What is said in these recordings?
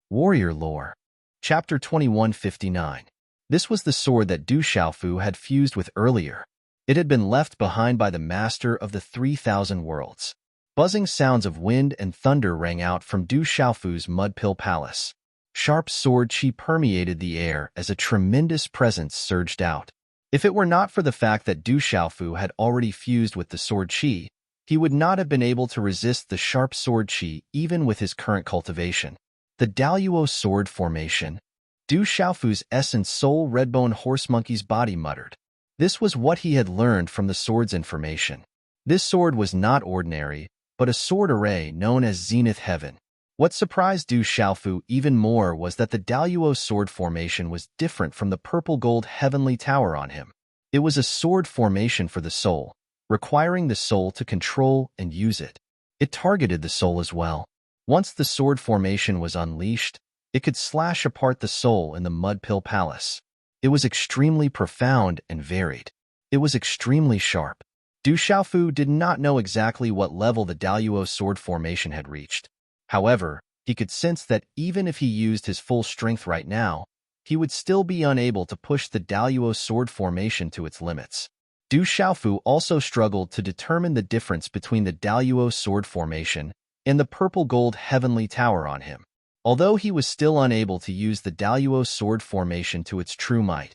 Warrior Lore. Chapter 2159. This was the sword that Du Xiaofu had fused with earlier. It had been left behind by the master of the 3,000 worlds. Buzzing sounds of wind and thunder rang out from Du Xiaofu's mud-pill palace. Sharp sword qi permeated the air as a tremendous presence surged out. If it were not for the fact that Du Xiaofu had already fused with the sword qi, he would not have been able to resist the sharp sword qi even with his current cultivation. The Daluo sword formation. Du Xiaofu's essence soul redbone horse monkey's body muttered. This was what he had learned from the sword's information. This sword was not ordinary, but a sword array known as Zenith Heaven. What surprised Du Xiaofu even more was that the Daluo sword formation was different from the purple gold heavenly tower on him. It was a sword formation for the soul, requiring the soul to control and use it. It targeted the soul as well. Once the sword formation was unleashed, it could slash apart the soul in the mud-pill palace. It was extremely profound and varied. It was extremely sharp. Du Xiaofu did not know exactly what level the Daluo sword formation had reached. However, he could sense that even if he used his full strength right now, he would still be unable to push the Daluo sword formation to its limits. Du Xiaofu also struggled to determine the difference between the Daluo sword formation and the purple gold heavenly tower on him. Although he was still unable to use the Daluo sword formation to its true might,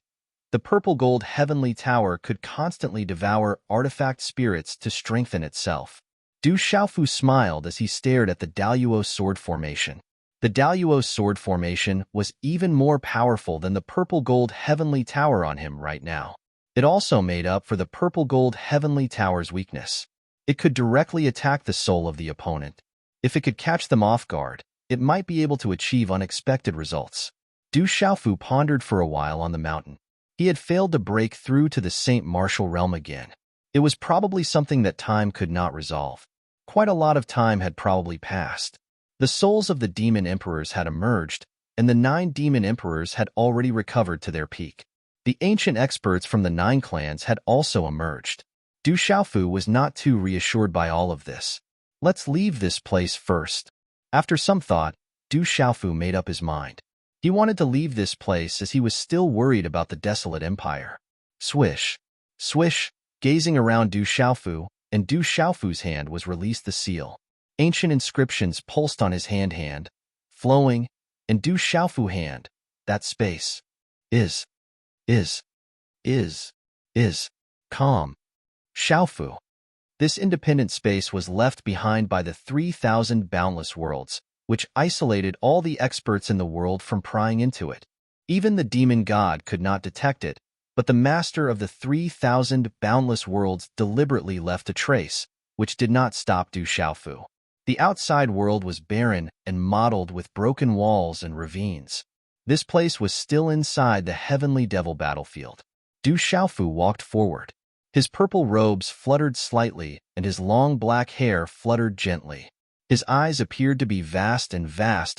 the purple gold heavenly tower could constantly devour artifact spirits to strengthen itself. Du Xiaofu smiled as he stared at the Daluo sword formation. The Daluo sword formation was even more powerful than the purple gold heavenly tower on him right now. It also made up for the purple gold heavenly tower's weakness. It could directly attack the soul of the opponent. If it could catch them off guard, it might be able to achieve unexpected results. Du Xiaofu pondered for a while on the mountain. He had failed to break through to the Saint Martial realm again. It was probably something that time could not resolve. Quite a lot of time had probably passed. The souls of the demon emperors had emerged, and the 9 demon emperors had already recovered to their peak. The ancient experts from the 9 clans had also emerged. Du Xiaofu was not too reassured by all of this. Let's leave this place first. After some thought, Du Xiaofu made up his mind. He wanted to leave this place as he was still worried about the desolate empire. Swish, swish, gazing around Du Xiaofu, and Du Xiaofu's hand was released the seal. Ancient inscriptions pulsed on his hand, flowing, and Du Xiaofu hand, that space, is, calm. Xiaofu. This independent space was left behind by the 3,000 boundless worlds, which isolated all the experts in the world from prying into it. Even the demon god could not detect it, but the master of the 3,000 boundless worlds deliberately left a trace, which did not stop Du Xiaofu. The outside world was barren and mottled with broken walls and ravines. This place was still inside the heavenly devil battlefield. Du Xiaofu walked forward. His purple robes fluttered slightly, and his long black hair fluttered gently. His eyes appeared to be vast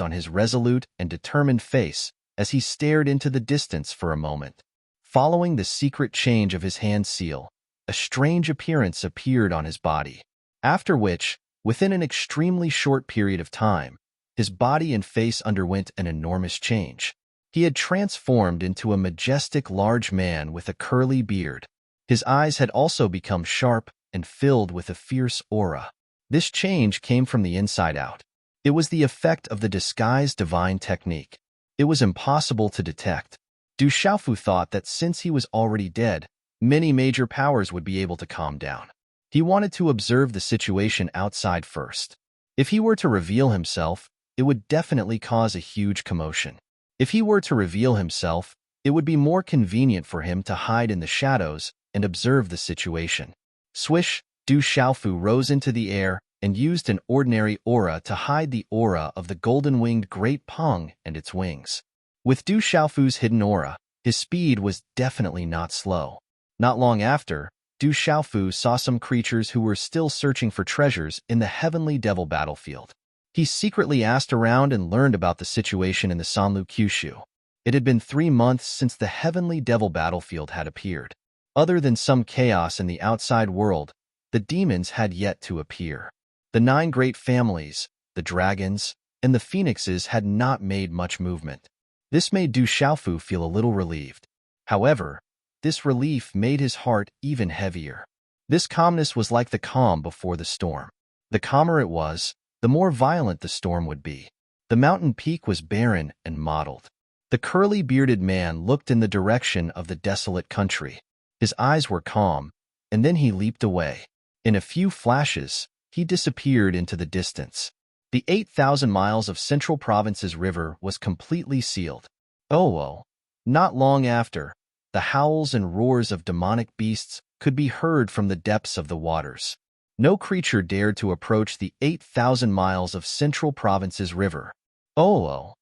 on his resolute and determined face as he stared into the distance for a moment. Following the secret change of his hand seal, a strange appearance appeared on his body. After which, within an extremely short period of time, his body and face underwent an enormous change. He had transformed into a majestic large man with a curly beard. His eyes had also become sharp and filled with a fierce aura. This change came from the inside out. It was the effect of the disguised divine technique. It was impossible to detect. Du Xiaofu thought that since he was already dead, many major powers would be able to calm down. He wanted to observe the situation outside first. If he were to reveal himself, it would definitely cause a huge commotion. If he were to reveal himself, it would be more convenient for him to hide in the shadows and observe the situation. Swish, Du Xiaofu rose into the air and used an ordinary aura to hide the aura of the golden-winged Great Peng and its wings. With Du Xiaofu's hidden aura, his speed was definitely not slow. Not long after, Du Xiaofu saw some creatures who were still searching for treasures in the heavenly devil battlefield. He secretly asked around and learned about the situation in the Sanlu Kyushu. It had been 3 months since the heavenly devil battlefield had appeared. Other than some chaos in the outside world, the demons had yet to appear. The 9 great families, the dragons, and the phoenixes had not made much movement. This made Du Xiaofu feel a little relieved. However, this relief made his heart even heavier. This calmness was like the calm before the storm. The calmer it was, the more violent the storm would be. The mountain peak was barren and mottled. The curly-bearded man looked in the direction of the desolate country. His eyes were calm, and then he leaped away. In a few flashes, he disappeared into the distance. The 8,000 miles of Central Province's river was completely sealed. Oh, not long after, the howls and roars of demonic beasts could be heard from the depths of the waters. No creature dared to approach the 8,000 miles of Central Province's river. Oh,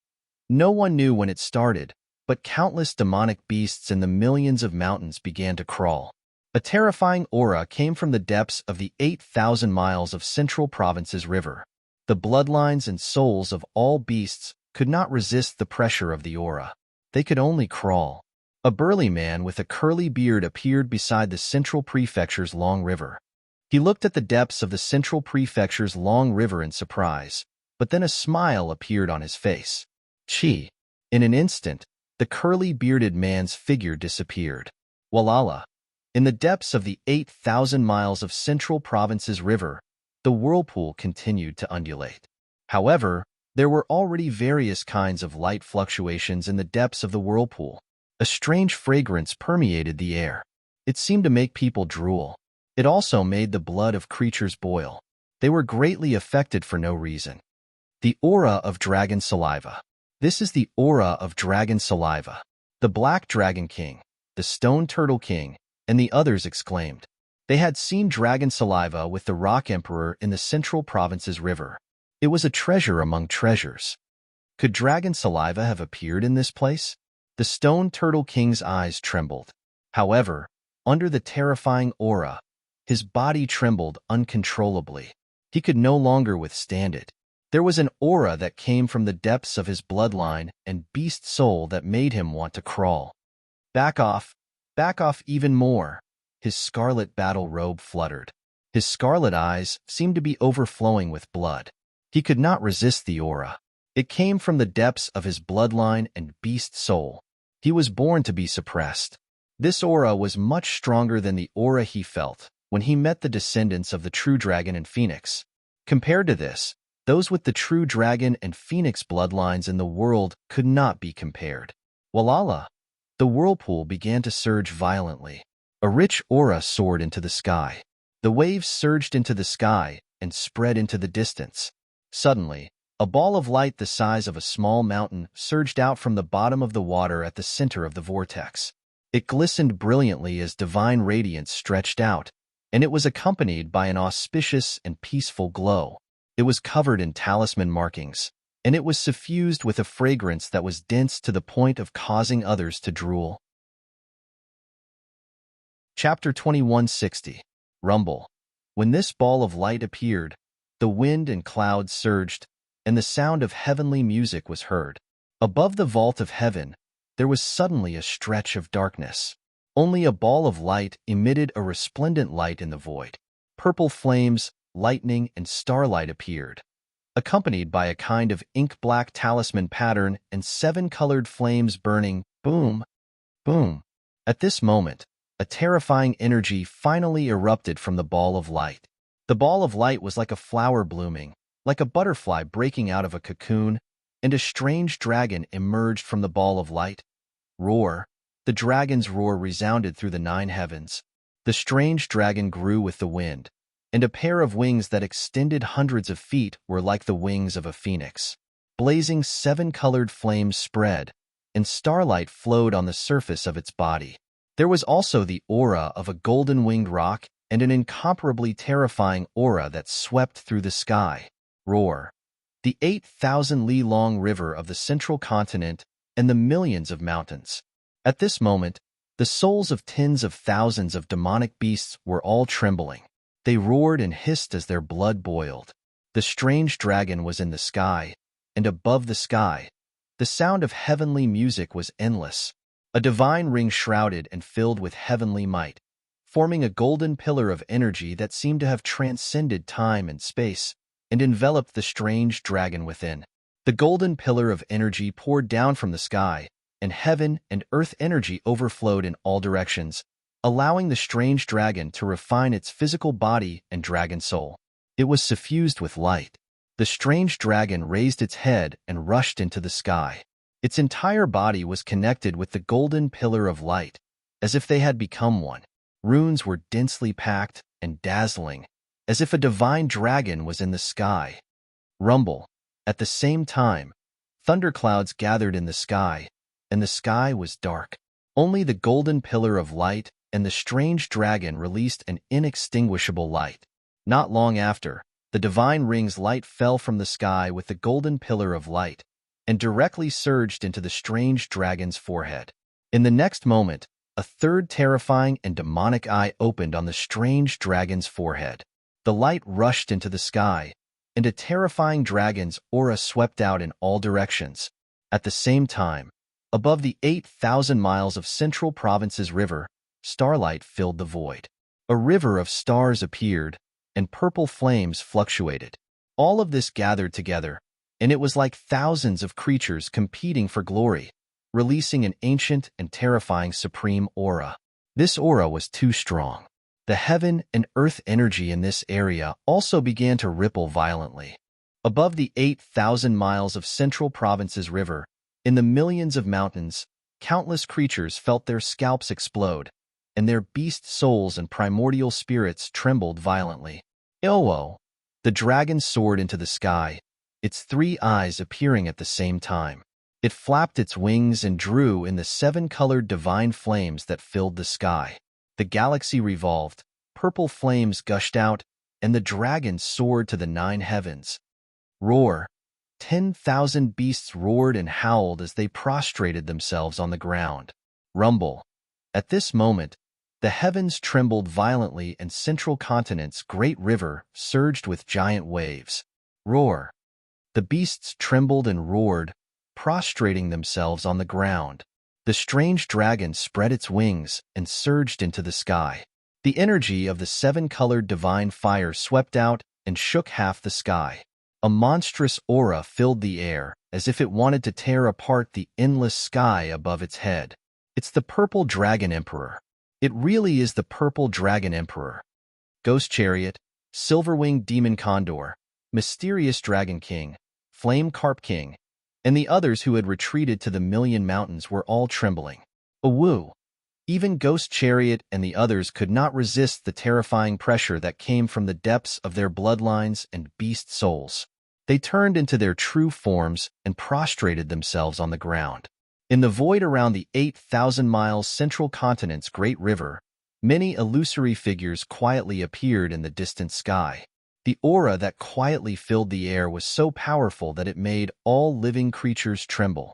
no one knew when it started, but countless demonic beasts in the millions of mountains began to crawl. A terrifying aura came from the depths of the 8,000 miles of Central Province's river. The bloodlines and souls of all beasts could not resist the pressure of the aura. They could only crawl. A burly man with a curly beard appeared beside the Central Prefecture's long river. He looked at the depths of the Central Prefecture's long river in surprise, but then a smile appeared on his face. Chi. In an instant, the curly-bearded man's figure disappeared. Walala. In the depths of the 8,000 miles of Central Province's river, the whirlpool continued to undulate. However, there were already various kinds of light fluctuations in the depths of the whirlpool. A strange fragrance permeated the air. It seemed to make people drool. It also made the blood of creatures boil. They were greatly affected for no reason. The aura of dragon saliva. This is the aura of dragon saliva. The Black Dragon King, the Stone Turtle King, and the others exclaimed. They had seen dragon saliva with the Rock Emperor in the Central Province's river. It was a treasure among treasures. Could dragon saliva have appeared in this place? The Stone Turtle King's eyes trembled. However, under the terrifying aura, his body trembled uncontrollably. He could no longer withstand it. There was an aura that came from the depths of his bloodline and beast soul that made him want to crawl. Back off even more. His scarlet battle robe fluttered. His scarlet eyes seemed to be overflowing with blood. He could not resist the aura. It came from the depths of his bloodline and beast soul. He was born to be suppressed. This aura was much stronger than the aura he felt when he met the descendants of the true dragon and phoenix. Compared to this, those with the true dragon and phoenix bloodlines in the world could not be compared. Walala! The whirlpool began to surge violently. A rich aura soared into the sky. The waves surged into the sky and spread into the distance. Suddenly, a ball of light the size of a small mountain surged out from the bottom of the water at the center of the vortex. It glistened brilliantly as divine radiance stretched out, and it was accompanied by an auspicious and peaceful glow. It was covered in talisman markings, and it was suffused with a fragrance that was dense to the point of causing others to drool. Chapter 2160. Rumble. When this ball of light appeared, the wind and clouds surged, and the sound of heavenly music was heard. Above the vault of heaven, there was suddenly a stretch of darkness. Only a ball of light emitted a resplendent light in the void. Purple flames, lightning, and starlight appeared, accompanied by a kind of ink-black talisman pattern and 7 colored flames burning, boom, boom. At this moment, a terrifying energy finally erupted from the ball of light. The ball of light was like a flower blooming, like a butterfly breaking out of a cocoon, and a strange dragon emerged from the ball of light. Roar! The dragon's roar resounded through the 9 heavens. The strange dragon grew with the wind, and a pair of wings that extended hundreds of feet were like the wings of a phoenix. Blazing 7-colored flames spread, and starlight flowed on the surface of its body. There was also the aura of a golden-winged rock and an incomparably terrifying aura that swept through the sky. Roar! The 8,000-li-long river of the central continent and the millions of mountains. At this moment, the souls of tens of thousands of demonic beasts were all trembling. They roared and hissed as their blood boiled. The strange dragon was in the sky, and above the sky, the sound of heavenly music was endless. A divine ring shrouded and filled with heavenly might, forming a golden pillar of energy that seemed to have transcended time and space and enveloped the strange dragon within. The golden pillar of energy poured down from the sky, and heaven and earth energy overflowed in all directions, allowing the strange dragon to refine its physical body and dragon soul. It was suffused with light. The strange dragon raised its head and rushed into the sky. Its entire body was connected with the golden pillar of light, as if they had become one. Runes were densely packed and dazzling, as if a divine dragon was in the sky. Rumble. At the same time, thunderclouds gathered in the sky, and the sky was dark. Only the golden pillar of light and the strange dragon released an inextinguishable light. Not long after, the divine ring's light fell from the sky with the golden pillar of light, and directly surged into the strange dragon's forehead. In the next moment, a third terrifying and demonic eye opened on the strange dragon's forehead. The light rushed into the sky, and a terrifying dragon's aura swept out in all directions. At the same time, above the 8,000 miles of Central Province's river, starlight filled the void. A river of stars appeared, and purple flames fluctuated. All of this gathered together, and it was like thousands of creatures competing for glory, releasing an ancient and terrifying supreme aura. This aura was too strong. The heaven and earth energy in this area also began to ripple violently. Above the 8,000 miles of Central Province's river, in the millions of mountains, countless creatures felt their scalps explode, and their beast souls and primordial spirits trembled violently. Ilwo, the dragon soared into the sky, its 3 eyes appearing at the same time. It flapped its wings and drew in the 7-colored divine flames that filled the sky. The galaxy revolved, purple flames gushed out, and the dragon soared to the 9 heavens. Roar! 10,000 beasts roared and howled as they prostrated themselves on the ground. Rumble! At this moment, the heavens trembled violently and Central Continent's great river surged with giant waves. Roar! The beasts trembled and roared, prostrating themselves on the ground. The strange dragon spread its wings and surged into the sky. The energy of the 7-colored divine fire swept out and shook half the sky. A monstrous aura filled the air, as if it wanted to tear apart the endless sky above its head. It's the Purple Dragon Emperor. It really is the Purple Dragon Emperor. Ghost Chariot, Silverwinged Demon Condor, Mysterious Dragon King, Flame Carp King, and the others who had retreated to the Million Mountains were all trembling. Awoo! Even Ghost Chariot and the others could not resist the terrifying pressure that came from the depths of their bloodlines and beast souls. They turned into their true forms and prostrated themselves on the ground. In the void around the 8,000 miles Central Continent's great river, many illusory figures quietly appeared in the distant sky. The aura that quietly filled the air was so powerful that it made all living creatures tremble.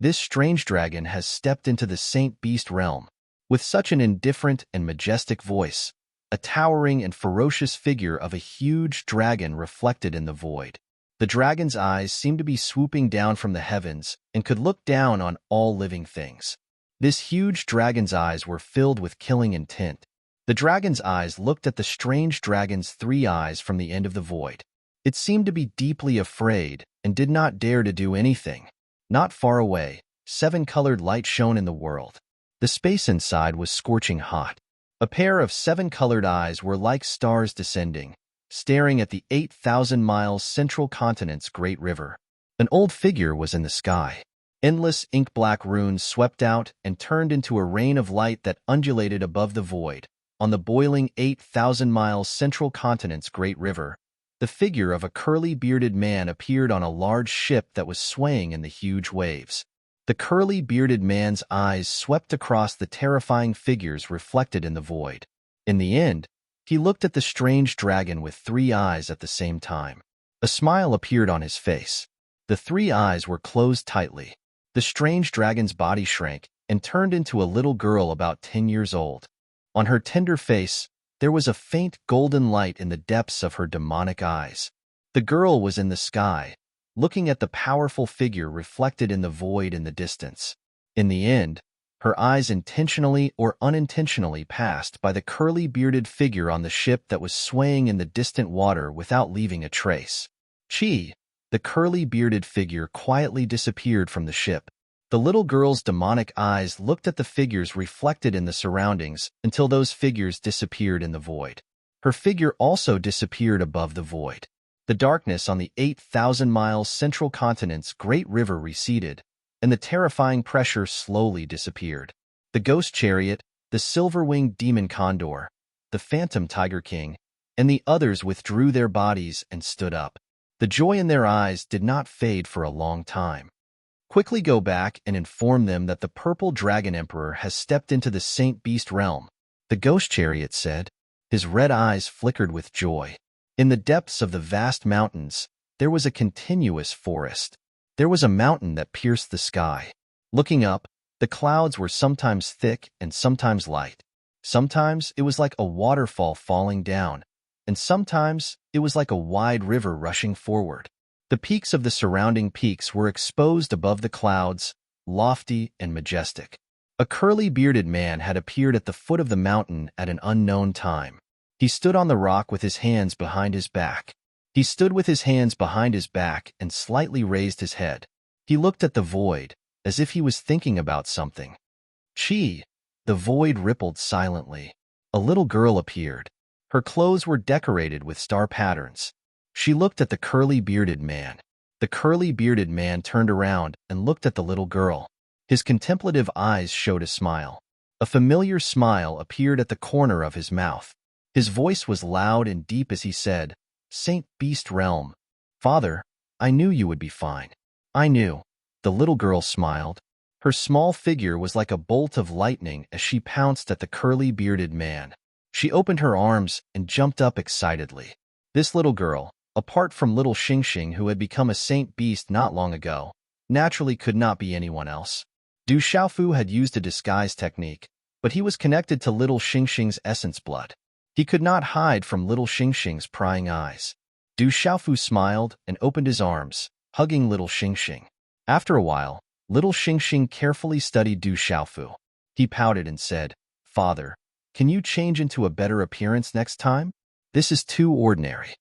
This strange dragon has stepped into the Saint Beast realm. With such an indifferent and majestic voice, a towering and ferocious figure of a huge dragon reflected in the void. The dragon's eyes seemed to be swooping down from the heavens and could look down on all living things. This huge dragon's eyes were filled with killing intent. The dragon's eyes looked at the strange dragon's 3 eyes from the end of the void. It seemed to be deeply afraid and did not dare to do anything. Not far away, 7-colored light shone in the world. The space inside was scorching hot. A pair of 7-colored eyes were like stars descending, staring at the 8,000 miles Central Continent's great river. An old figure was in the sky. Endless ink-black runes swept out and turned into a rain of light that undulated above the void. On the boiling 8,000 miles Central Continent's great river, the figure of a curly-bearded man appeared on a large ship that was swaying in the huge waves. The curly-bearded man's eyes swept across the terrifying figures reflected in the void. In the end, he looked at the strange dragon with 3 eyes at the same time. A smile appeared on his face. The 3 eyes were closed tightly. The strange dragon's body shrank and turned into a little girl about 10 years old. On her tender face, there was a faint golden light in the depths of her demonic eyes. The girl was in the sky, looking at the powerful figure reflected in the void in the distance. In the end, her eyes intentionally or unintentionally passed by the curly-bearded figure on the ship that was swaying in the distant water without leaving a trace. Chi, The curly-bearded figure quietly disappeared from the ship. The little girl's demonic eyes looked at the figures reflected in the surroundings until those figures disappeared in the void. Her figure also disappeared above the void. The darkness on the 8,000 miles central continent's great river receded, and the terrifying pressure slowly disappeared. The ghost chariot, the silver-winged demon condor, the phantom tiger king, and the others withdrew their bodies and stood up. The joy in their eyes did not fade for a long time. Quickly go back and inform them that the purple dragon emperor has stepped into the Saint Beast realm, the ghost chariot said. His red eyes flickered with joy. In the depths of the vast mountains, there was a continuous forest. There was a mountain that pierced the sky. Looking up, the clouds were sometimes thick and sometimes light. Sometimes it was like a waterfall falling down, and sometimes it was like a wide river rushing forward. The peaks of the surrounding peaks were exposed above the clouds, lofty and majestic. A curly-bearded man had appeared at the foot of the mountain at an unknown time. He stood on the rock with his hands behind his back. He stood with his hands behind his back and slightly raised his head. He looked at the void, as if he was thinking about something. Chi! The void rippled silently. A little girl appeared. Her clothes were decorated with star patterns. She looked at the curly-bearded man. The curly-bearded man turned around and looked at the little girl. His contemplative eyes showed a smile. A familiar smile appeared at the corner of his mouth. His voice was loud and deep as he said, "Saint Beast Realm. Father, I knew you would be fine. I knew." The little girl smiled. Her small figure was like a bolt of lightning as she pounced at the curly-bearded man. She opened her arms and jumped up excitedly. This little girl, apart from little Xingxing who had become a saint beast not long ago, naturally could not be anyone else. Du Xiaofu had used a disguise technique, but he was connected to little Xingxing's essence blood. He could not hide from little Xingxing's prying eyes. Du Xiaofu smiled and opened his arms, hugging little Xingxing. After a while, little Xingxing carefully studied Du Xiaofu. He pouted and said, "Father, can you change into a better appearance next time? This is too ordinary."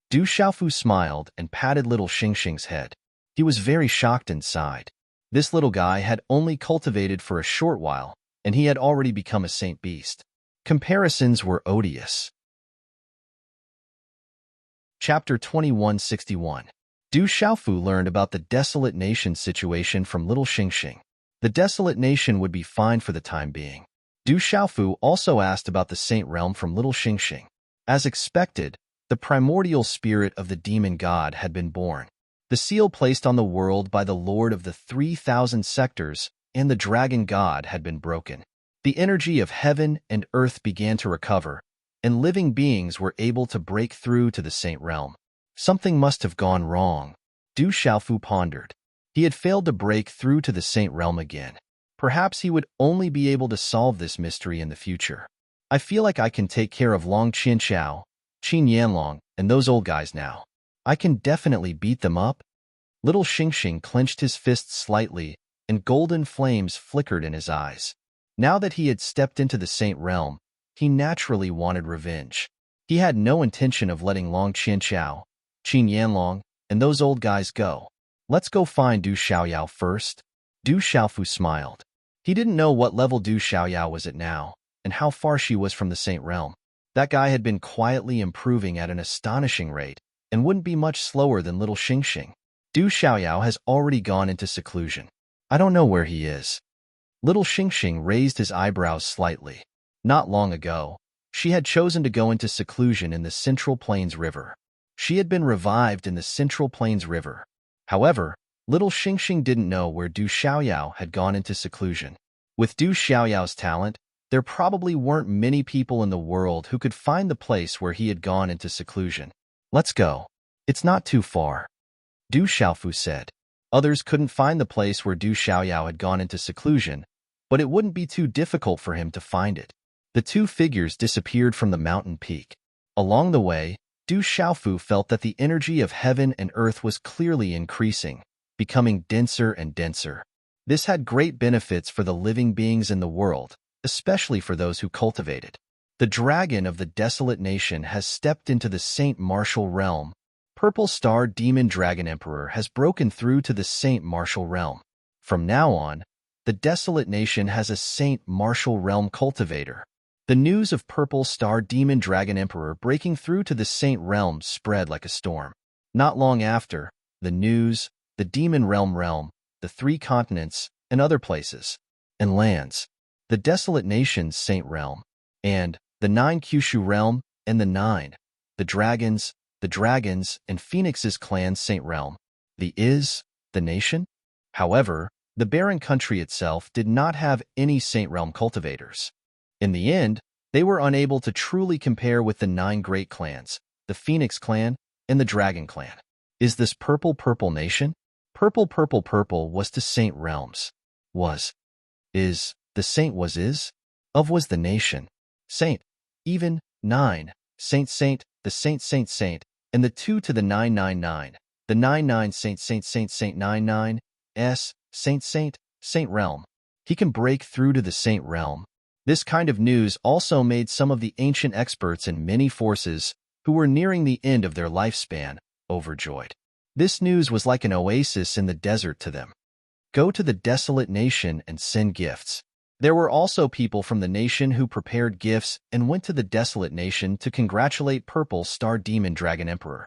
Du Xiaofu smiled and patted little Xingxing's head. He was very shocked inside. This little guy had only cultivated for a short while, and he had already become a saint beast. Comparisons were odious. Chapter 2161. Du Xiaofu learned about the desolate nation situation from little Xingxing. The desolate nation would be fine for the time being. Du Xiaofu also asked about the saint realm from little Xingxing. As expected, the primordial spirit of the demon god had been born. The seal placed on the world by the Lord of the 3,000 sectors and the dragon god had been broken. The energy of heaven and earth began to recover, and living beings were able to break through to the saint realm. Something must have gone wrong. Du Xiaofu pondered. He had failed to break through to the saint realm again. Perhaps he would only be able to solve this mystery in the future. I feel like I can take care of Long Qianqiao, Qin Yanlong, and those old guys now. I can definitely beat them up. Little Xingxing clenched his fists slightly, and golden flames flickered in his eyes. Now that he had stepped into the saint realm, he naturally wanted revenge. He had no intention of letting Long Qianqiao, Qin Yanlong, and those old guys go. Let's go find Du Xiaoyao first. Du Xiaofu smiled. He didn't know what level Du Xiaoyao was at now, and how far she was from the saint realm. That guy had been quietly improving at an astonishing rate, and wouldn't be much slower than little Xingxing. Du Xiaoyao has already gone into seclusion. I don't know where he is. Little Xingxing raised his eyebrows slightly. Not long ago, she had chosen to go into seclusion in the Central Plains River. She had been revived in the Central Plains River. However, little Xingxing didn't know where Du Xiaoyao had gone into seclusion. With Du Xiaoyao's talent, there probably weren't many people in the world who could find the place where he had gone into seclusion. Let's go. It's not too far. Du Xiaofu said. Others couldn't find the place where Du Xiaoyao had gone into seclusion, but it wouldn't be too difficult for him to find it. The two figures disappeared from the mountain peak. Along the way, Du Xiaofu felt that the energy of heaven and earth was clearly increasing, becoming denser and denser. This had great benefits for the living beings in the world, especially for those who cultivate it. The dragon of the desolate nation has stepped into the Saint Martial realm, Purple Star Demon Dragon Emperor has broken through to the Saint Martial Realm. From now on, the desolate nation has a Saint Martial Realm cultivator. The news of Purple Star Demon Dragon Emperor breaking through to the Saint Realm spread like a storm. Not long after, the news, the Demon Realm, the 3 continents, and other places, and lands, the desolate nation's Saint Realm, and the 9 Kyushu Realm, and the dragons, and Phoenix's clan Saint Realm, the nation. However, the barren country itself did not have any Saint Realm cultivators. In the end, they were unable to truly compare with the 9 great clans, the Phoenix clan and the Dragon clan. Is this purple nation? Purple was to Saint Realms. Is, the saint was the nation. Saint, even, 9, saint, the saint, and the 2 to the 999, the 99 saint 99, saint realm. He can break through to the Saint Realm. This kind of news also made some of the ancient experts in many forces who were nearing the end of their lifespan overjoyed. This news was like an oasis in the desert to them. Go to the desolate nation and send gifts. There were also people from the nation who prepared gifts and went to the desolate nation to congratulate Purple Star Demon Dragon Emperor.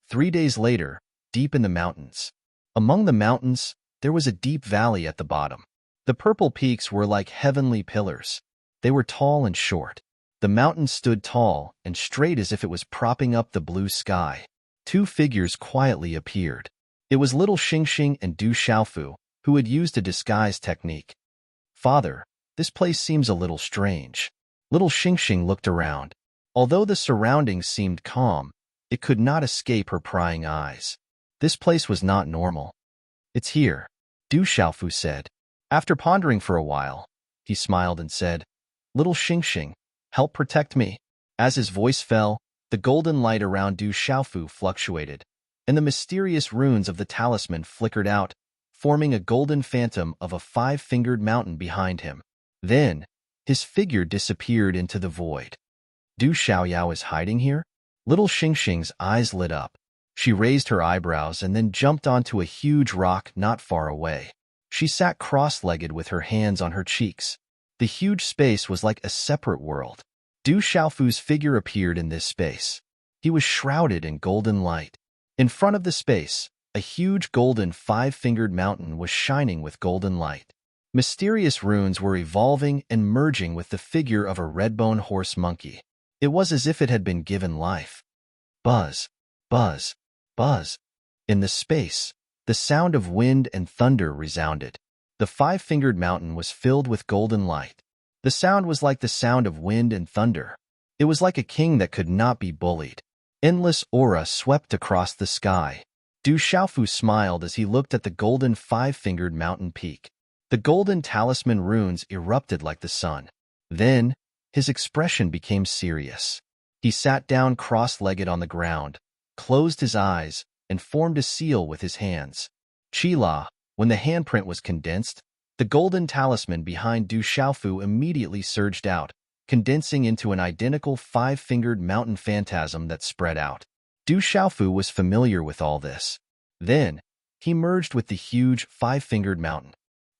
3 days later, deep in the mountains. Among the mountains, there was a deep valley at the bottom. The purple peaks were like heavenly pillars. They were tall and short. The mountain stood tall and straight as if it was propping up the blue sky. 2 figures quietly appeared. It was little Xingxing and Du Xiaofu, who had used a disguise technique. Father, this place seems a little strange. Little Xingxing looked around. Although the surroundings seemed calm, it could not escape her prying eyes. This place was not normal. It's here, Du Xiaofu said. After pondering for a while, he smiled and said, Little Xingxing, help protect me. As his voice fell, the golden light around Du Xiaofu fluctuated, and the mysterious runes of the talisman flickered out, forming a golden phantom of a 5-fingered mountain behind him. Then, his figure disappeared into the void. Du Xiaoyao is hiding here? Little Xingxing's eyes lit up. She raised her eyebrows and then jumped onto a huge rock not far away. She sat cross-legged with her hands on her cheeks. The huge space was like a separate world. Du Xiaofu's figure appeared in this space. He was shrouded in golden light. In front of the space, a huge golden 5-fingered mountain was shining with golden light. Mysterious runes were evolving and merging with the figure of a red-bone horse monkey. It was as if it had been given life. Buzz, buzz, buzz. In the space, the sound of wind and thunder resounded. The 5-fingered mountain was filled with golden light. The sound was like the sound of wind and thunder. It was like a king that could not be bullied. Endless aura swept across the sky. Du Xiaofu smiled as he looked at the golden 5-fingered mountain peak. The golden talisman runes erupted like the sun. Then, his expression became serious. He sat down cross-legged on the ground, closed his eyes, and formed a seal with his hands. Qila, when the handprint was condensed, the golden talisman behind Du Xiaofu immediately surged out, condensing into an identical 5-fingered mountain phantasm that spread out. Du Xiaofu was familiar with all this. Then, he merged with the huge 5-fingered mountain.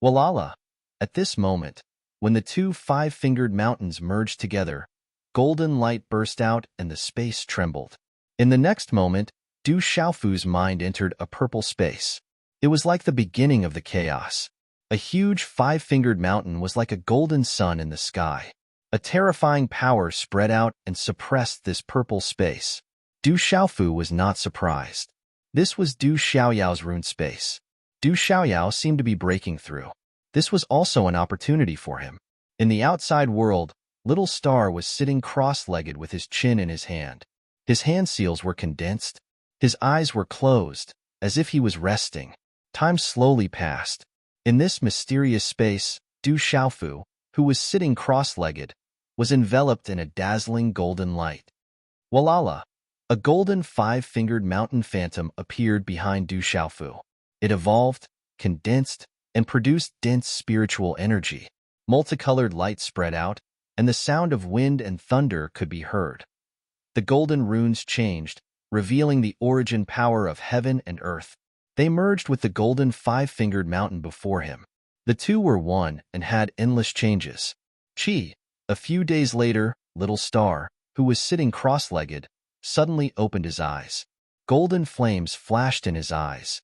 Walala! At this moment, when the 2 5-fingered mountains merged together, golden light burst out and the space trembled. In the next moment, Du Xiaofu's mind entered a purple space. It was like the beginning of the chaos. A huge 5-fingered mountain was like a golden sun in the sky. A terrifying power spread out and suppressed this purple space. Du Xiaofu was not surprised. This was Du Xiaoyao's rune space. Du Xiaoyao seemed to be breaking through. This was also an opportunity for him. In the outside world, Little Star was sitting cross-legged with his chin in his hand. His hand seals were condensed. His eyes were closed, as if he was resting. Time slowly passed. In this mysterious space, Du Xiaofu, who was sitting cross-legged, was enveloped in a dazzling golden light. Walala! A golden 5-fingered mountain phantom appeared behind Du Xiaofu. It evolved, condensed, and produced dense spiritual energy. Multicolored light spread out, and the sound of wind and thunder could be heard. The golden runes changed, revealing the origin power of heaven and earth. They merged with the golden five-fingered mountain before him. The two were one and had endless changes. Chi, a few days later, little star, who was sitting cross-legged, suddenly opened his eyes. Golden flames flashed in his eyes.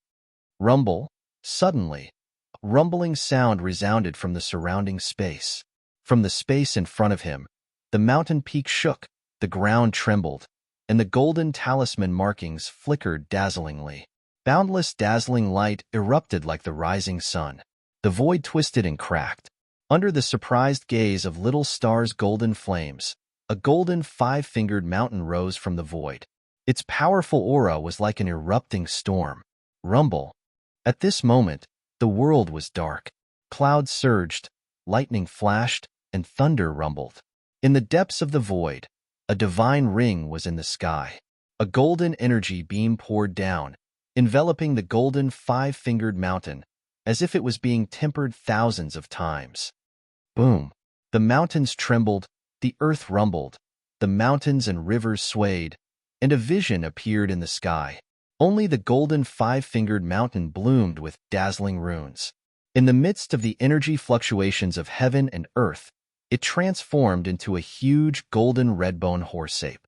Rumble. Suddenly, a rumbling sound resounded from the surrounding space. From the space in front of him, the mountain peak shook, the ground trembled, and the golden talisman markings flickered dazzlingly. Boundless dazzling light erupted like the rising sun. The void twisted and cracked. Under the surprised gaze of little star's golden flames, a golden five-fingered mountain rose from the void. Its powerful aura was like an erupting storm. Rumble. At this moment, the world was dark. Clouds surged, lightning flashed, and thunder rumbled. In the depths of the void, a divine ring was in the sky. A golden energy beam poured down, enveloping the golden five-fingered mountain, as if it was being tempered thousands of times. Boom! The mountains trembled, the earth rumbled, the mountains and rivers swayed, and a vision appeared in the sky. Only the golden five-fingered mountain bloomed with dazzling runes. In the midst of the energy fluctuations of heaven and earth, it transformed into a huge golden redbone horseape.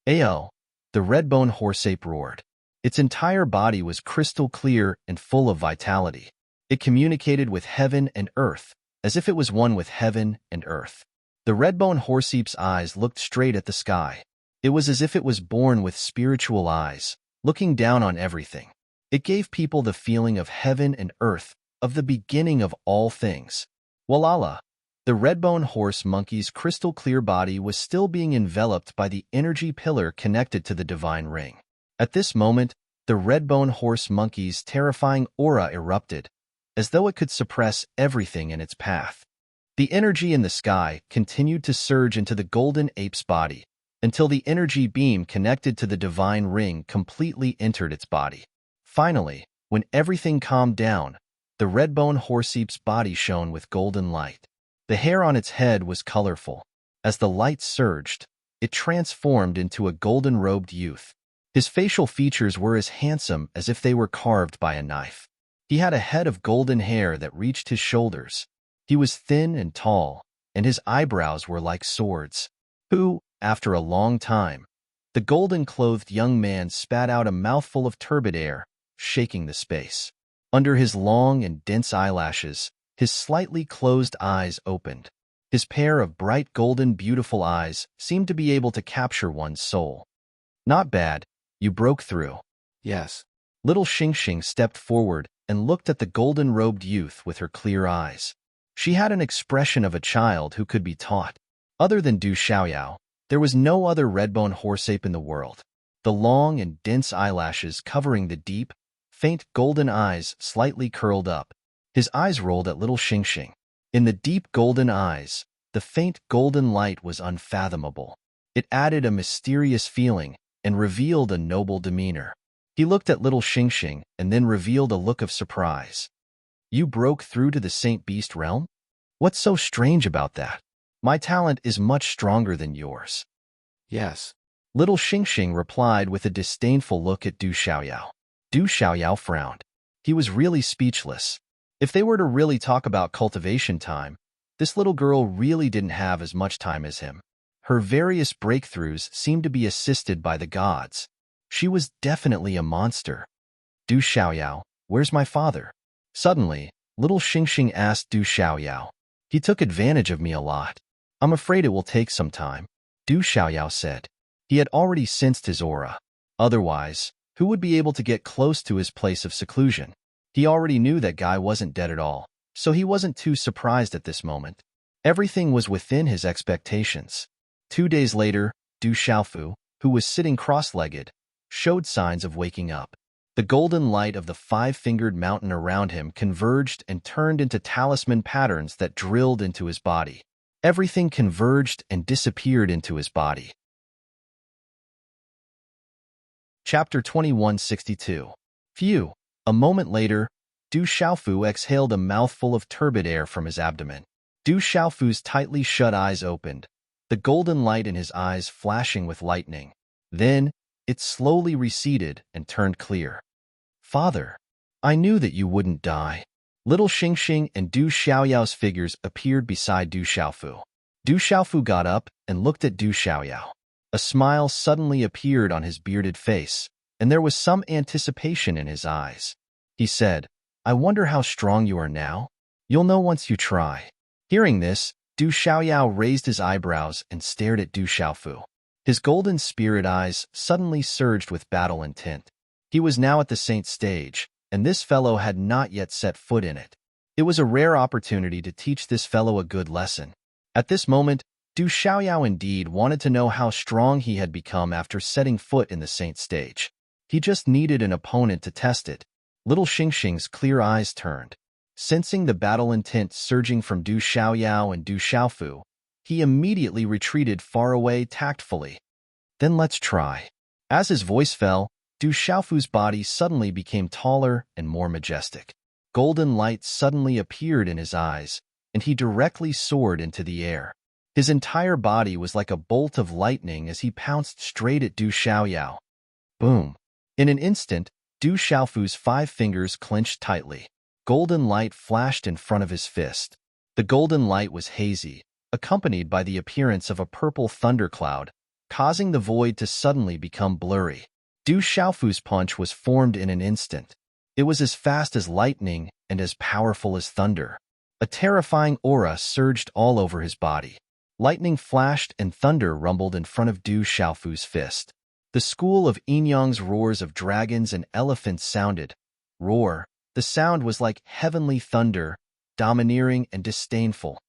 Ayo! The redbone horseape roared. Its entire body was crystal clear and full of vitality. It communicated with heaven and earth, as if it was one with heaven and earth. The redbone horseape's eyes looked straight at the sky. It was as if it was born with spiritual eyes, looking down on everything. It gave people the feeling of heaven and earth, of the beginning of all things. Walala! The redbone horse monkey's crystal-clear body was still being enveloped by the energy pillar connected to the divine ring. At this moment, the redbone horse monkey's terrifying aura erupted, as though it could suppress everything in its path. The energy in the sky continued to surge into the golden ape's body, until the energy beam connected to the divine ring completely entered its body. Finally, when everything calmed down, the redbone horseape's body shone with golden light. The hair on its head was colorful. As the light surged, it transformed into a golden-robed youth. His facial features were as handsome as if they were carved by a knife. He had a head of golden hair that reached his shoulders. He was thin and tall, and his eyebrows were like swords. After a long time, the golden-clothed young man spat out a mouthful of turbid air, shaking the space. Under his long and dense eyelashes, his slightly closed eyes opened. His pair of bright golden beautiful eyes seemed to be able to capture one's soul. Not bad, you broke through. Yes. Little Xingxing stepped forward and looked at the golden-robed youth with her clear eyes. She had an expression of a child who could be taught. Other than Du Xiaoyao, there was no other redbone horseape in the world. The long and dense eyelashes covering the deep, faint golden eyes slightly curled up. His eyes rolled at little Xingxing. In the deep golden eyes, the faint golden light was unfathomable. It added a mysterious feeling and revealed a noble demeanor. He looked at little Xingxing and then revealed a look of surprise. You broke through to the Saint Beast realm? What's so strange about that? My talent is much stronger than yours. Yes. Little Xingxing replied with a disdainful look at Du Xiaoyao. Du Xiaoyao frowned. He was really speechless. If they were to really talk about cultivation time, this little girl really didn't have as much time as him. Her various breakthroughs seemed to be assisted by the gods. She was definitely a monster. Du Xiaoyao, where's my father? Suddenly, little Xingxing asked Du Xiaoyao. He took advantage of me a lot. I'm afraid it will take some time, Du Xiaoyao said. He had already sensed his aura. Otherwise, who would be able to get close to his place of seclusion? He already knew that guy wasn't dead at all, so he wasn't too surprised at this moment. Everything was within his expectations. 2 days later, Du Xiaofu, who was sitting cross-legged, showed signs of waking up. The golden light of the five-fingered mountain around him converged and turned into talisman patterns that drilled into his body. Everything converged and disappeared into his body. Chapter 2162. Phew! A moment later, Du Xiaofu exhaled a mouthful of turbid air from his abdomen. Du Xiaofu's tightly shut eyes opened, the golden light in his eyes flashing with lightning. Then, It slowly receded and turned clear. "Father, I knew that you wouldn't die." Little Xingxing and Du Xiaoyao's figures appeared beside Du Xiaofu. Du Xiaofu got up and looked at Du Xiaoyao. A smile suddenly appeared on his bearded face, and there was some anticipation in his eyes. He said, "I wonder how strong you are now? You'll know once you try." Hearing this, Du Xiaoyao raised his eyebrows and stared at Du Xiaofu. His golden spirit eyes suddenly surged with battle intent. He was now at the saint stage, and this fellow had not yet set foot in it. It was a rare opportunity to teach this fellow a good lesson. At this moment, Du Xiaoyao indeed wanted to know how strong he had become after setting foot in the saint stage. He just needed an opponent to test it. Little Xingxing's clear eyes turned. Sensing the battle intent surging from Du Xiaoyao and Du Xiaofu, he immediately retreated far away tactfully. "Then let's try." As his voice fell, Du Xiaofu's body suddenly became taller and more majestic. Golden light suddenly appeared in his eyes, and he directly soared into the air. His entire body was like a bolt of lightning as he pounced straight at Du Xiaoyao. Boom! In an instant, Du Xiaofu's 5 fingers clenched tightly. Golden light flashed in front of his fist. The golden light was hazy, accompanied by the appearance of a purple thundercloud, causing the void to suddenly become blurry. Du Xiaofu's punch was formed in an instant. It was as fast as lightning and as powerful as thunder. A terrifying aura surged all over his body. Lightning flashed and thunder rumbled in front of Du Xiaofu's fist. The school of Yinyang's roars of dragons and elephants sounded. Roar. The sound was like heavenly thunder, domineering and disdainful.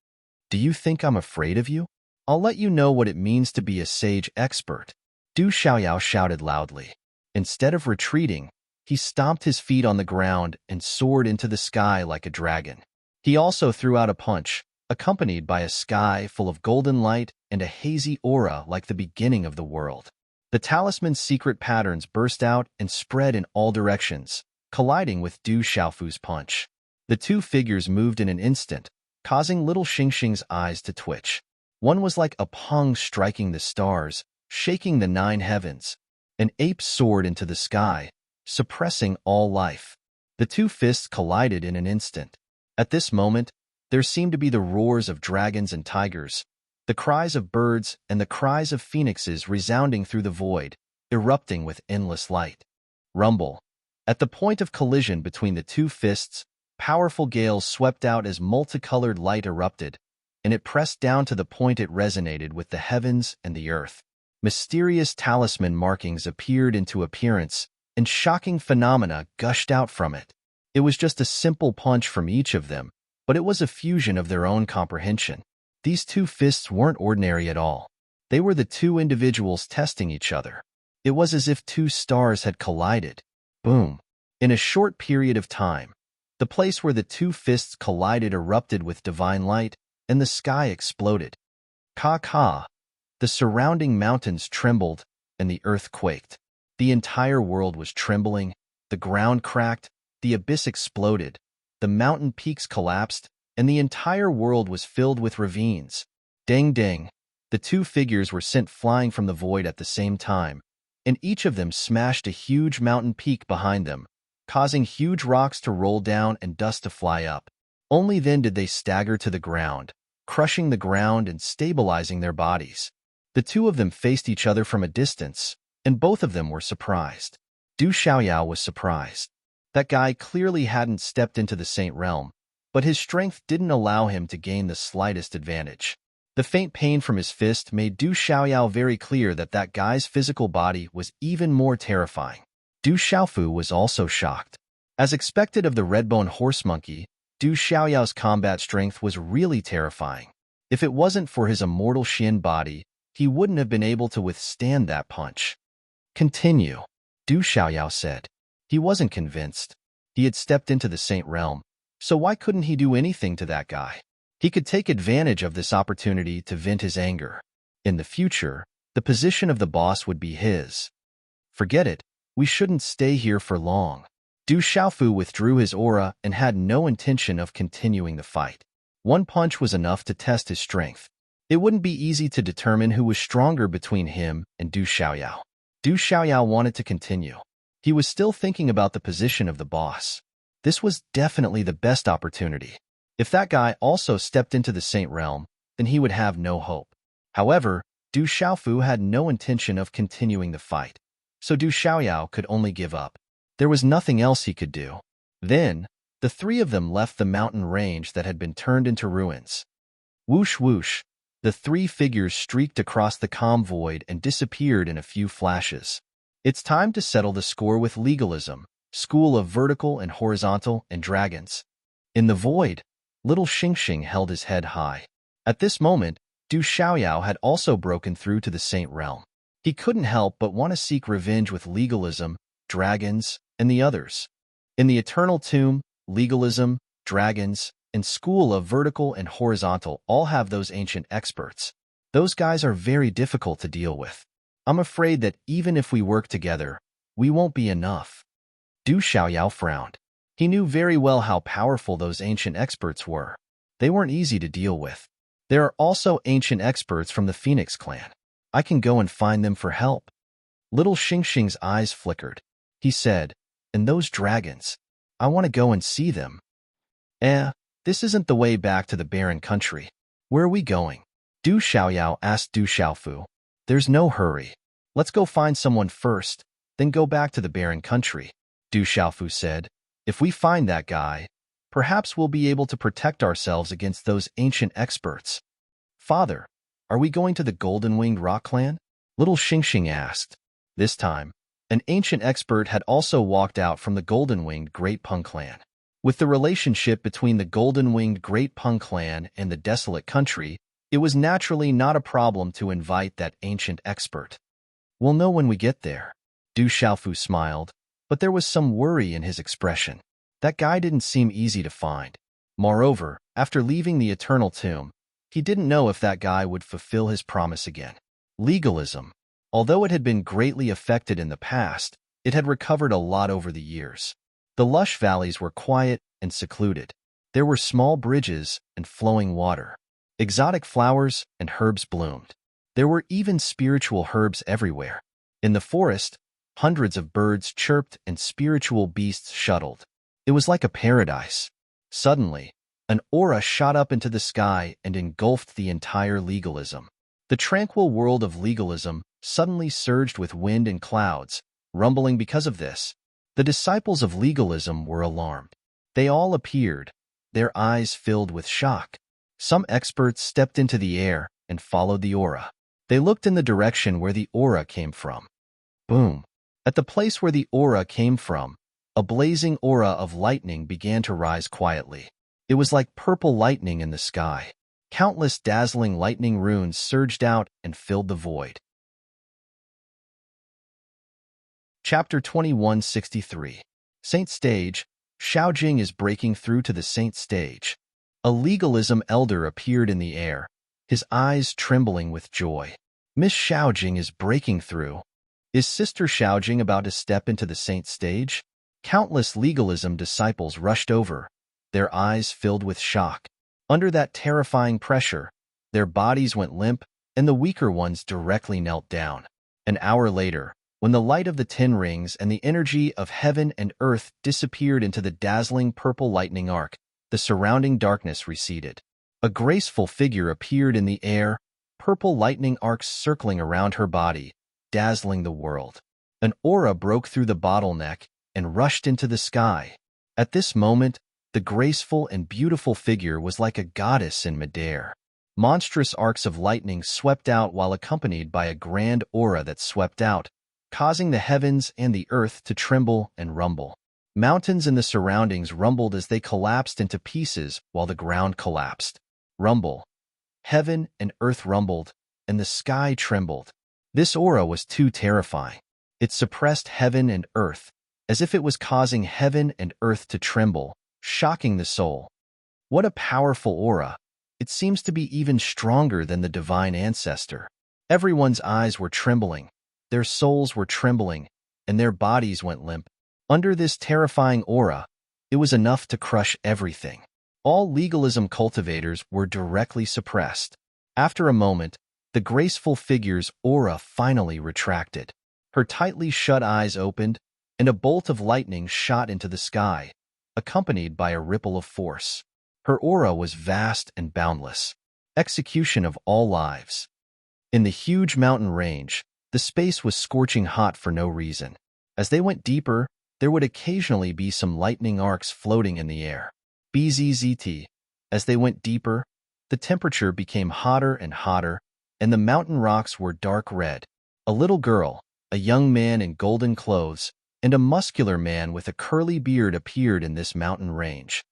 "Do you think I'm afraid of you? I'll let you know what it means to be a sage expert." Du Xiaoyao shouted loudly. Instead of retreating, he stomped his feet on the ground and soared into the sky like a dragon. He also threw out a punch, accompanied by a sky full of golden light and a hazy aura like the beginning of the world. The talisman's secret patterns burst out and spread in all directions, colliding with Du Xiaofu's punch. The 2 figures moved in an instant, causing Little Xingxing's eyes to twitch. One was like a pong striking the stars, shaking the 9 heavens. An ape soared into the sky, suppressing all life. The 2 fists collided in an instant. At this moment, there seemed to be the roars of dragons and tigers, the cries of birds and the cries of phoenixes resounding through the void, erupting with endless light. Rumble. At the point of collision between the 2 fists, powerful gales swept out as multicolored light erupted, and it pressed down to the point it resonated with the heavens and the earth. Mysterious talisman markings appeared into appearance, and shocking phenomena gushed out from it. It was just a simple punch from each of them, but it was a fusion of their own comprehension. These 2 fists weren't ordinary at all. They were the 2 individuals testing each other. It was as if 2 stars had collided. Boom! In a short period of time, the place where the 2 fists collided erupted with divine light, and the sky exploded. Ka-ka! The surrounding mountains trembled, and the earth quaked. The entire world was trembling, the ground cracked, the abyss exploded, the mountain peaks collapsed, and the entire world was filled with ravines. Ding ding! The 2 figures were sent flying from the void at the same time, and each of them smashed a huge mountain peak behind them, causing huge rocks to roll down and dust to fly up. Only then did they stagger to the ground, crushing the ground and stabilizing their bodies. The 2 of them faced each other from a distance, and both of them were surprised. Du Xiaoyao was surprised. That guy clearly hadn't stepped into the saint realm, but his strength didn't allow him to gain the slightest advantage. The faint pain from his fist made Du Xiaoyao very clear that that guy's physical body was even more terrifying. Du Xiaofu was also shocked. As expected of the red-bone horse monkey, Du Xiaoyao's combat strength was really terrifying. If it wasn't for his immortal Xin body, he wouldn't have been able to withstand that punch. "Continue," Du Xiaoyao said. He wasn't convinced. He had stepped into the saint realm, so why couldn't he do anything to that guy? He could take advantage of this opportunity to vent his anger. In the future, the position of the boss would be his. "Forget it. We shouldn't stay here for long." Du Xiaofu withdrew his aura and had no intention of continuing the fight. One punch was enough to test his strength. It wouldn't be easy to determine who was stronger between him and Du Xiaoyao. Du Xiaoyao wanted to continue. He was still thinking about the position of the boss. This was definitely the best opportunity. If that guy also stepped into the Saint Realm, then he would have no hope. However, Du Xiaofu had no intention of continuing the fight, so Du Xiaoyao could only give up. There was nothing else he could do. Then, the three of them left the mountain range that had been turned into ruins. Whoosh whoosh, the three figures streaked across the calm void and disappeared in a few flashes. It's time to settle the score with legalism, school of vertical and horizontal and dragons. In the void, little Xingxing held his head high. At this moment, Du Xiaoyao had also broken through to the Saint Realm. He couldn't help but want to seek revenge with legalism, dragons, and the others. In the Eternal Tomb, legalism, dragons, and school of vertical and horizontal all have those ancient experts. Those guys are very difficult to deal with. I'm afraid that even if we work together, we won't be enough. Du Xiaoyao frowned. He knew very well how powerful those ancient experts were. They weren't easy to deal with. There are also ancient experts from the Phoenix clan. I can go and find them for help. Little Xingxing's eyes flickered. He said, and those dragons, I want to go and see them. This isn't the way back to the barren country. Where are we going? Du Xiaoyao asked Du Xiaofu. There's no hurry. Let's go find someone first, then go back to the barren country, Du Xiaofu said. If we find that guy, perhaps we'll be able to protect ourselves against those ancient experts. Father, are we going to the Golden-Winged Rock Clan? Little Xingxing asked. This time, an ancient expert had also walked out from the Golden-Winged Great Peng Clan. With the relationship between the Golden-Winged Great Peng Clan and the Desolate Country, it was naturally not a problem to invite that ancient expert. We'll know when we get there. Du Xiaofu smiled, but there was some worry in his expression. That guy didn't seem easy to find. Moreover, after leaving the Eternal Tomb, he didn't know if that guy would fulfill his promise again. Legalism. Although it had been greatly affected in the past, it had recovered a lot over the years. The lush valleys were quiet and secluded. There were small bridges and flowing water. Exotic flowers and herbs bloomed. There were even spiritual herbs everywhere. In the forest, hundreds of birds chirped and spiritual beasts shuttled. It was like a paradise. Suddenly, an aura shot up into the sky and engulfed the entire legalism. The tranquil world of legalism suddenly surged with wind and clouds, rumbling because of this. The disciples of legalism were alarmed. They all appeared, their eyes filled with shock. Some experts stepped into the air and followed the aura. They looked in the direction where the aura came from. Boom! At the place where the aura came from, a blazing aura of lightning began to rise quietly. It was like purple lightning in the sky. Countless dazzling lightning runes surged out and filled the void. Chapter 2163. Saint Stage. Xiaojing is breaking through to the Saint Stage. A legalism elder appeared in the air, his eyes trembling with joy. Miss Xiaojing is breaking through. Is Sister Xiaojing about to step into the Saint Stage? Countless legalism disciples rushed over, their eyes filled with shock. Under that terrifying pressure, their bodies went limp, and the weaker ones directly knelt down. An hour later, when the light of the 10 rings and the energy of heaven and earth disappeared into the dazzling purple lightning arc, the surrounding darkness receded. A graceful figure appeared in the air, purple lightning arcs circling around her body, dazzling the world. An aura broke through the bottleneck and rushed into the sky. At this moment, the graceful and beautiful figure was like a goddess in midair. Monstrous arcs of lightning swept out while accompanied by a grand aura that swept out, causing the heavens and the earth to tremble and rumble. Mountains in the surroundings rumbled as they collapsed into pieces while the ground collapsed. Rumble. Heaven and earth rumbled, and the sky trembled. This aura was too terrifying. It suppressed heaven and earth, as if it was causing heaven and earth to tremble, shocking the soul. What a powerful aura! It seems to be even stronger than the divine ancestor. Everyone's eyes were trembling. Their souls were trembling, and their bodies went limp. Under this terrifying aura, it was enough to crush everything. All legalism cultivators were directly suppressed. After a moment, the graceful figure's aura finally retracted. Her tightly shut eyes opened, and a bolt of lightning shot into the sky, accompanied by a ripple of force. Her aura was vast and boundless. Execution of all lives. In the huge mountain range, the space was scorching hot for no reason. As they went deeper, there would occasionally be some lightning arcs floating in the air. Bzzzt. As they went deeper, the temperature became hotter and hotter, and the mountain rocks were dark red. A little girl, a young man in golden clothes, and a muscular man with a curly beard appeared in this mountain range.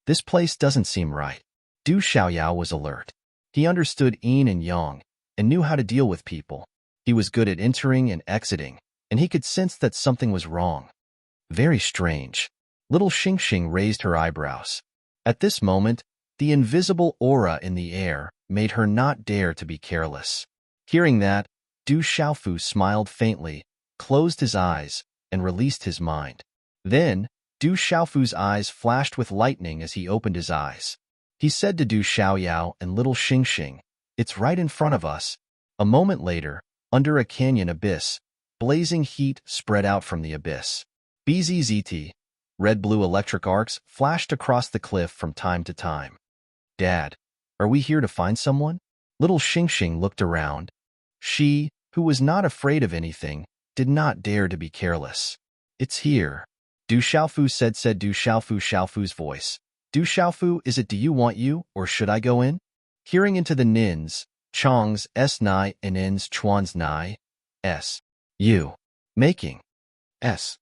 This place doesn't seem right. Du Xiaoyao was alert. He understood yin and yang, and knew how to deal with people. He was good at entering and exiting, and he could sense that something was wrong. Very strange. Little Xingxing raised her eyebrows. At this moment, the invisible aura in the air made her not dare to be careless. Hearing that, Du Xiaofu smiled faintly, closed his eyes, and released his mind. Then, Du Xiaofu's eyes flashed with lightning as he opened his eyes. He said to Du Xiaoyao and little Xingxing, "It's right in front of us." A moment later, under a canyon abyss, blazing heat spread out from the abyss. Bzzzt. Red-blue electric arcs flashed across the cliff from time to time. "Dad, are we here to find someone?" Little Xingxing looked around. She, who was not afraid of anything, did not dare to be careless. "It's here," Du Xiaofu said Du Xiaofu's voice. "Du Xiaofu, is it do you want you, or should I go in?" Hearing into the Nins, Chong's S Nai and N's Chuan's Nai, S. U. Making. S.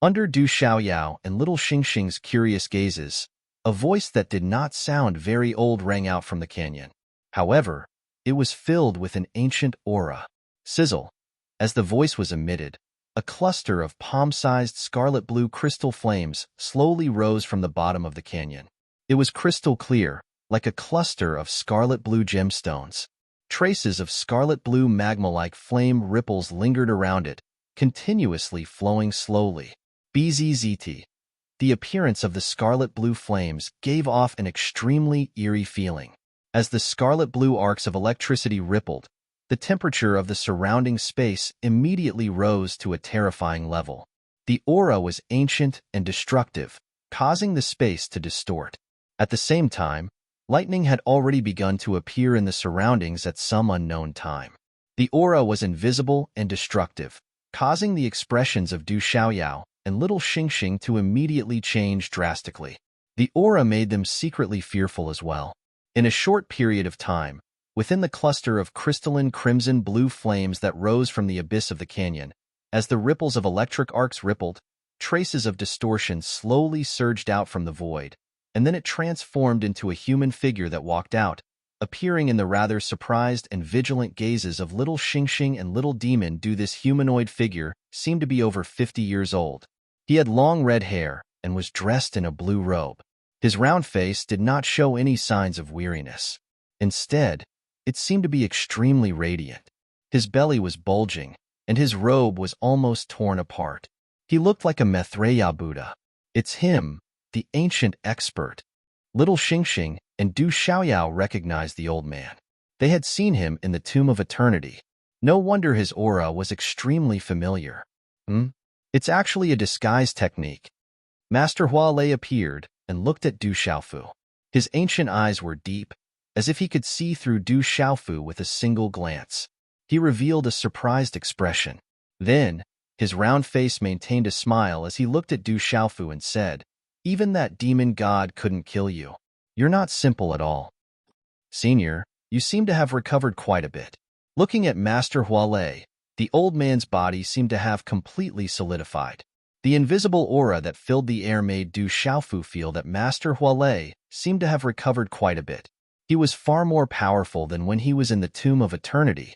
Under Du Xiaoyao and little Xingxing's curious gazes, a voice that did not sound very old rang out from the canyon. However, it was filled with an ancient aura. Sizzle. As the voice was emitted, a cluster of palm-sized scarlet-blue crystal flames slowly rose from the bottom of the canyon. It was crystal clear, like a cluster of scarlet-blue gemstones. Traces of scarlet-blue magma-like flame ripples lingered around it, continuously flowing slowly. Bzzzt. The appearance of the scarlet-blue flames gave off an extremely eerie feeling. As the scarlet-blue arcs of electricity rippled, the temperature of the surrounding space immediately rose to a terrifying level. The aura was ancient and destructive, causing the space to distort. At the same time, lightning had already begun to appear in the surroundings at some unknown time. The aura was invisible and destructive, causing the expressions of Du Xiaoyao and little Xingxing to immediately change drastically. The aura made them secretly fearful as well. In a short period of time, within the cluster of crystalline crimson-blue flames that rose from the abyss of the canyon, as the ripples of electric arcs rippled, traces of distortion slowly surged out from the void, and then it transformed into a human figure that walked out, appearing in the rather surprised and vigilant gazes of little Xingxing and little Demon. This humanoid figure seemed to be over 50 years old. He had long red hair and was dressed in a blue robe. His round face did not show any signs of weariness. Instead, it seemed to be extremely radiant. His belly was bulging, and his robe was almost torn apart. He looked like a Maitreya Buddha. "It's him, the ancient expert." Little Xingxing and Du Xiaoyao recognized the old man. They had seen him in the Tomb of Eternity. No wonder his aura was extremely familiar. It's actually a disguise technique. Master Hua Lei appeared and looked at Du Xiaofu. His ancient eyes were deep, as if he could see through Du Xiaofu with a single glance. He revealed a surprised expression. Then, his round face maintained a smile as he looked at Du Xiaofu and said, "Even that demon god couldn't kill you. You're not simple at all. Senior, you seem to have recovered quite a bit." Looking at Master Hua Lei, the old man's body seemed to have completely solidified. The invisible aura that filled the air made Du Xiaofu feel that Master Hua Lei seemed to have recovered quite a bit. He was far more powerful than when he was in the Tomb of Eternity.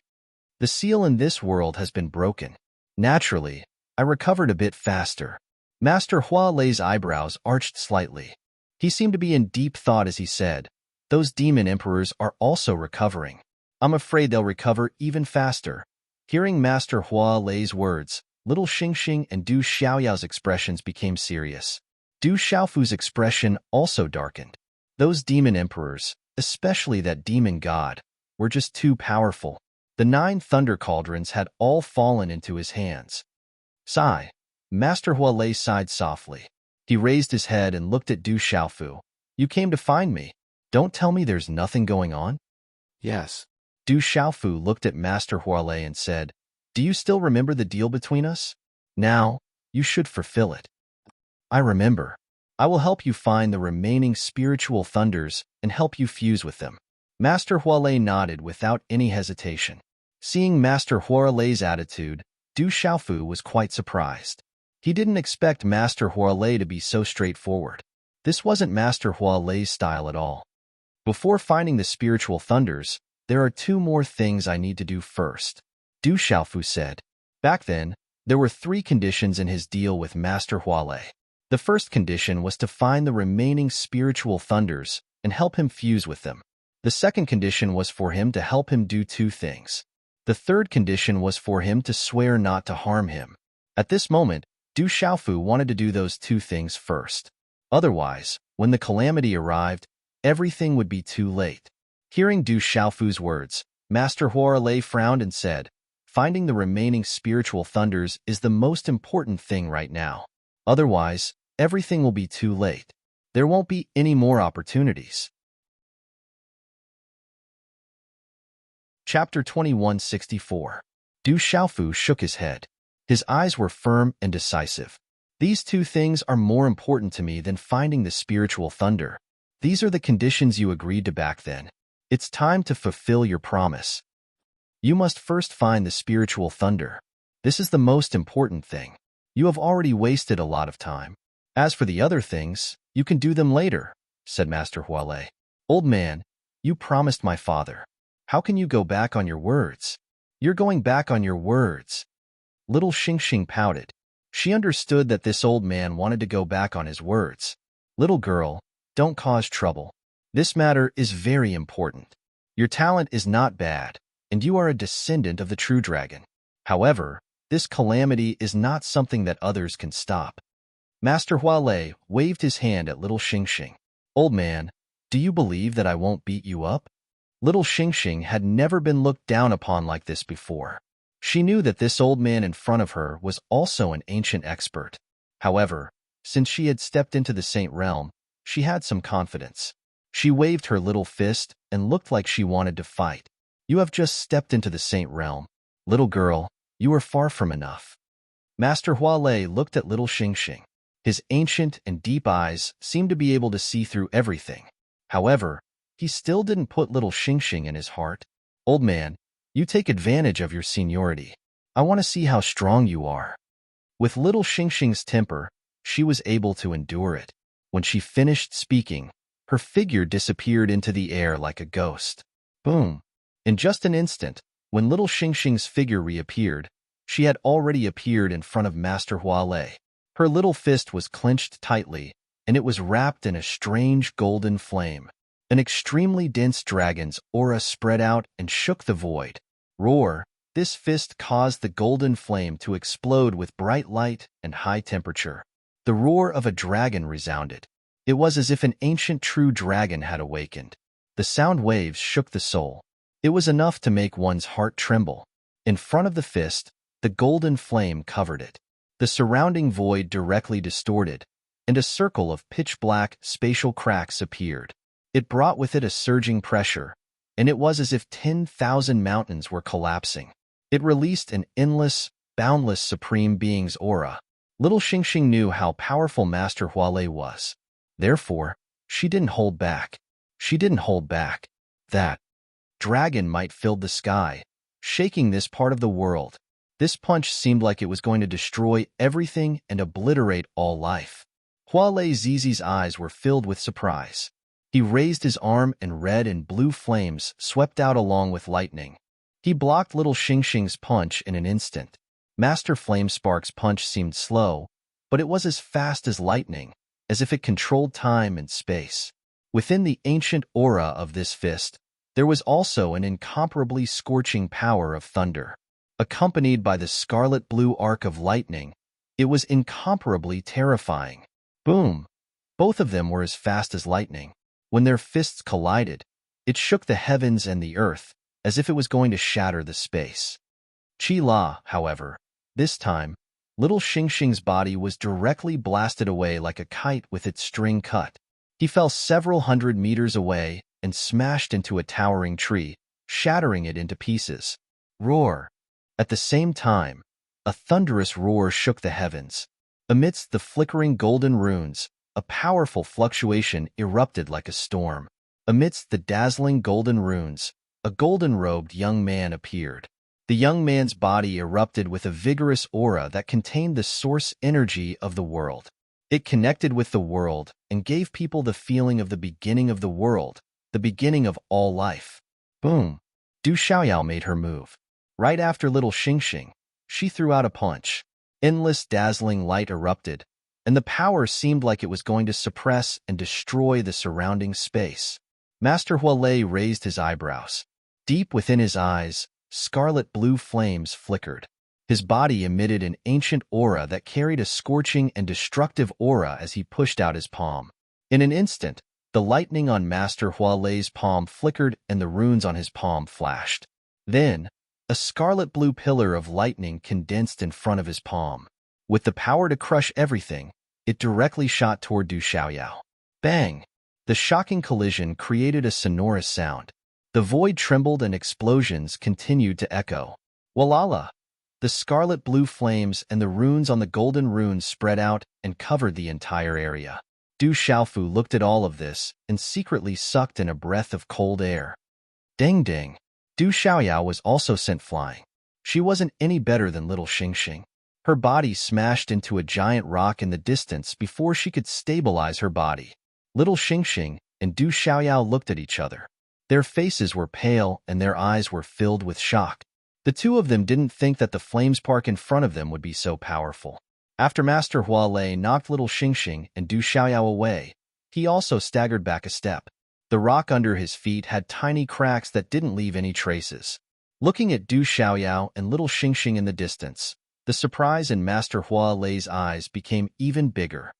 The seal in this world has been broken. Naturally, I recovered a bit faster. Master Hua Lei's eyebrows arched slightly. He seemed to be in deep thought as he said, "Those demon emperors are also recovering. I'm afraid they'll recover even faster." Hearing Master Hua Lei's words, little Xingxing and Du Xiaoyao's expressions became serious. Du Xiaofu's expression also darkened. Those demon emperors, especially that demon god, were just too powerful. The 9 thunder cauldrons had all fallen into his hands. Sigh. Master Hualei sighed softly. He raised his head and looked at Du Xiaofu. You came to find me. Don't tell me there's nothing going on? Yes. Du Xiaofu looked at Master Hualei and said, Do you still remember the deal between us? Now, you should fulfill it. I remember. I will help you find the remaining spiritual thunders and help you fuse with them. Master Hualei nodded without any hesitation. Seeing Master Hualei's attitude, Du Xiaofu was quite surprised. He didn't expect Master Hualei to be so straightforward. This wasn't Master Hualei's style at all. Before finding the spiritual thunders, there are 2 more things I need to do first, Du Xiaofu said. Back then, there were 3 conditions in his deal with Master Hualei. The first condition was to find the remaining spiritual thunders and help him fuse with them. The second condition was for him to help him do 2 things. The third condition was for him to swear not to harm him. At this moment, Du Xiaofu wanted to do those 2 things first. Otherwise, when the calamity arrived, everything would be too late. Hearing Du Xiaofu's words, Master Hualei frowned and said, Finding the remaining spiritual thunders is the most important thing right now. Otherwise, everything will be too late. There won't be any more opportunities. Chapter 2164. Du Xiaofu shook his head. His eyes were firm and decisive. These 2 things are more important to me than finding the spiritual thunder. These are the conditions you agreed to back then. It's time to fulfill your promise. You must first find the spiritual thunder. This is the most important thing. You have already wasted a lot of time. As for the other things, you can do them later, said Master Hualei. Old man, you promised my father. How can you go back on your words? You're going back on your words. Little Xingxing pouted. She understood that this old man wanted to go back on his words. Little girl, don't cause trouble. This matter is very important. Your talent is not bad, and you are a descendant of the true dragon. However, this calamity is not something that others can stop. Master Hualei waved his hand at little Xingxing. Old man, do you believe that I won't beat you up? Little Xingxing had never been looked down upon like this before. She knew that this old man in front of her was also an ancient expert. However, since she had stepped into the Saint Realm, she had some confidence. She waved her little fist and looked like she wanted to fight. You have just stepped into the Saint Realm. Little girl, you are far from enough. Master Hualei looked at little Xingxing. His ancient and deep eyes seemed to be able to see through everything. However, he still didn't put little Xingxing in his heart. Old man, you take advantage of your seniority. I want to see how strong you are. With little Xingxing's temper, she was able to endure it. When she finished speaking, her figure disappeared into the air like a ghost. Boom! In just an instant, when little Xingxing's figure reappeared, she had already appeared in front of Master Hualei. Her little fist was clenched tightly, and it was wrapped in a strange golden flame. An extremely dense dragon's aura spread out and shook the void. Roar! This fist caused the golden flame to explode with bright light and high temperature. The roar of a dragon resounded. It was as if an ancient true dragon had awakened. The sound waves shook the soul. It was enough to make one's heart tremble. In front of the fist, the golden flame covered it. The surrounding void directly distorted, and a circle of pitch-black spatial cracks appeared. It brought with it a surging pressure, and it was as if 10,000 mountains were collapsing. It released an endless, boundless supreme being's aura. Little Xingxing knew how powerful Master Hualei was. Therefore, she didn't hold back. She didn't hold back. That dragon might fill the sky, shaking this part of the world. This punch seemed like it was going to destroy everything and obliterate all life. Hualei Zizi's eyes were filled with surprise. He raised his arm and red and blue flames swept out along with lightning. He blocked little Xingxing's punch in an instant. Master Flamespark's punch seemed slow, but it was as fast as lightning, as if it controlled time and space. Within the ancient aura of this fist, there was also an incomparably scorching power of thunder. Accompanied by the scarlet-blue arc of lightning, it was incomparably terrifying. Boom! Both of them were as fast as lightning. When their fists collided, it shook the heavens and the earth, as if it was going to shatter the space. Qi La, however, this time, little Xingxing's body was directly blasted away like a kite with its string cut. He fell several hundred meters away and smashed into a towering tree, shattering it into pieces. Roar! At the same time, a thunderous roar shook the heavens. Amidst the flickering golden runes, a powerful fluctuation erupted like a storm. Amidst the dazzling golden runes, a golden-robed young man appeared. The young man's body erupted with a vigorous aura that contained the source energy of the world. It connected with the world and gave people the feeling of the beginning of the world, the beginning of all life. Boom! Du Xiaoyao made her move. Right after little Xingxing, she threw out a punch. Endless dazzling light erupted, and the power seemed like it was going to suppress and destroy the surrounding space. Master Hualei raised his eyebrows. Deep within his eyes, scarlet blue flames flickered. His body emitted an ancient aura that carried a scorching and destructive aura as he pushed out his palm. In an instant, the lightning on Master Hualei's palm flickered and the runes on his palm flashed. Then, a scarlet blue pillar of lightning condensed in front of his palm. With the power to crush everything, it directly shot toward Du Xiaoyao. Bang! The shocking collision created a sonorous sound. The void trembled and explosions continued to echo. Walala! The scarlet blue flames and the runes on the golden runes spread out and covered the entire area. Du Xiaofu looked at all of this and secretly sucked in a breath of cold air. Ding ding! Du Xiaoyao was also sent flying. She wasn't any better than little Xingxing. Her body smashed into a giant rock in the distance before she could stabilize her body. Little Xingxing and Du Xiaoyao looked at each other. Their faces were pale and their eyes were filled with shock. The two of them didn't think that the flames park in front of them would be so powerful. After Master Hualei knocked little Xingxing and Du Xiaoyao away, he also staggered back a step. The rock under his feet had tiny cracks that didn't leave any traces. Looking at Du Xiaoyao and little Xingxing in the distance, the surprise in Master Hualei's eyes became even bigger.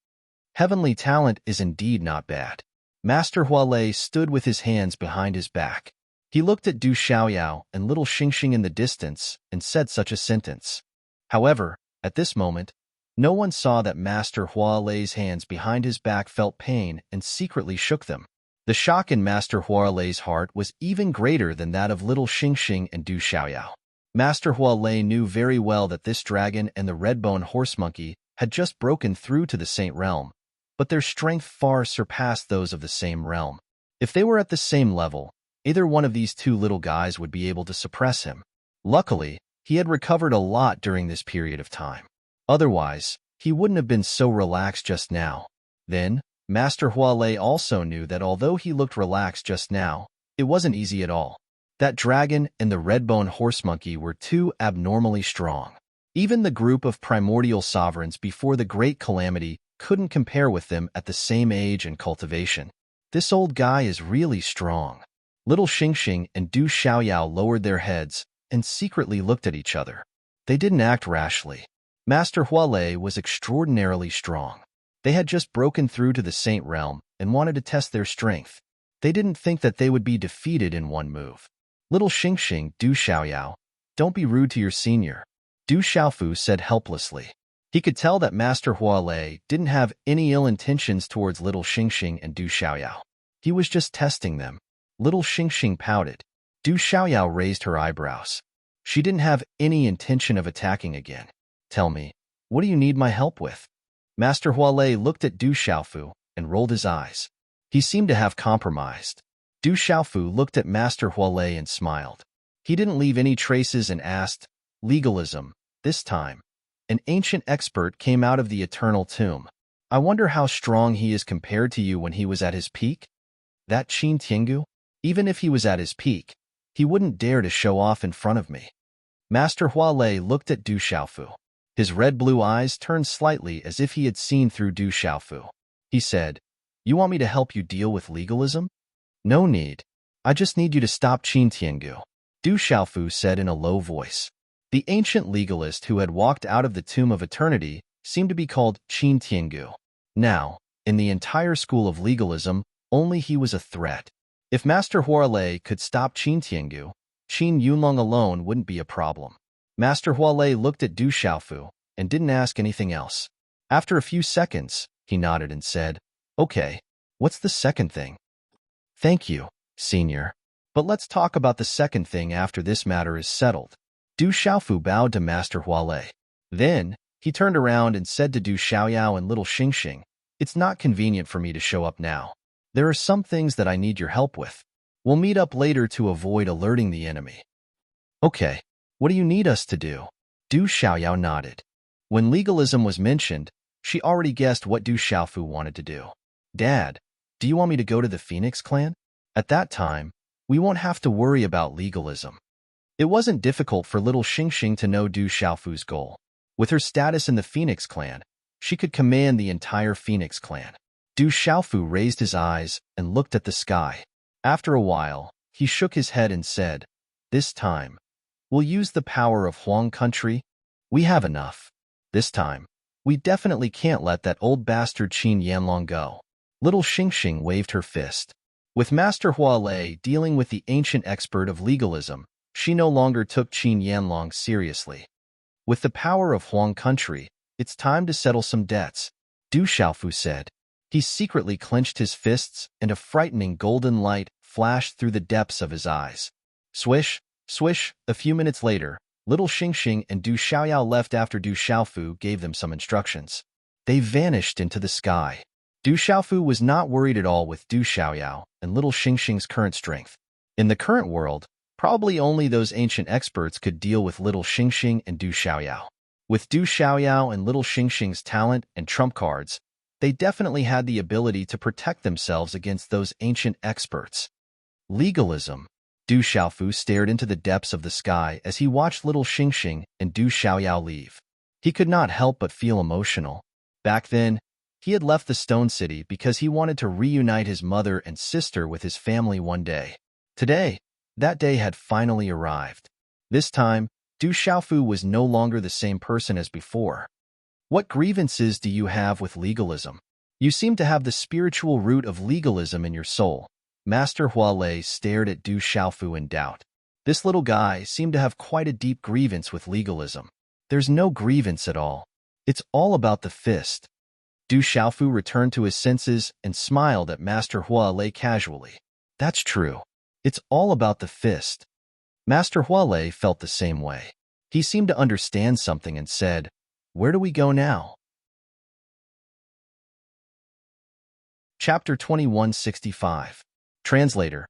Heavenly talent is indeed not bad. Master Hualei stood with his hands behind his back. He looked at Du Xiaoyao and little Xingxing in the distance and said such a sentence. However, at this moment, no one saw that Master Hualei's hands behind his back felt pain and secretly shook them. The shock in Master Hualei's heart was even greater than that of little Xingxing and Du Xiaoyao. Master Hualei knew very well that this dragon and the red-bone horse monkey had just broken through to the Saint Realm, but their strength far surpassed those of the same realm. If they were at the same level, either one of these two little guys would be able to suppress him. Luckily, he had recovered a lot during this period of time. Otherwise, he wouldn't have been so relaxed just now. Then, Master Hualei also knew that although he looked relaxed just now, it wasn't easy at all. That dragon and the red-bone horse monkey were too abnormally strong. Even the group of primordial sovereigns before the Great Calamity couldn't compare with them at the same age and cultivation. This old guy is really strong. Little Xingxing and Du Xiaoyao lowered their heads and secretly looked at each other. They didn't act rashly. Master Hualei was extraordinarily strong. They had just broken through to the Saint Realm and wanted to test their strength. They didn't think that they would be defeated in one move. Little Xingxing, Du Xiaoyao, don't be rude to your senior, Du Xiaofu said helplessly. He could tell that Master Hualei didn't have any ill intentions towards little Xingxing and Du Xiaoyao. He was just testing them. Little Xingxing pouted. Du Xiaoyao raised her eyebrows. She didn't have any intention of attacking again. Tell me, what do you need my help with? Master Hualei looked at Du Xiaofu and rolled his eyes. He seemed to have compromised. Du Xiaofu looked at Master Hualei and smiled. He didn't leave any traces and asked, legalism, this time. An ancient expert came out of the eternal tomb. I wonder how strong he is compared to you when he was at his peak? That Qin Tiangu? Even if he was at his peak, he wouldn't dare to show off in front of me. Master Hualei looked at Du Xiaofu. His red-blue eyes turned slightly as if he had seen through Du Xiaofu. He said, you want me to help you deal with legalism? No need. I just need you to stop Qin Tiangu, Du Xiaofu said in a low voice. The ancient legalist who had walked out of the Tomb of Eternity seemed to be called Qin Tiangu. Now, in the entire school of legalism, only he was a threat. If Master Hualei could stop Qin Tiangu, Qin Yunlong alone wouldn't be a problem. Master Hualei looked at Du Xiaofu and didn't ask anything else. After a few seconds, he nodded and said, "Okay, what's the second thing?" "Thank you, Senior. But let's talk about the second thing after this matter is settled." Du Xiaofu bowed to Master Hualei. Then, he turned around and said to Du Xiaoyao and little Xingxing, "It's not convenient for me to show up now. There are some things that I need your help with. We'll meet up later to avoid alerting the enemy." "Okay, what do you need us to do?" Du Xiaoyao nodded. When legalism was mentioned, she already guessed what Du Xiaofu wanted to do. "Dad, do you want me to go to the Phoenix clan? At that time, we won't have to worry about legalism." It wasn't difficult for little Xingxing to know Du Xiaofu's goal. With her status in the Phoenix clan, she could command the entire Phoenix clan. Du Xiaofu raised his eyes and looked at the sky. After a while, he shook his head and said, "This time, we'll use the power of Huang country. We have enough. This time, we definitely can't let that old bastard Qin Yanlong go." Little Xingxing waved her fist. With Master Hualei dealing with the ancient expert of legalism, she no longer took Qin Yanlong seriously. With the power of Huang country, it's time to settle some debts, Du Xiaofu said. He secretly clenched his fists, and a frightening golden light flashed through the depths of his eyes. Swish, swish, a few minutes later, little Xingxing and Du Xiaoyao left after Du Xiaofu gave them some instructions. They vanished into the sky. Du Xiaofu was not worried at all with Du Xiaoyao and little Xingxing's current strength. In the current world, probably only those ancient experts could deal with little Xingxing and Du Xiaoyao. With Du Xiaoyao and little Xingxing's talent and trump cards, they definitely had the ability to protect themselves against those ancient experts. Legalism. Du Xiaofu stared into the depths of the sky as he watched little Xingxing and Du Xiaoyao leave. He could not help but feel emotional. Back then, he had left the Stone City because he wanted to reunite his mother and sister with his family one day. Today, that day had finally arrived. This time, Du Xiaofu was no longer the same person as before. "What grievances do you have with legalism? You seem to have the spiritual root of legalism in your soul." Master Hualei stared at Du Xiaofu in doubt. This little guy seemed to have quite a deep grievance with legalism. "There's no grievance at all. It's all about the fist." Du Xiaofu returned to his senses and smiled at Master Hualei casually. "That's true. It's all about the fist." Master Hualei felt the same way. He seemed to understand something and said, "Where do we go now?" Chapter 2165. Translator.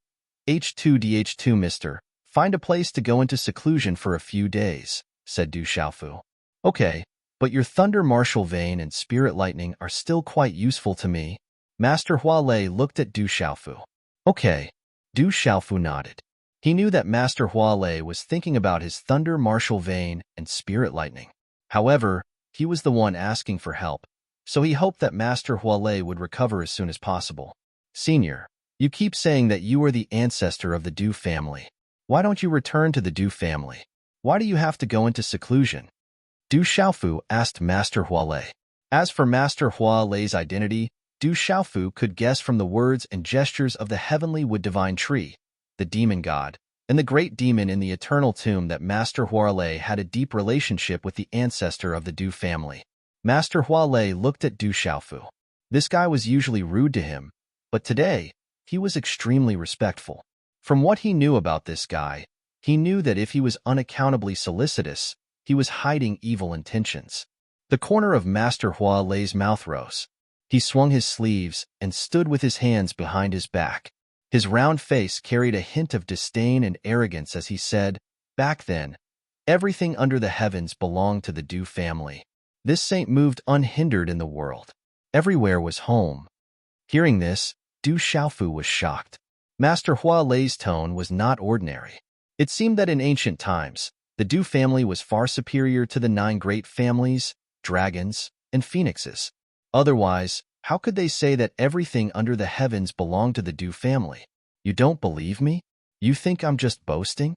H2DH2 Mister, find a place to go into seclusion for a few days, said Du Xiaofu. "Okay, but your thunder martial vein and spirit lightning are still quite useful to me." Master Hualei looked at Du Xiaofu. "Okay." Du Xiaofu nodded. He knew that Master Hualei was thinking about his thunder martial vein and spirit lightning. However, he was the one asking for help, so he hoped that Master Hualei would recover as soon as possible. "Senior, you keep saying that you are the ancestor of the Du family. Why don't you return to the Du family? Why do you have to go into seclusion?" Du Xiaofu asked Master Hualei. As for Master Hualei's identity, Du Xiaofu could guess from the words and gestures of the heavenly wood divine tree, the demon god, and the great demon in the eternal tomb that Master Hualei had a deep relationship with the ancestor of the Du family. Master Hualei looked at Du Xiaofu. This guy was usually rude to him, but today, he was extremely respectful. From what he knew about this guy, he knew that if he was unaccountably solicitous, he was hiding evil intentions. The corner of Master Hualei's mouth rose. He swung his sleeves and stood with his hands behind his back. His round face carried a hint of disdain and arrogance as he said, "Back then, everything under the heavens belonged to the Du family. This saint moved unhindered in the world. Everywhere was home." Hearing this, Du Xiaofu was shocked. Master Hualei's tone was not ordinary. It seemed that in ancient times, the Du family was far superior to the 9 great families, dragons, and phoenixes. Otherwise, how could they say that everything under the heavens belonged to the Du family? "You don't believe me? You think I'm just boasting?"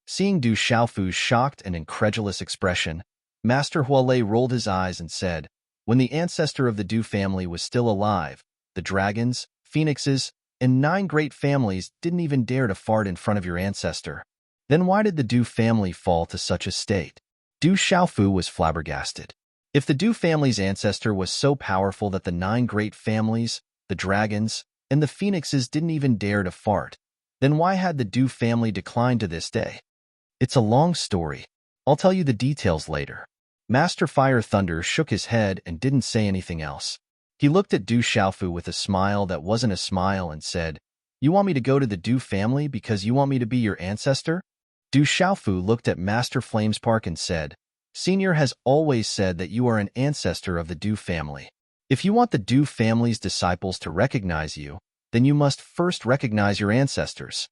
Seeing Du Xiaofu's shocked and incredulous expression, Master Hualei rolled his eyes and said, "When the ancestor of the Du family was still alive, the dragons, phoenixes, and 9 great families didn't even dare to fart in front of your ancestor. Then why did the Du family fall to such a state? Du Xiaofu was flabbergasted. If the Du family's ancestor was so powerful that the 9 great families, the dragons, and the phoenixes didn't even dare to fart, then why had the Du family declined to this day? It's a long story. I'll tell you the details later. Master Fire Thunder shook his head and didn't say anything else. He looked at Du Xiaofu with a smile that wasn't a smile and said, "You want me to go to the Du family because you want me to be your ancestor?" Du Xiaofu looked at Master Flamespark and said, "Senior has always said that you are an ancestor of the Du family. If you want the Du family's disciples to recognize you, then you must first recognize your ancestors.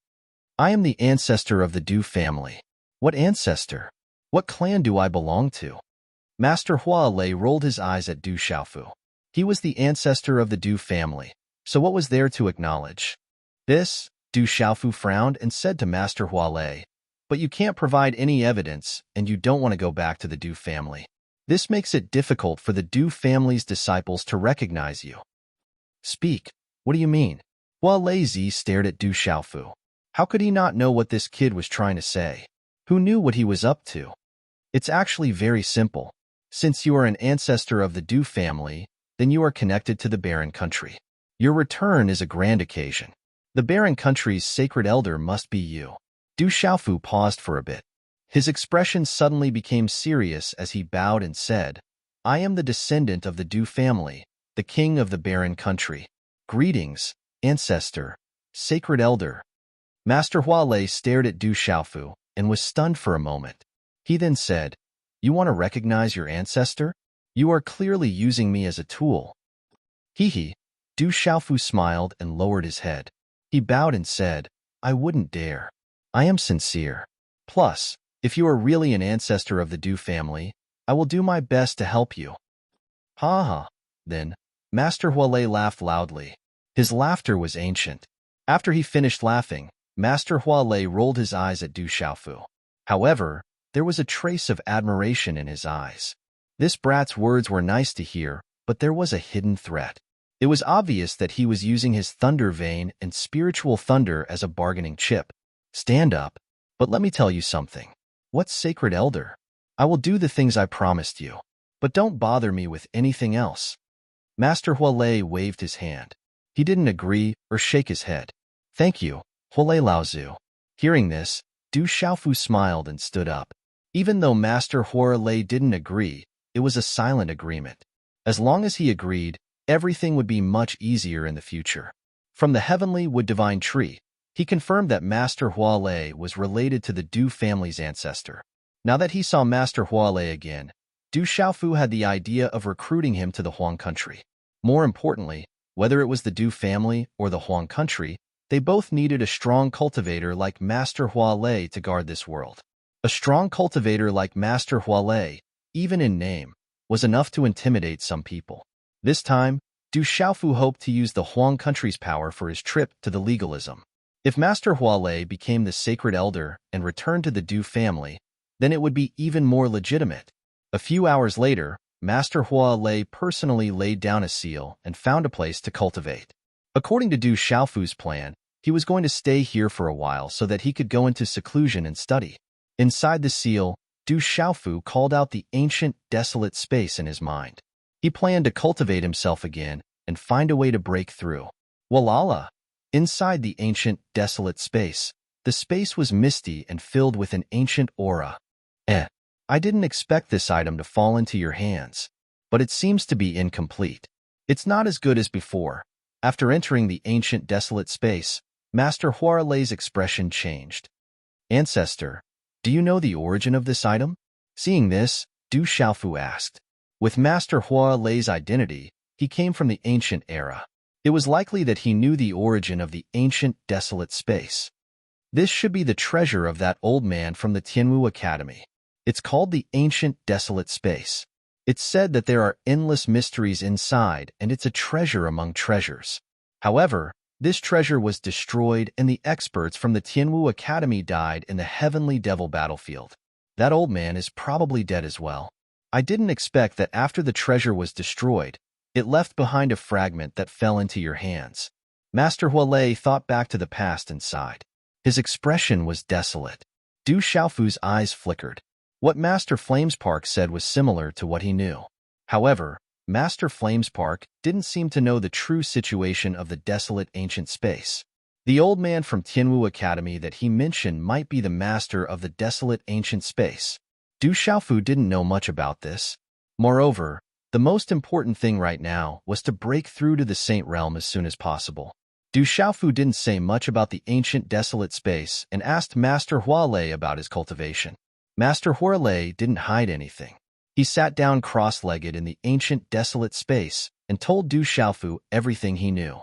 I am the ancestor of the Du family." "What ancestor? What clan do I belong to?" Master Hua Lei rolled his eyes at Du Xiaofu. He was the ancestor of the Du family, so what was there to acknowledge? This, Du Xiaofu frowned and said to Master Hua Lei, "But you can't provide any evidence, and you don't want to go back to the Du family. This makes it difficult for the Du family's disciples to recognize you." "Speak. What do you mean?" Hua Lei stared at Du Xiaofu. How could he not know what this kid was trying to say? Who knew what he was up to? "It's actually very simple. Since you are an ancestor of the Du family, then you are connected to the barren country. Your return is a grand occasion. The barren country's sacred elder must be you." Du Xiaofu paused for a bit. His expression suddenly became serious as he bowed and said, "I am the descendant of the Du family, the king of the barren country. Greetings, ancestor, sacred elder." Master Hua Lei stared at Du Xiaofu and was stunned for a moment. He then said, "You want to recognize your ancestor? You are clearly using me as a tool." "Hee." Du Xiaofu smiled and lowered his head. He bowed and said, "I wouldn't dare. I am sincere. Plus, if you are really an ancestor of the Du family, I will do my best to help you." "Ha ha." Then, Master Hua Lei laughed loudly. His laughter was ancient. After he finished laughing, Master Hua Lei rolled his eyes at Du Xiaofu. However, there was a trace of admiration in his eyes. This brat's words were nice to hear, but there was a hidden threat. It was obvious that he was using his thunder vein and spiritual thunder as a bargaining chip. "Stand up. But let me tell you something. What sacred elder? I will do the things I promised you. But don't bother me with anything else." Master Hua Lei waved his hand. He didn't agree or shake his head. "Thank you, Hua Lei Laozu." Hearing this, Du Xiaofu smiled and stood up. Even though Master Hua Lei didn't agree, it was a silent agreement. As long as he agreed, everything would be much easier in the future. From the heavenly wood divine tree, he confirmed that Master Hua Lei was related to the Du family's ancestor. Now that he saw Master Hua Lei again, Du Xiaofu had the idea of recruiting him to the Huang country. More importantly, whether it was the Du family or the Huang country, they both needed a strong cultivator like Master Hua Lei to guard this world. A strong cultivator like Master Hua Lei, even in name, was enough to intimidate some people. This time, Du Xiaofu hoped to use the Huang country's power for his trip to the legalism. If Master Hua Lei became the sacred elder and returned to the Du family, then it would be even more legitimate. A few hours later, Master Hua Lei personally laid down a seal and found a place to cultivate. According to Du Xiaofu's plan, he was going to stay here for a while so that he could go into seclusion and study. Inside the seal, Du Xiaofu called out the ancient, desolate space in his mind. He planned to cultivate himself again and find a way to break through. Walala! Inside the ancient, desolate space, the space was misty and filled with an ancient aura. I didn't expect this item to fall into your hands, but it seems to be incomplete. It's not as good as before. After entering the ancient, desolate space, Master Hua Lei's expression changed. "Ancestor, do you know the origin of this item?" Seeing this, Du Xiaofu asked. With Master Hua Lei's identity, he came from the ancient era. It was likely that he knew the origin of the ancient, desolate space. "This should be the treasure of that old man from the Tianwu Academy. It's called the ancient, desolate space. It's said that there are endless mysteries inside, and it's a treasure among treasures. However, this treasure was destroyed and the experts from the Tianwu Academy died in the heavenly devil battlefield. That old man is probably dead as well. I didn't expect that after the treasure was destroyed, it left behind a fragment that fell into your hands." Master Hua Lei thought back to the past and sighed. His expression was desolate. Du Xiaofu's eyes flickered. What Master Flamespark said was similar to what he knew. However, Master Flamespark didn't seem to know the true situation of the desolate ancient space. The old man from Tianwu Academy that he mentioned might be the master of the desolate ancient space. Du Xiaofu didn't know much about this. Moreover, the most important thing right now was to break through to the Saint Realm as soon as possible. Du Xiaofu didn't say much about the ancient desolate space and asked Master Hualei about his cultivation. Master Hualei didn't hide anything. He sat down cross-legged in the ancient desolate space and told Du Xiaofu everything he knew.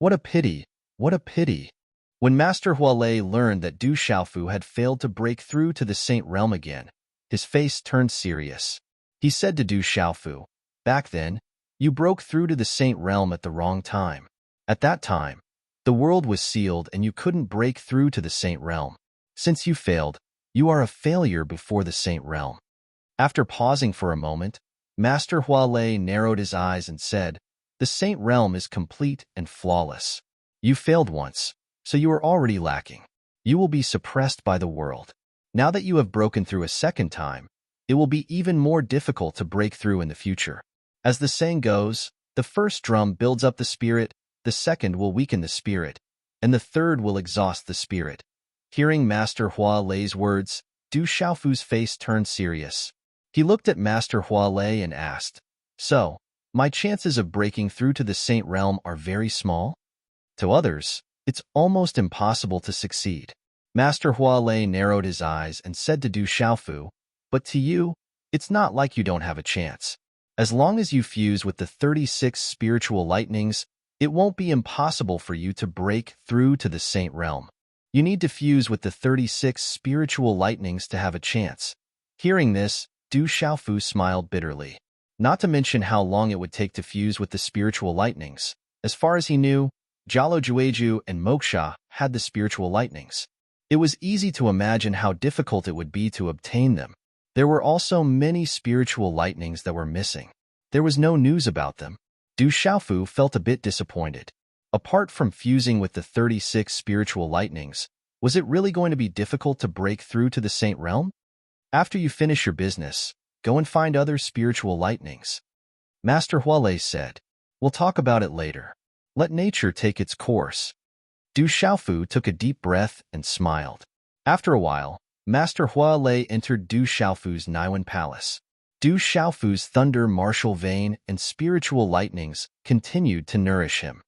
What a pity! What a pity! When Master Hualei learned that Du Xiaofu had failed to break through to the Saint Realm again, his face turned serious. He said to Du Xiaofu, "Back then, you broke through to the Saint Realm at the wrong time. At that time, the world was sealed and you couldn't break through to the Saint Realm. Since you failed, you are a failure before the Saint Realm." After pausing for a moment, Master Hualei narrowed his eyes and said, "The Saint Realm is complete and flawless. You failed once, so you are already lacking. You will be suppressed by the world. Now that you have broken through a second time, it will be even more difficult to break through in the future. As the saying goes, the first drum builds up the spirit, the second will weaken the spirit, and the third will exhaust the spirit." Hearing Master Hualei's words, Du Xiaofu's face turned serious. He looked at Master Hualei and asked, "So, my chances of breaking through to the Saint Realm are very small? To others, it's almost impossible to succeed." Master Hualei narrowed his eyes and said to Du Xiaofu, "But to you, it's not like you don't have a chance. As long as you fuse with the 36 spiritual lightnings, it won't be impossible for you to break through to the Saint Realm. You need to fuse with the 36 spiritual lightnings to have a chance." Hearing this, Du Xiaofu smiled bitterly. Not to mention how long it would take to fuse with the spiritual lightnings. As far as he knew, Jialo Jueju and Moksha had the spiritual lightnings. It was easy to imagine how difficult it would be to obtain them. There were also many spiritual lightnings that were missing. There was no news about them. Du Xiaofu felt a bit disappointed. Apart from fusing with the 36 spiritual lightnings, was it really going to be difficult to break through to the Saint Realm? After you finish your business, go and find other spiritual lightnings. Master Hualei said, "We'll talk about it later. Let nature take its course." Du Xiaofu took a deep breath and smiled. After a while, Master Hualei entered Du Xiaofu's Niwen Palace. Du Xiaofu's thunder martial vein and spiritual lightnings continued to nourish him.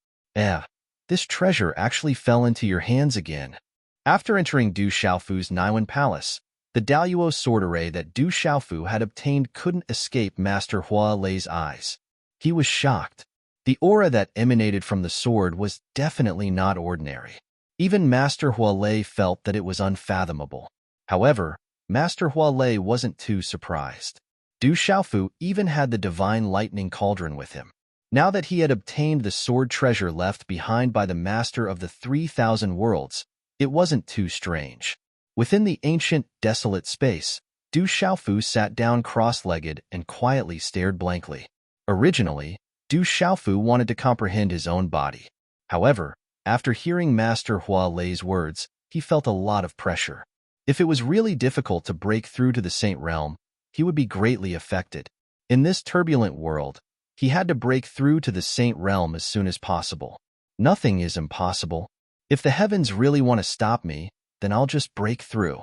This treasure actually fell into your hands again." After entering Du Xiaofu's Niwen Palace, the Daluo sword array that Du Xiaofu had obtained couldn't escape Master Hualei's eyes. He was shocked. The aura that emanated from the sword was definitely not ordinary. Even Master Hualei felt that it was unfathomable. However, Master Hualei wasn't too surprised. Du Xiaofu even had the divine lightning cauldron with him. Now that he had obtained the sword treasure left behind by the master of the 3,000 worlds, it wasn't too strange. Within the ancient, desolate space, Du Xiaofu sat down cross-legged and quietly stared blankly. Originally, Du Xiaofu wanted to comprehend his own body. However, after hearing Master Hualei's words, he felt a lot of pressure. If it was really difficult to break through to the Saint Realm, he would be greatly affected. In this turbulent world, he had to break through to the Saint Realm as soon as possible. Nothing is impossible. If the heavens really want to stop me, then I'll just break through.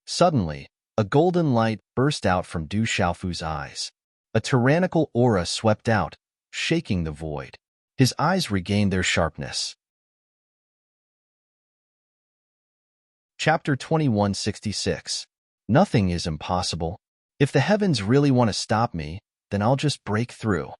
Suddenly, a golden light burst out from Du Xiaofu's eyes. A tyrannical aura swept out, shaking the void. His eyes regained their sharpness. Chapter 2166. Nothing is impossible. If the heavens really want to stop me, then I'll just break through.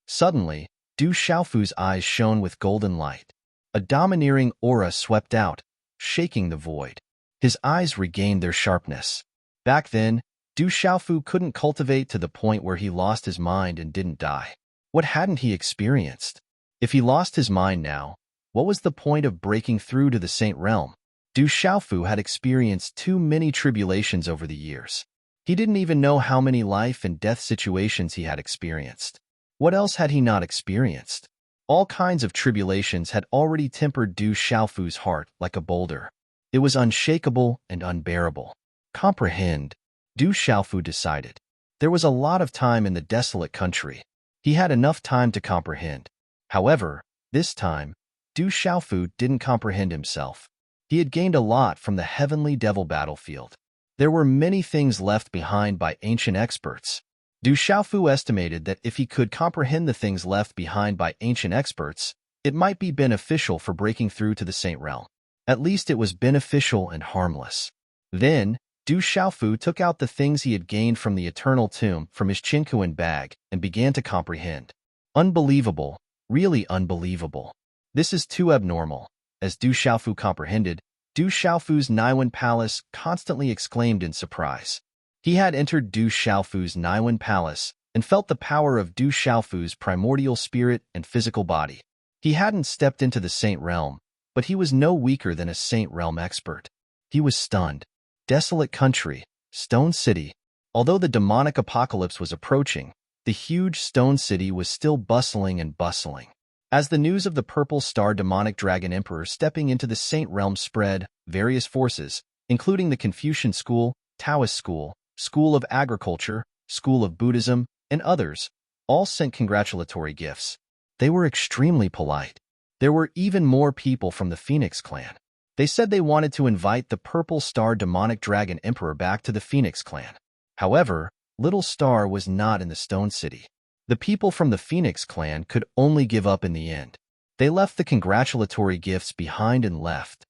Suddenly, Du Xiaofu's eyes shone with golden light. A domineering aura swept out, shaking the void. His eyes regained their sharpness. Back then, Du Xiaofu couldn't cultivate to the point where he lost his mind and didn't die. What hadn't he experienced? If he lost his mind now, what was the point of breaking through to the Saint Realm? Du Xiaofu had experienced too many tribulations over the years. He didn't even know how many life and death situations he had experienced. What else had he not experienced? All kinds of tribulations had already tempered Du Xiaofu's heart like a boulder. It was unshakable and unbearable. Comprehend, Du Xiaofu decided. There was a lot of time in the desolate country. He had enough time to comprehend. However, this time, Du Xiaofu didn't comprehend himself. He had gained a lot from the heavenly devil battlefield. There were many things left behind by ancient experts. Du Xiaofu estimated that if he could comprehend the things left behind by ancient experts, it might be beneficial for breaking through to the Saint Realm. At least it was beneficial and harmless. Then, Du Xiaofu took out the things he had gained from the Eternal Tomb from his Qinkuan bag and began to comprehend. Unbelievable, really unbelievable. This is too abnormal. As Du Xiaofu comprehended, Du Xiaofu's Naiwan palace constantly exclaimed in surprise. He had entered Du Xiaofu's Naiwan palace and felt the power of Du Xiaofu's primordial spirit and physical body. He hadn't stepped into the Saint Realm, but he was no weaker than a Saint Realm expert. He was stunned. Desolate country, Stone City. Although the demonic apocalypse was approaching, the huge Stone City was still bustling and bustling. As the news of the Purple Star demonic dragon emperor stepping into the Saint Realm spread, various forces, including the Confucian school, Taoist school, School of Agriculture, School of Buddhism, and others, all sent congratulatory gifts. They were extremely polite. There were even more people from the Phoenix clan. They said they wanted to invite the Purple Star demonic dragon emperor back to the Phoenix clan. However, Little Star was not in the Stone City. The people from the Phoenix clan could only give up in the end. They left the congratulatory gifts behind and left.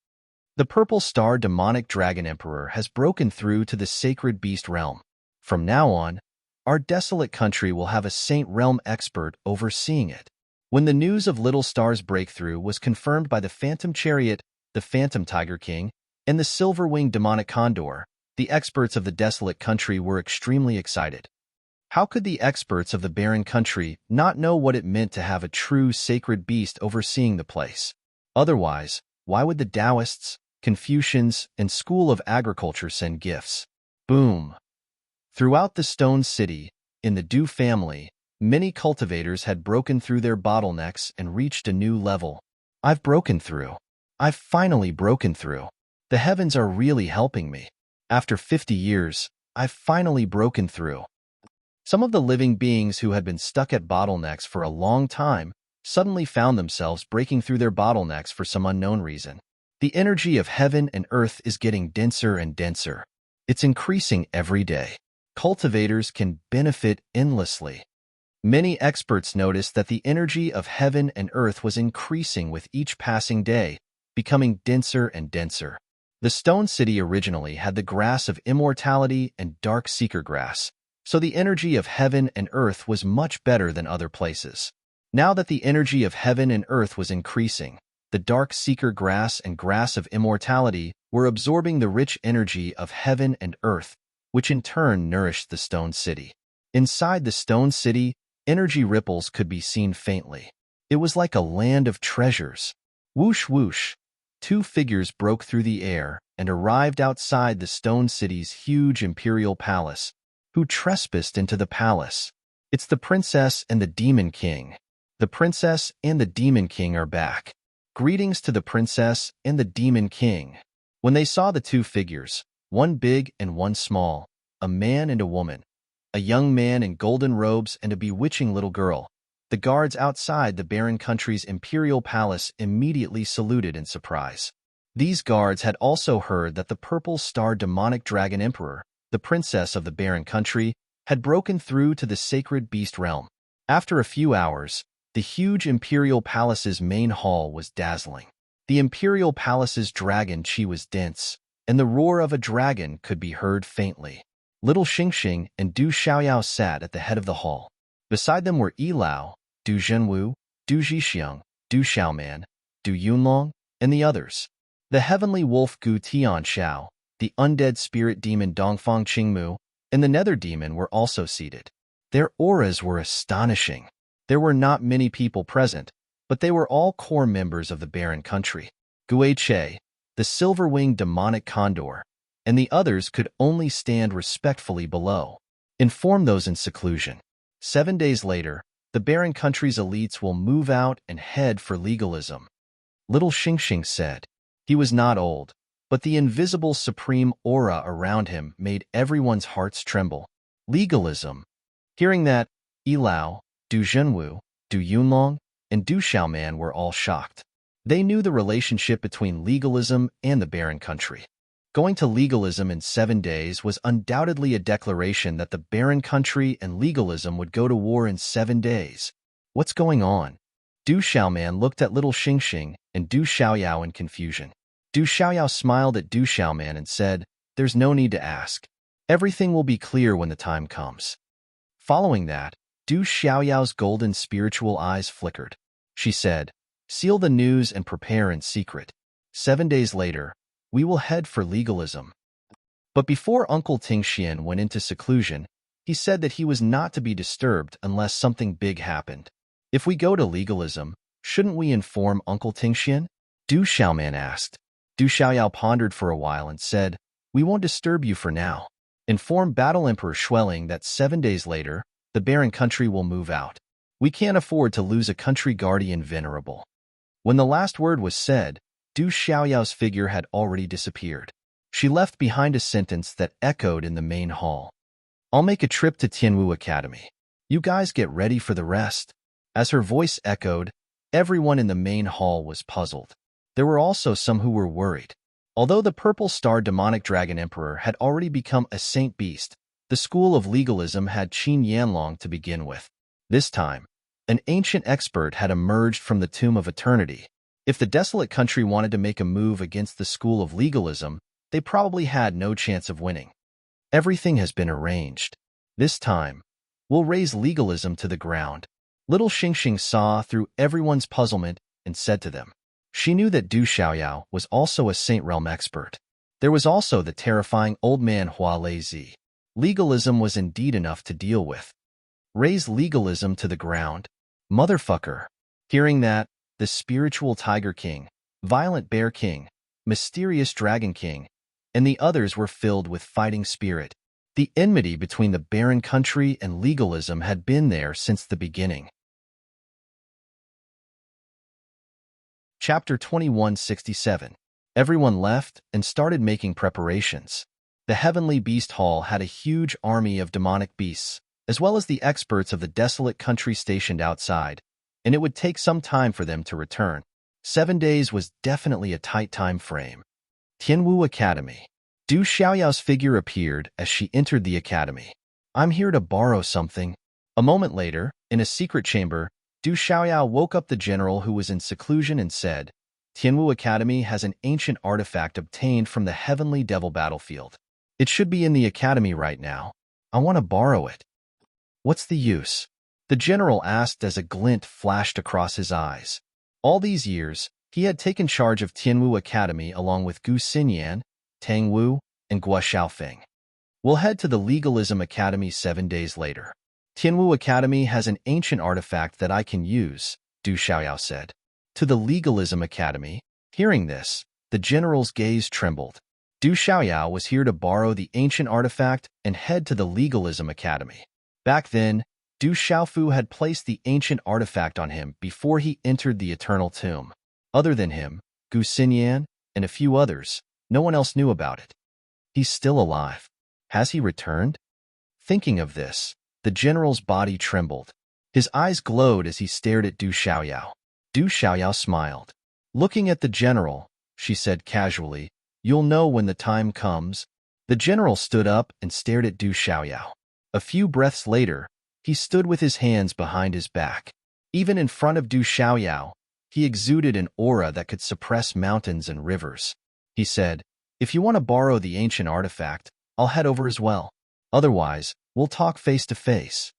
The Purple Star demonic dragon emperor has broken through to the sacred beast realm. From now on, our desolate country will have a Saint Realm expert overseeing it. When the news of Little Star's breakthrough was confirmed by the Phantom Chariot, the Phantom Tiger King, and the Silver-Winged Demonic Condor, the experts of the desolate country were extremely excited. How could the experts of the barren country not know what it meant to have a true sacred beast overseeing the place? Otherwise, why would the Taoists, Confucians, and School of Agriculture send gifts? Boom! Throughout the Stone City, in the Du family, many cultivators had broken through their bottlenecks and reached a new level. I've broken through. I've finally broken through. The heavens are really helping me. After 50 years, I've finally broken through. Some of the living beings who had been stuck at bottlenecks for a long time suddenly found themselves breaking through their bottlenecks for some unknown reason. The energy of heaven and earth is getting denser and denser. It's increasing every day. Cultivators can benefit endlessly. Many experts noticed that the energy of heaven and earth was increasing with each passing day, becoming denser and denser. The Stone City originally had the grass of immortality and dark seeker grass, so the energy of heaven and earth was much better than other places. Now that the energy of heaven and earth was increasing, the dark seeker grass and grass of immortality were absorbing the rich energy of heaven and earth, which in turn nourished the Stone City. Inside the Stone City, energy ripples could be seen faintly. It was like a land of treasures. Whoosh whoosh! Two figures broke through the air and arrived outside the Stone City's huge imperial palace. Who trespassed into the palace? It's the princess and the demon king. The princess and the demon king are back. Greetings to the princess and the demon king. When they saw the two figures, one big and one small, a man and a woman, a young man in golden robes and a bewitching little girl, the guards outside the barren country's imperial palace immediately saluted in surprise. These guards had also heard that the Purple Star demonic dragon emperor, the princess of the barren country, had broken through to the sacred beast realm. After a few hours, the huge imperial palace's main hall was dazzling. The imperial palace's dragon qi was dense, and the roar of a dragon could be heard faintly. Little Xingxing and Du Xiaoyao sat at the head of the hall. Beside them were Yilao, Du Zhenwu, Du Zhixiang, Du Xiaoman, Du Yunlong, and the others. The heavenly wolf Gu Tianxiao, the undead spirit demon Dongfang Qingmu, and the nether demon were also seated. Their auras were astonishing. There were not many people present, but they were all core members of the barren country. Gui Che, the silver-winged demonic condor, and the others could only stand respectfully below. Inform those in seclusion. 7 days later, the barren country's elites will move out and head for legalism. Little Xingxing said. He was not old, but the invisible supreme aura around him made everyone's hearts tremble. Legalism. Hearing that, Yilao, Du Zhenwu, Du Yunlong, and Du Xiaoman were all shocked. They knew the relationship between legalism and the barren country. Going to legalism in 7 days was undoubtedly a declaration that the barren country and legalism would go to war in 7 days. What's going on? Du Xiaoman looked at little Xingxing and Du Xiaoyao in confusion. Du Xiaoyao smiled at Du Xiaoman and said, "There's no need to ask. Everything will be clear when the time comes." Following that, Du Xiaoyao's golden spiritual eyes flickered. She said, "Seal the news and prepare in secret. 7 days later, we will head for legalism." But before Uncle Tingxian went into seclusion, he said that he was not to be disturbed unless something big happened. "If we go to legalism, shouldn't we inform Uncle Tingxian?" Du Xiaoman asked. Du Xiaoyao pondered for a while and said, "We won't disturb you for now. Inform Battle Emperor Xueling that 7 days later, the barren country will move out. We can't afford to lose a country guardian venerable." When the last word was said, Du Xiaoyao's figure had already disappeared. She left behind a sentence that echoed in the main hall. "I'll make a trip to Tianwu Academy. You guys get ready for the rest." As her voice echoed, everyone in the main hall was puzzled. There were also some who were worried. Although the Purple Star Demonic Dragon Emperor had already become a saint beast, the school of legalism had Qin Yanlong to begin with. This time, an ancient expert had emerged from the Tomb of Eternity. If the desolate country wanted to make a move against the school of legalism, they probably had no chance of winning. "Everything has been arranged. This time, we'll raise legalism to the ground." Little Xingxing saw through everyone's puzzlement and said to them. She knew that Du Xiaoyao was also a Saint Realm expert. There was also the terrifying old man Hua Leizi. Legalism was indeed enough to deal with. Raise legalism to the ground? Motherfucker. Hearing that, the spiritual Tiger King, violent Bear King, mysterious Dragon King, and the others were filled with fighting spirit. The enmity between the barren country and legalism had been there since the beginning. Chapter 2167. Everyone left and started making preparations. The Heavenly Beast Hall had a huge army of demonic beasts, as well as the experts of the desolate country stationed outside, and it would take some time for them to return. 7 days was definitely a tight time frame. Tianwu Academy. Du Xiaoyao's figure appeared as she entered the academy. "I'm here to borrow something." A moment later, in a secret chamber, Du Xiaoyao woke up the general who was in seclusion and said, "Tianwu Academy has an ancient artifact obtained from the Heavenly Devil battlefield. It should be in the academy right now. I want to borrow it." "What's the use?" the general asked as a glint flashed across his eyes. All these years, he had taken charge of Tianwu Academy along with Gu Xinyan, Tang Wu, and Guo Xiaofeng. "We'll head to the Legalism Academy 7 days later. Tianwu Academy has an ancient artifact that I can use," Du Xiaoyao said. To the Legalism Academy. Hearing this, the general's gaze trembled. Du Xiaoyao was here to borrow the ancient artifact and head to the Legalism Academy. Back then, Du Xiaofu had placed the ancient artifact on him before he entered the Eternal Tomb. Other than him, Gu Xinyan, and a few others, no one else knew about it. He's still alive. Has he returned? Thinking of this, the general's body trembled. His eyes glowed as he stared at Du Xiaoyao. Du Xiaoyao smiled. Looking at the general, she said casually, "You'll know when the time comes." The general stood up and stared at Du Xiaoyao. A few breaths later, he stood with his hands behind his back. Even in front of Du Xiaoyao, he exuded an aura that could suppress mountains and rivers. He said, "If you want to borrow the ancient artifact, I'll head over as well. Otherwise, we'll talk face to face."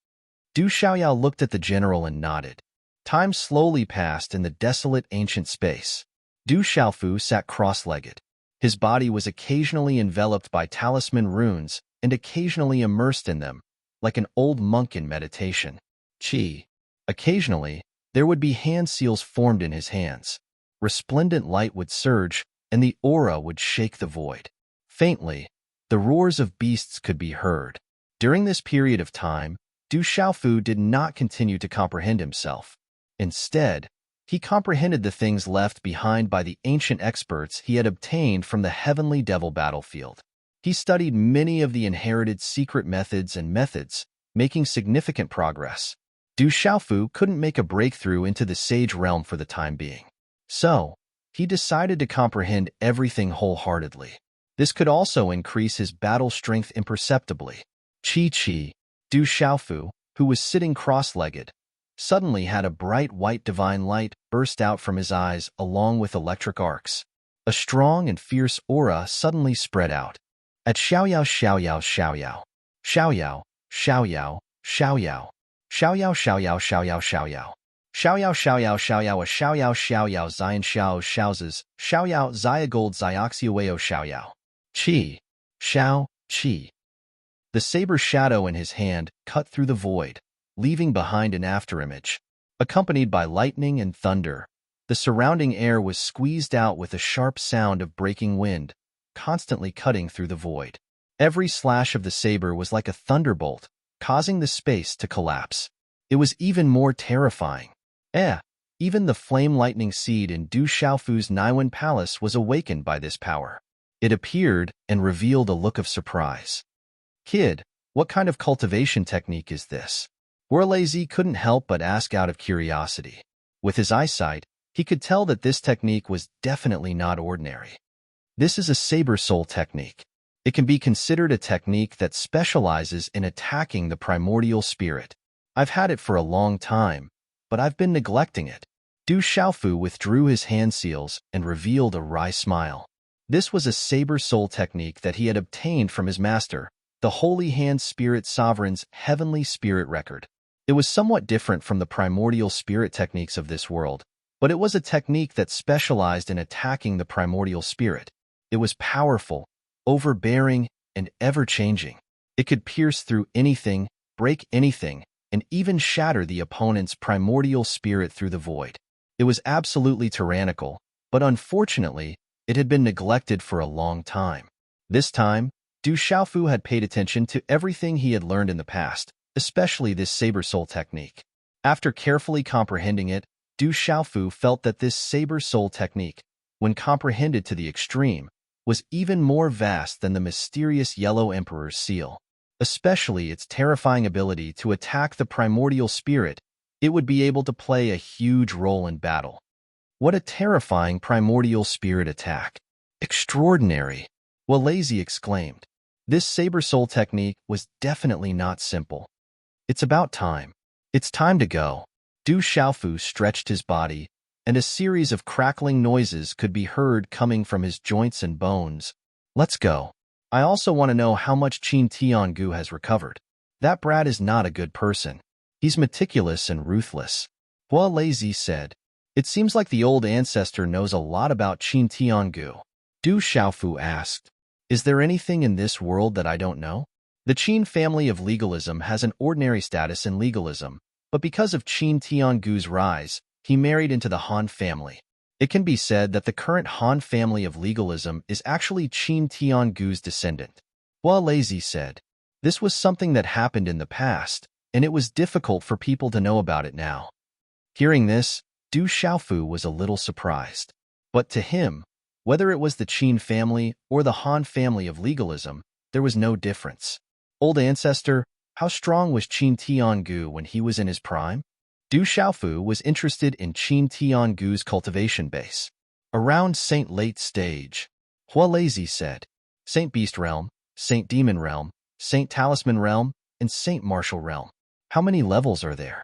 Du Xiaoyao looked at the general and nodded. Time slowly passed in the desolate ancient space. Du Xiaofu sat cross-legged. His body was occasionally enveloped by talisman runes and occasionally immersed in them, like an old monk in meditation. Qi. Occasionally, there would be hand seals formed in his hands. Resplendent light would surge, and the aura would shake the void. Faintly, the roars of beasts could be heard. During this period of time, Du Xiaofu did not continue to comprehend himself. Instead, He comprehended the things left behind by the ancient experts he had obtained from the heavenly devil battlefield. He studied many of the inherited secret methods, making significant progress. Du Xiaofu couldn't make a breakthrough into the sage realm for the time being. So, he decided to comprehend everything wholeheartedly. This could also increase his battle strength imperceptibly. Chi, Du Xiaofu, who was sitting cross-legged, suddenly had a bright white divine light burst out from his eyes along with electric arcs. A strong and fierce aura suddenly spread out. At Xiaoyao Xiaoyao Xiaoyao. Xiaoyao, Xiaoyao, Xiaoyao. Xiaoyao Xiaoyao Xiaoyao Xiaoyao. Xiaoyao Xiaoyao Xiaoyao Xiaoyao Xiaoyao Zion Xiao Xiaozes Xiaoyao Zia Gold Xiaoxiueo Xiaoyao. Qi. Xiao, Qi. The saber shadow in his hand cut through the void, leaving behind an afterimage. Accompanied by lightning and thunder, the surrounding air was squeezed out with a sharp sound of breaking wind, constantly cutting through the void. Every slash of the saber was like a thunderbolt, causing the space to collapse. It was even more terrifying. Even the flame lightning seed in Du Xiaofu's Naiwen Palace was awakened by this power. It appeared and revealed a look of surprise. Kid, what kind of cultivation technique is this? Warlazy couldn't help but ask out of curiosity. With his eyesight, he could tell that this technique was definitely not ordinary. This is a saber soul technique. It can be considered a technique that specializes in attacking the primordial spirit. I've had it for a long time, but I've been neglecting it. Du Xiaofu withdrew his hand seals and revealed a wry smile. This was a saber soul technique that he had obtained from his master, the Holy Hand Spirit Sovereign's heavenly spirit record. It was somewhat different from the primordial spirit techniques of this world, but it was a technique that specialized in attacking the primordial spirit. It was powerful, overbearing, and ever-changing. It could pierce through anything, break anything, and even shatter the opponent's primordial spirit through the void. It was absolutely tyrannical, but unfortunately, it had been neglected for a long time. This time, Du Xiaofu had paid attention to everything he had learned in the past, especially this saber soul technique. After carefully comprehending it, Du Xiaofu felt that this saber soul technique, when comprehended to the extreme, was even more vast than the mysterious Yellow Emperor's seal. Especially its terrifying ability to attack the primordial spirit, it would be able to play a huge role in battle. What a terrifying primordial spirit attack! Extraordinary! Walazi exclaimed. This saber soul technique was definitely not simple. It's about time. It's time to go. Du Xiaofu stretched his body, and a series of crackling noises could be heard coming from his joints and bones. Let's go. I also want to know how much Qin Tiangu has recovered. That brat is not a good person. He's meticulous and ruthless. Hua Lazy said. It seems like the old ancestor knows a lot about Qin Tiangu. Du Xiaofu asked. Is there anything in this world that I don't know? The Qin family of legalism has an ordinary status in legalism, but because of Qin Tiangu's rise, he married into the Han family. It can be said that the current Han family of legalism is actually Qin Tiangu's descendant. Hua Lazy said. This was something that happened in the past, and it was difficult for people to know about it now. Hearing this, Du Xiaofu was a little surprised. But to him, whether it was the Qin family or the Han family of legalism, there was no difference. Old ancestor, how strong was Qin Tiangu when he was in his prime? Du Xiaofu was interested in Qin Tiangu's cultivation base. Around Saint Late Stage, Hua Lazy said. Saint Beast Realm, Saint Demon Realm, Saint Talisman Realm, and Saint Martial Realm. How many levels are there?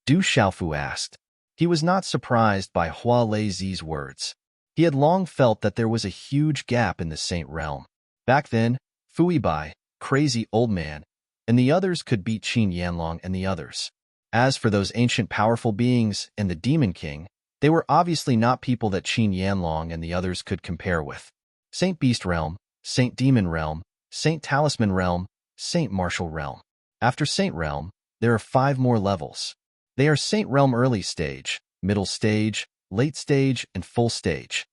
Du Xiaofu asked. He was not surprised by Hua Lazy's words. He had long felt that there was a huge gap in the Saint Realm. Back then, Fui Bai, Crazy Old Man, and the others could beat Qin Yanlong and the others. As for those ancient powerful beings and the Demon King, they were obviously not people that Qin Yanlong and the others could compare with. Saint Beast Realm, Saint Demon Realm, Saint Talisman Realm, Saint Martial Realm. After Saint Realm, there are 5 more levels. They are Saint Realm Early Stage, Middle Stage, Late Stage, and Full Stage.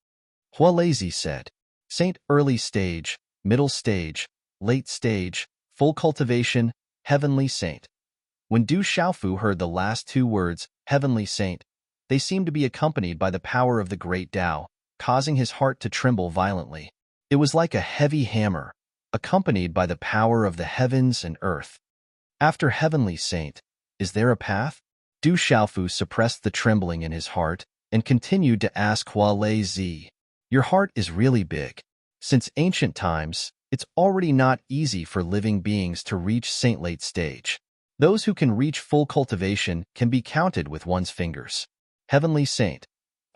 Hua Lazy said. Saint Early Stage, Middle Stage, Late Stage, Full Cultivation, Heavenly Saint. When Du Xiaofu heard the last 2 words, Heavenly Saint, They seemed to be accompanied by the power of the great Tao, causing his heart to tremble violently. It was like a heavy hammer, accompanied by the power of the heavens and earth. After Heavenly Saint, is there a path? Du Xiaofu suppressed the trembling in his heart and continued to ask Hua Lei Zi. Your heart is really big. Since ancient times, it's already not easy for living beings to reach saint-late stage. Those who can reach full cultivation can be counted with one's fingers. Heavenly Saint,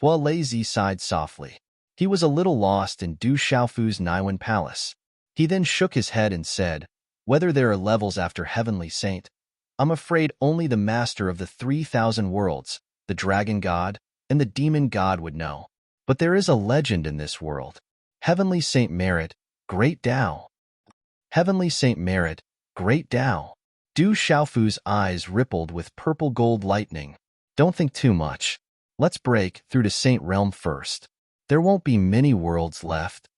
Hua Lei Zi sighed softly. He was a little lost in Du Xiaofu's Niwen Palace. He then shook his head and said, whether there are levels after Heavenly Saint, I'm afraid only the master of the 3,000 worlds, the dragon god, and the demon god would know. But there is a legend in this world. Heavenly Saint Merit, Great Tao. Heavenly Saint Merit, Great Tao. Du Xiaofu's eyes rippled with purple gold lightning. Don't think too much. Let's break through to Saint Realm first. There won't be many worlds left.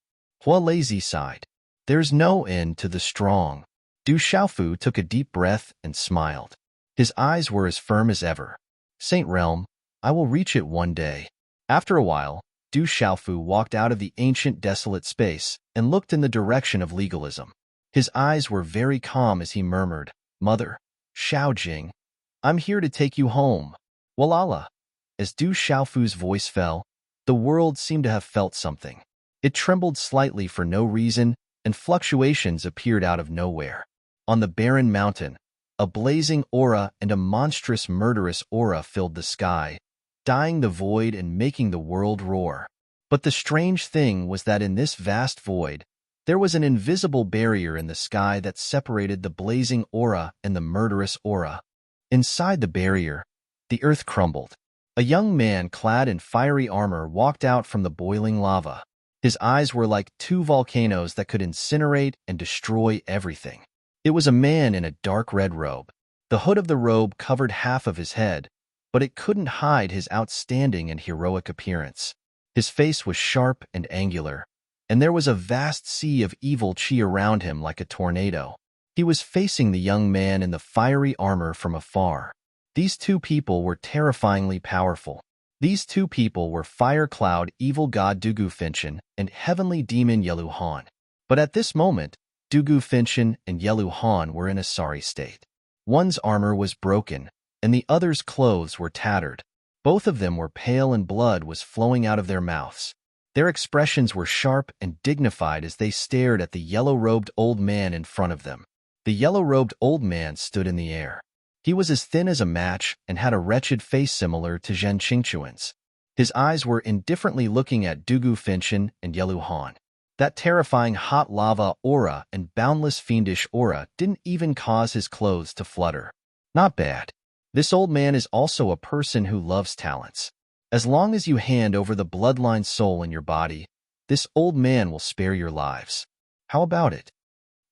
Hua Lei Zi sighed. There's no end to the strong. Du Xiaofu took a deep breath and smiled. His eyes were as firm as ever. Saint Realm, I will reach it one day. After a while, Du Xiaofu walked out of the ancient desolate space and looked in the direction of legalism. His eyes were very calm as he murmured, Mother, Xiao Jing, I'm here to take you home. Walala. As Du Xiaofu's voice fell, the world seemed to have felt something. It trembled slightly for no reason, and fluctuations appeared out of nowhere. On the barren mountain, a blazing aura and a monstrous murderous aura filled the sky, dyeing the void and making the world roar. But the strange thing was that in this vast void, there was an invisible barrier in the sky that separated the blazing aura and the murderous aura. Inside the barrier, the earth crumbled. A young man clad in fiery armor walked out from the boiling lava. His eyes were like two volcanoes that could incinerate and destroy everything. It was a man in a dark red robe. The hood of the robe covered half of his head, but it couldn't hide his outstanding and heroic appearance. His face was sharp and angular, and there was a vast sea of evil chi around him like a tornado. He was facing the young man in the fiery armor from afar. These two people were terrifyingly powerful. These two people were Fire Cloud Evil God Dugu Finchen and Heavenly Demon Yelu Han. But at this moment, Dugu Finchen and Yelu Han were in a sorry state. One's armor was broken, and the other's clothes were tattered. Both of them were pale and blood was flowing out of their mouths. Their expressions were sharp and dignified as they stared at the yellow-robed old man in front of them. The yellow-robed old man stood in the air. He was as thin as a match and had a wretched face similar to Zhen Qingchuan's. His eyes were indifferently looking at Dugu Finchen and Yelu Han. That terrifying hot lava aura and boundless fiendish aura didn't even cause his clothes to flutter. Not bad. This old man is also a person who loves talents. As long as you hand over the bloodline soul in your body, this old man will spare your lives. How about it?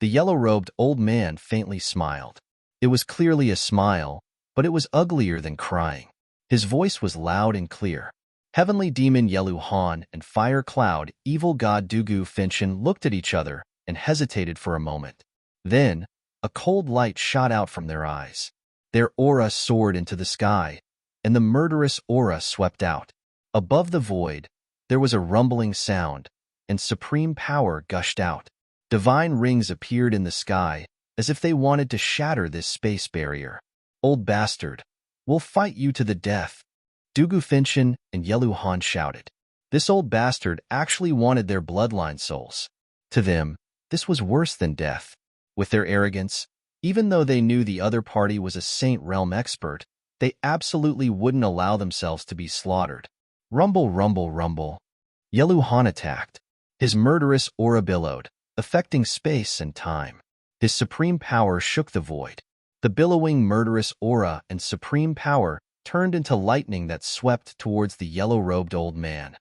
The yellow-robed old man faintly smiled. It was clearly a smile, but it was uglier than crying. His voice was loud and clear. Heavenly Demon Yelu Han and Fire Cloud Evil God Dugu Finchen looked at each other and hesitated for a moment. Then, a cold light shot out from their eyes. Their aura soared into the sky, and the murderous aura swept out. Above the void, there was a rumbling sound, and supreme power gushed out. Divine rings appeared in the sky, as if they wanted to shatter this space barrier. Old bastard, we'll fight you to the death, Dugu Finchen and Yelu Han shouted. This old bastard actually wanted their bloodline souls. To them, this was worse than death. With their arrogance, even though they knew the other party was a Saint Realm expert, they absolutely wouldn't allow themselves to be slaughtered. Rumble, rumble, rumble. Yelu Han attacked. His murderous aura billowed, affecting space and time. His supreme power shook the void. The billowing murderous aura and supreme power turned into lightning that swept towards the yellow-robed old man.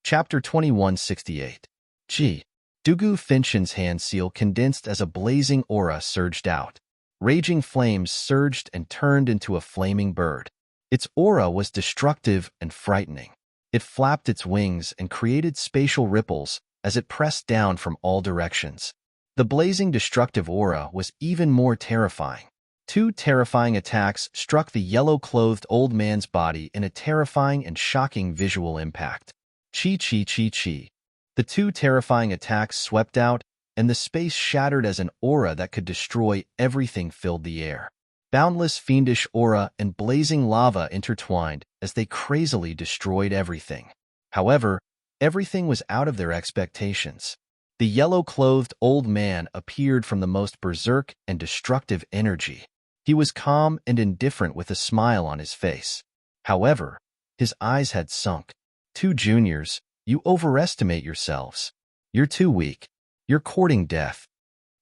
Chapter 2168. G. Dugu Finchen's hand seal condensed as a blazing aura surged out. Raging flames surged and turned into a flaming bird. Its aura was destructive and frightening. It flapped its wings and created spatial ripples as it pressed down from all directions. The blazing destructive aura was even more terrifying. Two terrifying attacks struck the yellow-clothed old man's body in a terrifying and shocking visual impact. Chi chi chi chi. The two terrifying attacks swept out, and the space shattered as an aura that could destroy everything filled the air. Boundless fiendish aura and blazing lava intertwined as they crazily destroyed everything. However, everything was out of their expectations. The yellow-clothed old man appeared from the most berserk and destructive energy. He was calm and indifferent with a smile on his face. However, his eyes had sunk. Two juniors, you overestimate yourselves. You're too weak. You're courting death.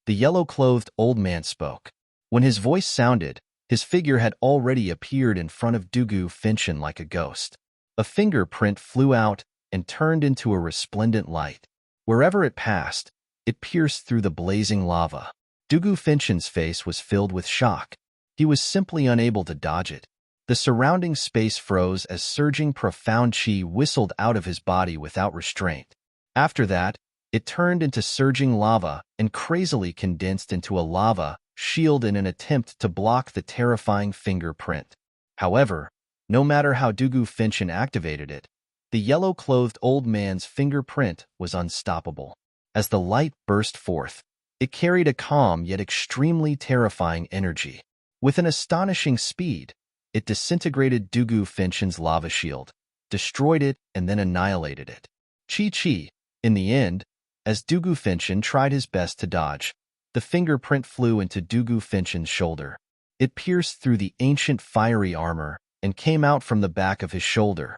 The yellow-clothed old man spoke. When his voice sounded, his figure had already appeared in front of Dugu Finchen like a ghost. A fingerprint flew out and turned into a resplendent light. Wherever it passed, it pierced through the blazing lava. Dugu Finchen's face was filled with shock. He was simply unable to dodge it. The surrounding space froze as surging profound chi whistled out of his body without restraint. After that, it turned into surging lava and crazily condensed into a lava shield in an attempt to block the terrifying fingerprint. However, no matter how Dugu Finchen activated it, the yellow-clothed old man's fingerprint was unstoppable. As the light burst forth, it carried a calm yet extremely terrifying energy. With an astonishing speed, it disintegrated Dugu Finchen's lava shield, destroyed it, and then annihilated it. Chi-chi. In the end, as Dugu Finchen tried his best to dodge, the fingerprint flew into Dugu Finchen's shoulder. It pierced through the ancient fiery armor and came out from the back of his shoulder.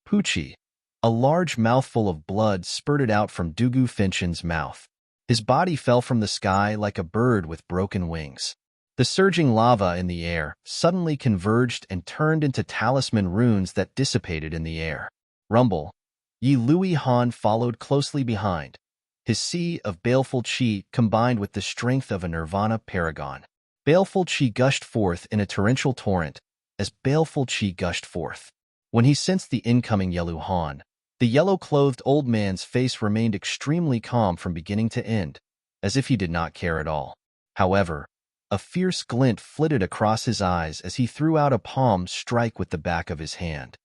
Poochie. A large mouthful of blood spurted out from Dugu Finchen's mouth. His body fell from the sky like a bird with broken wings. The surging lava in the air suddenly converged and turned into talisman runes that dissipated in the air. Rumble. Yi Lui Han followed closely behind. His sea of baleful chi combined with the strength of a nirvana paragon. Baleful chi gushed forth in a torrential torrent, as baleful chi gushed forth. When he sensed the incoming Yelu Han, the yellow-clothed old man's face remained extremely calm from beginning to end, as if he did not care at all. However, a fierce glint flitted across his eyes as he threw out a palm strike with the back of his hand.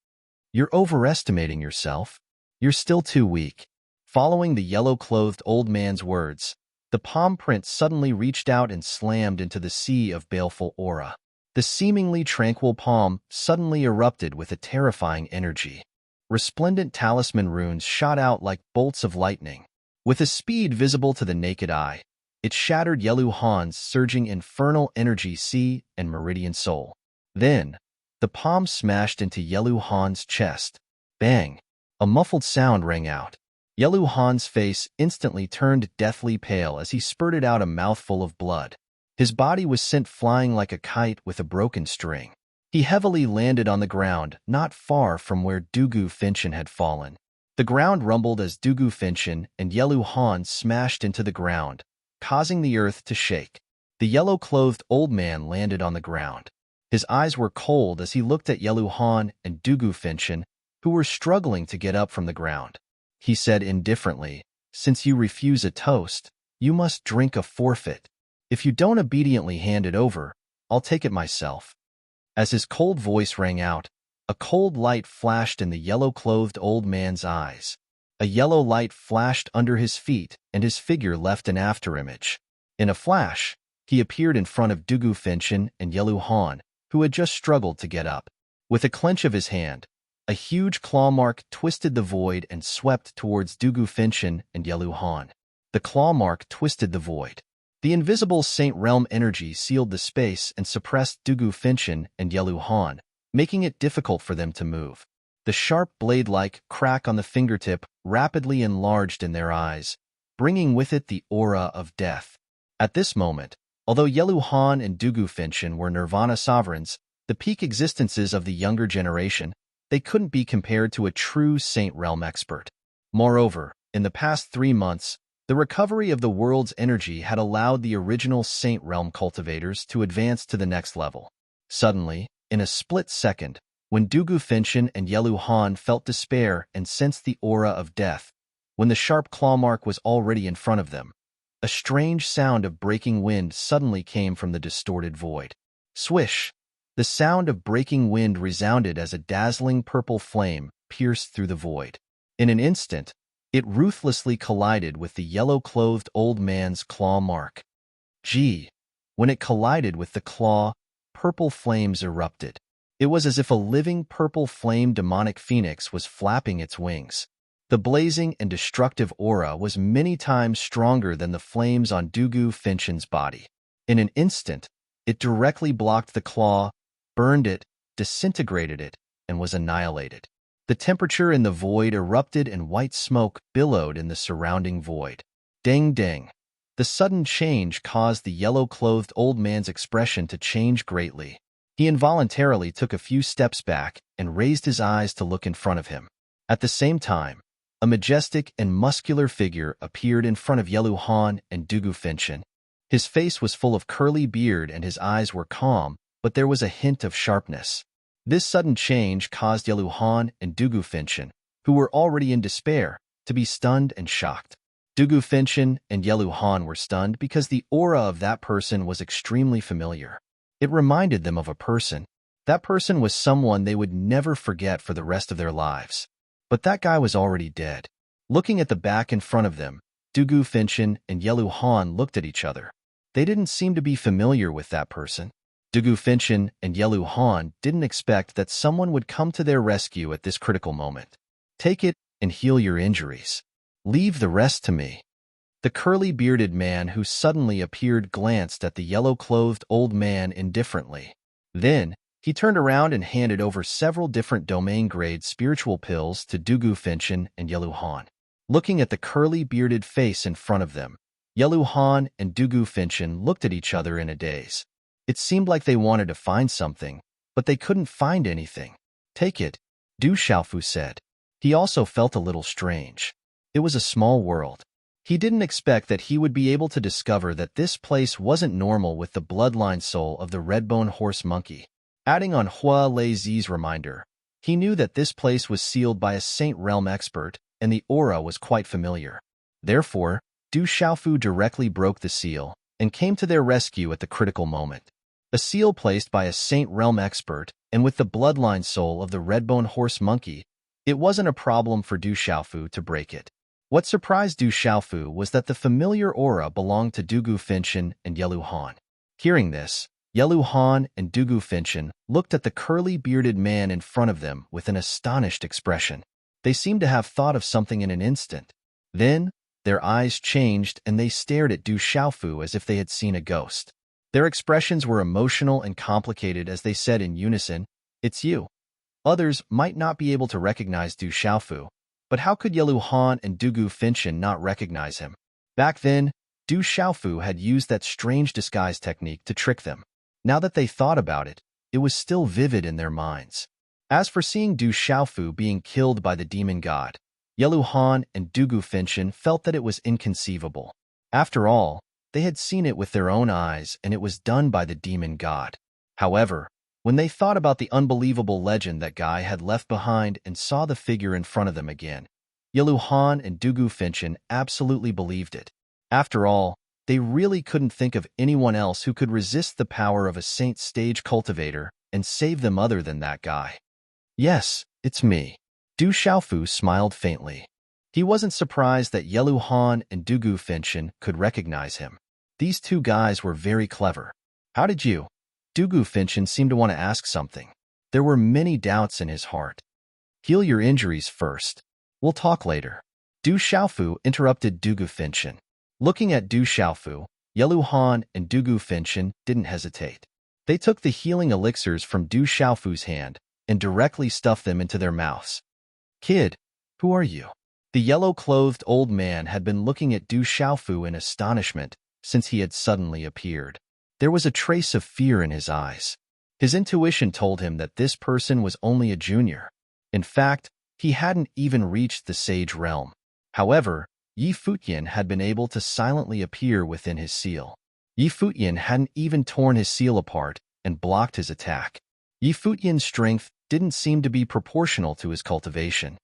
You're overestimating yourself. You're still too weak. Following the yellow-clothed old man's words, the palm print suddenly reached out and slammed into the sea of baleful aura. The seemingly tranquil palm suddenly erupted with a terrifying energy. Resplendent talisman runes shot out like bolts of lightning. With a speed visible to the naked eye, it shattered Yelu Han's surging infernal energy sea and meridian soul. Then, the palm smashed into Yelu Han's chest. Bang! A muffled sound rang out. Yelu Han's face instantly turned deathly pale as he spurted out a mouthful of blood. His body was sent flying like a kite with a broken string. He heavily landed on the ground not far from where Dugu Finchen had fallen. The ground rumbled as Dugu Finchen and Yelu Han smashed into the ground, causing the earth to shake. The yellow-clothed old man landed on the ground. His eyes were cold as he looked at Yelu Han and Dugu Finchen, who were struggling to get up from the ground. He said indifferently, "Since you refuse a toast, you must drink a forfeit. If you don't obediently hand it over, I'll take it myself." As his cold voice rang out, a cold light flashed in the yellow-clothed old man's eyes. A yellow light flashed under his feet, and his figure left an afterimage. In a flash, he appeared in front of Dugu Finchen and Yelu Han, who had just struggled to get up. With a clench of his hand, a huge claw mark twisted the void and swept towards Dugu Finchen and Yelu Han. The claw mark twisted the void. The invisible Saint Realm energy sealed the space and suppressed Dugu Finchen and Yelu Han, making it difficult for them to move. The sharp blade-like crack on the fingertip rapidly enlarged in their eyes, bringing with it the aura of death. At this moment, although Yelu Han and Dugu Finchen were Nirvana sovereigns, the peak existences of the younger generation, they couldn't be compared to a true Saint Realm expert. Moreover, in the past 3 months, the recovery of the world's energy had allowed the original Saint Realm cultivators to advance to the next level. Suddenly, in a split second, when Dugu Finchen and Yelu Han felt despair and sensed the aura of death, when the sharp claw mark was already in front of them, a strange sound of breaking wind suddenly came from the distorted void. Swish! The sound of breaking wind resounded as a dazzling purple flame pierced through the void. In an instant, it ruthlessly collided with the yellow-clothed old man's claw mark. Gee! When it collided with the claw, purple flames erupted. It was as if a living purple flame demonic phoenix was flapping its wings. The blazing and destructive aura was many times stronger than the flames on Dugu Finchen's body. In an instant, it directly blocked the claw, burned it, disintegrated it, and was annihilated. The temperature in the void erupted and white smoke billowed in the surrounding void. Ding ding! The sudden change caused the yellow-clothed old man's expression to change greatly. He involuntarily took a few steps back and raised his eyes to look in front of him. At the same time, a majestic and muscular figure appeared in front of Yelu Han and Dugu Finchen. His face was full of curly beard and his eyes were calm, but there was a hint of sharpness. This sudden change caused Yelu Han and Dugu Finchen, who were already in despair, to be stunned and shocked. Dugu Finchen and Yelu Han were stunned because the aura of that person was extremely familiar. It reminded them of a person. That person was someone they would never forget for the rest of their lives. But that guy was already dead. Looking at the back in front of them, Dugu Finchen and Yelu Han looked at each other. They didn't seem to be familiar with that person. Dugu Finchen and Yelu Han didn't expect that someone would come to their rescue at this critical moment. Take it and heal your injuries. Leave the rest to me. The curly-bearded man who suddenly appeared glanced at the yellow-clothed old man indifferently. Then, he turned around and handed over several different domain-grade spiritual pills to Dugu Finchen and Yelu Han. Looking at the curly-bearded face in front of them, Yelu Han and Dugu Finchen looked at each other in a daze. It seemed like they wanted to find something, but they couldn't find anything. Take it, Du Xiaofu said. He also felt a little strange. It was a small world. He didn't expect that he would be able to discover that this place wasn't normal with the bloodline soul of the redbone horse monkey. Adding on Hua Leizi's reminder, he knew that this place was sealed by a Saint Realm expert, and the aura was quite familiar. Therefore, Du Xiaofu directly broke the seal and came to their rescue at the critical moment. A seal placed by a Saint Realm expert, and with the bloodline soul of the redbone horse monkey, it wasn't a problem for Du Xiaofu to break it. What surprised Du Xiaofu was that the familiar aura belonged to Dugu Finchen and Yelu Han. Hearing this, Yelu Han and Dugu Finchen looked at the curly-bearded man in front of them with an astonished expression. They seemed to have thought of something in an instant. Then, their eyes changed and they stared at Du Xiaofu as if they had seen a ghost. Their expressions were emotional and complicated as they said in unison, "It's you." Others might not be able to recognize Du Xiaofu, but how could Yelu Han and Dugu Finchen not recognize him? Back then, Du Xiaofu had used that strange disguise technique to trick them. Now that they thought about it, it was still vivid in their minds. As for seeing Du Xiaofu being killed by the demon god, Yelu Han and Dugu Finchen felt that it was inconceivable. After all, they had seen it with their own eyes and it was done by the demon god. However, when they thought about the unbelievable legend that guy had left behind and saw the figure in front of them again, Yelu Han and Dugu Finchen absolutely believed it. After all, they really couldn't think of anyone else who could resist the power of a saint stage cultivator and save them other than that guy. Yes, it's me. Du Xiaofu smiled faintly. He wasn't surprised that Yelu Han and Dugu Finchen could recognize him. These two guys were very clever. How did you? Dugu Finchen seemed to want to ask something. There were many doubts in his heart. Heal your injuries first. We'll talk later. Du Xiaofu interrupted Dugu Finchen. Looking at Du Xiaofu, Yelu Han and Dugu Finchen didn't hesitate. They took the healing elixirs from Du Xiaofu's hand and directly stuffed them into their mouths. Kid, who are you? The yellow-clothed old man had been looking at Du Xiaofu in astonishment since he had suddenly appeared. There was a trace of fear in his eyes. His intuition told him that this person was only a junior. In fact, he hadn't even reached the sage realm. However, Yi Fujian had been able to silently appear within his seal. Yi Fujian hadn't even torn his seal apart and blocked his attack. Yi Fujian's strength didn't seem to be proportional to his cultivation.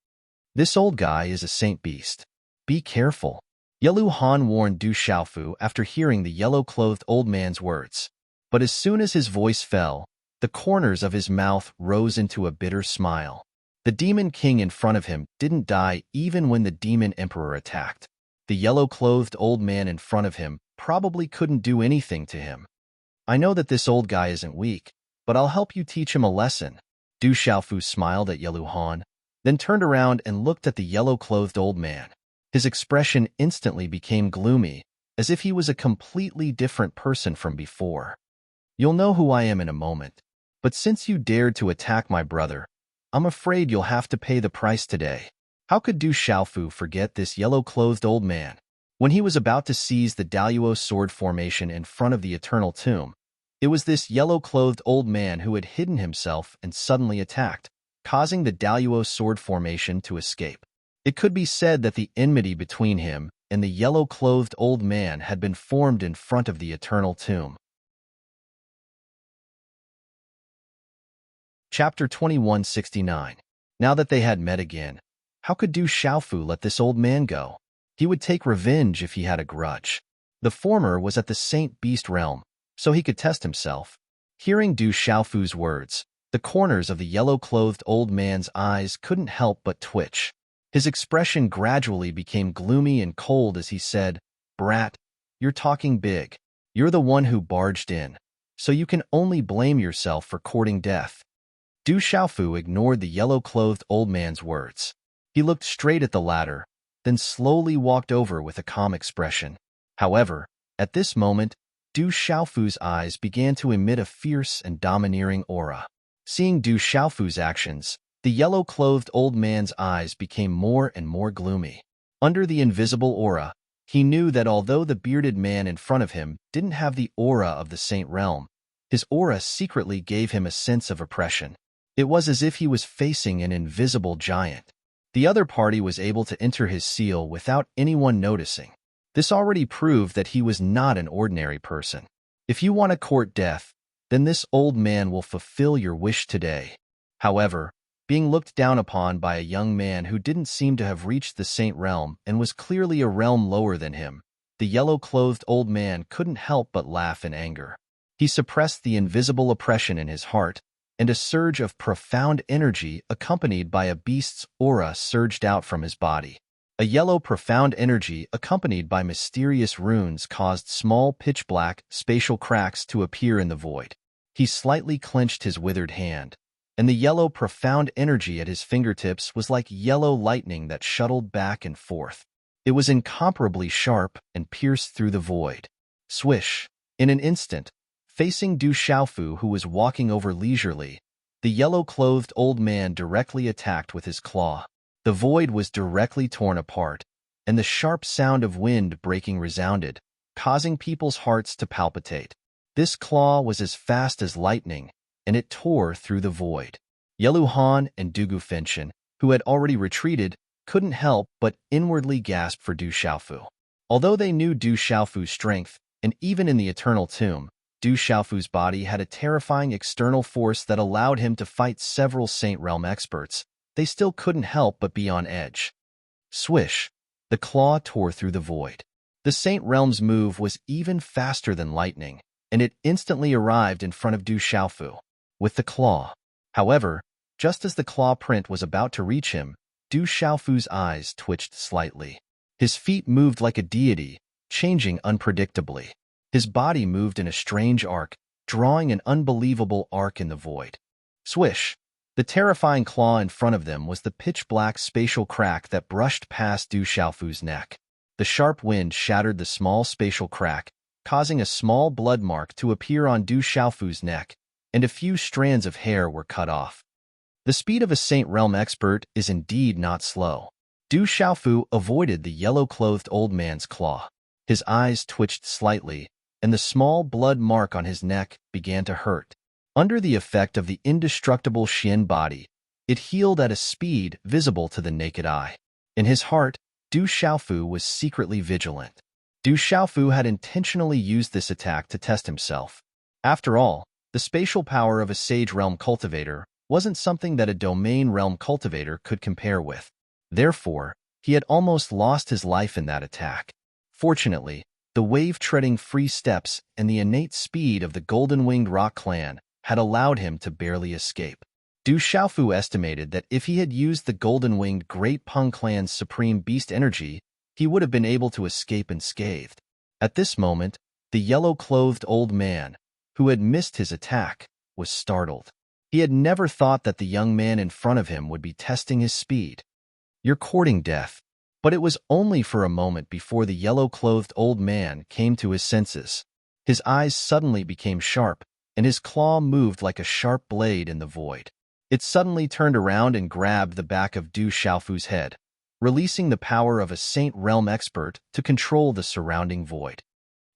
This old guy is a saint beast. Be careful. Yelu Han warned Du Xiaofu after hearing the yellow-clothed old man's words. But as soon as his voice fell, the corners of his mouth rose into a bitter smile. The demon king in front of him didn't die even when the demon emperor attacked. The yellow-clothed old man in front of him probably couldn't do anything to him. I know that this old guy isn't weak, but I'll help you teach him a lesson. Du Xiaofu smiled at Yelu Han, then turned around and looked at the yellow-clothed old man. His expression instantly became gloomy, as if he was a completely different person from before. You'll know who I am in a moment, but since you dared to attack my brother, I'm afraid you'll have to pay the price today. How could Du Xiaofu forget this yellow-clothed old man? When he was about to seize the Daluo sword formation in front of the eternal tomb, it was this yellow-clothed old man who had hidden himself and suddenly attacked, causing the Daluo sword formation to escape. It could be said that the enmity between him and the yellow-clothed old man had been formed in front of the eternal tomb. Chapter 2169. Now that they had met again, how could Du Xiaofu let this old man go? He would take revenge if he had a grudge. The former was at the Saint Beast realm, so he could test himself. Hearing Du Xiaofu's words, the corners of the yellow-clothed old man's eyes couldn't help but twitch. His expression gradually became gloomy and cold as he said, "Brat, you're talking big. You're the one who barged in, so you can only blame yourself for courting death." Du Xiaofu ignored the yellow-clothed old man's words. He looked straight at the latter, then slowly walked over with a calm expression. However, at this moment, Du Xiaofu's eyes began to emit a fierce and domineering aura. Seeing Du Xiaofu's actions, the yellow-clothed old man's eyes became more and more gloomy. Under the invisible aura, he knew that although the bearded man in front of him didn't have the aura of the Saint Realm, his aura secretly gave him a sense of oppression. It was as if he was facing an invisible giant. The other party was able to enter his seal without anyone noticing. This already proved that he was not an ordinary person. If you want to court death, then this old man will fulfill your wish today. However, being looked down upon by a young man who didn't seem to have reached the Saint Realm and was clearly a realm lower than him, the yellow-clothed old man couldn't help but laugh in anger. He suppressed the invisible oppression in his heart, and a surge of profound energy accompanied by a beast's aura surged out from his body. A yellow profound energy accompanied by mysterious runes caused small pitch-black spatial cracks to appear in the void. He slightly clenched his withered hand, and the yellow profound energy at his fingertips was like yellow lightning that shuttled back and forth. It was incomparably sharp and pierced through the void. Swish! In an instant, facing Du Xiaofu, who was walking over leisurely, the yellow-clothed old man directly attacked with his claw. The void was directly torn apart, and the sharp sound of wind breaking resounded, causing people's hearts to palpitate. This claw was as fast as lightning, and it tore through the void. Yelu Han and Dugu Fenshin, who had already retreated, couldn't help but inwardly gasp for Du Xiaofu. Although they knew Du Xiaofu's strength, and even in the Eternal Tomb, Du Xiaofu's body had a terrifying external force that allowed him to fight several Saint Realm experts, they still couldn't help but be on edge. Swish! The claw tore through the void. The Saint Realm's move was even faster than lightning, and it instantly arrived in front of Du Xiaofu. With the claw. However, just as the claw print was about to reach him, Du Xiaofu's eyes twitched slightly. His feet moved like a deity, changing unpredictably. His body moved in a strange arc, drawing an unbelievable arc in the void. Swish! The terrifying claw in front of them was the pitch-black spatial crack that brushed past Du Xiaofu's neck. The sharp wind shattered the small spatial crack, causing a small blood mark to appear on Du Xiaofu's neck, and a few strands of hair were cut off. The speed of a Saint Realm expert is indeed not slow. Du Xiaofu avoided the yellow-clothed old man's claw. His eyes twitched slightly, and the small blood mark on his neck began to hurt. Under the effect of the indestructible Xian body, it healed at a speed visible to the naked eye. In his heart, Du Xiaofu was secretly vigilant. Du Xiaofu had intentionally used this attack to test himself. After all, the spatial power of a Sage Realm cultivator wasn't something that a Domain Realm cultivator could compare with. Therefore, he had almost lost his life in that attack. Fortunately, The wave-treading free steps and the innate speed of the golden-winged rock clan had allowed him to barely escape. Du Xiaofu estimated that if he had used the golden-winged Great Peng clan's supreme beast energy, he would have been able to escape unscathed. At this moment, the yellow-clothed old man, who had missed his attack, was startled. He had never thought that the young man in front of him would be testing his speed. "You're courting death." But it was only for a moment before the yellow-clothed old man came to his senses. His eyes suddenly became sharp, and his claw moved like a sharp blade in the void. It suddenly turned around and grabbed the back of Du Xiaofu's head, releasing the power of a Saint Realm expert to control the surrounding void.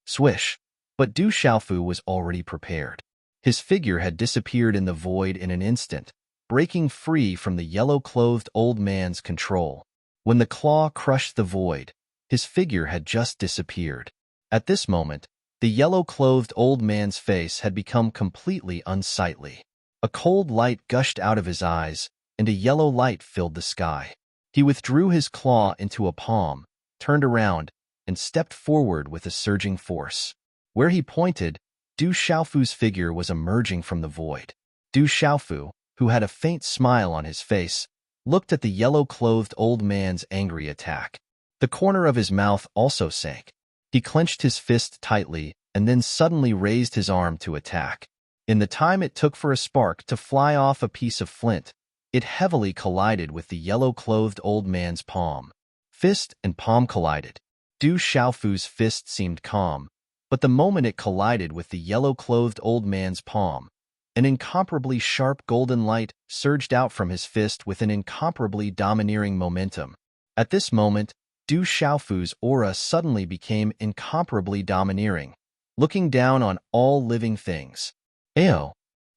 Swish! But Du Xiaofu was already prepared. His figure had disappeared in the void in an instant, breaking free from the yellow-clothed old man's control. When the claw crushed the void, his figure had just disappeared. At this moment, the yellow-clothed old man's face had become completely unsightly. A cold light gushed out of his eyes, and a yellow light filled the sky. He withdrew his claw into a palm, turned around, and stepped forward with a surging force. Where he pointed, Du Xiaofu's figure was emerging from the void. Du Xiaofu, who had a faint smile on his face, looked at the yellow-clothed old man's angry attack. The corner of his mouth also sank. He clenched his fist tightly and then suddenly raised his arm to attack. In the time it took for a spark to fly off a piece of flint, it heavily collided with the yellow-clothed old man's palm. Fist and palm collided. Du Xiaofu's fist seemed calm, but the moment it collided with the yellow-clothed old man's palm, an incomparably sharp golden light surged out from his fist with an incomparably domineering momentum. At this moment, Du Xiaofu's aura suddenly became incomparably domineering, looking down on all living things. Ao!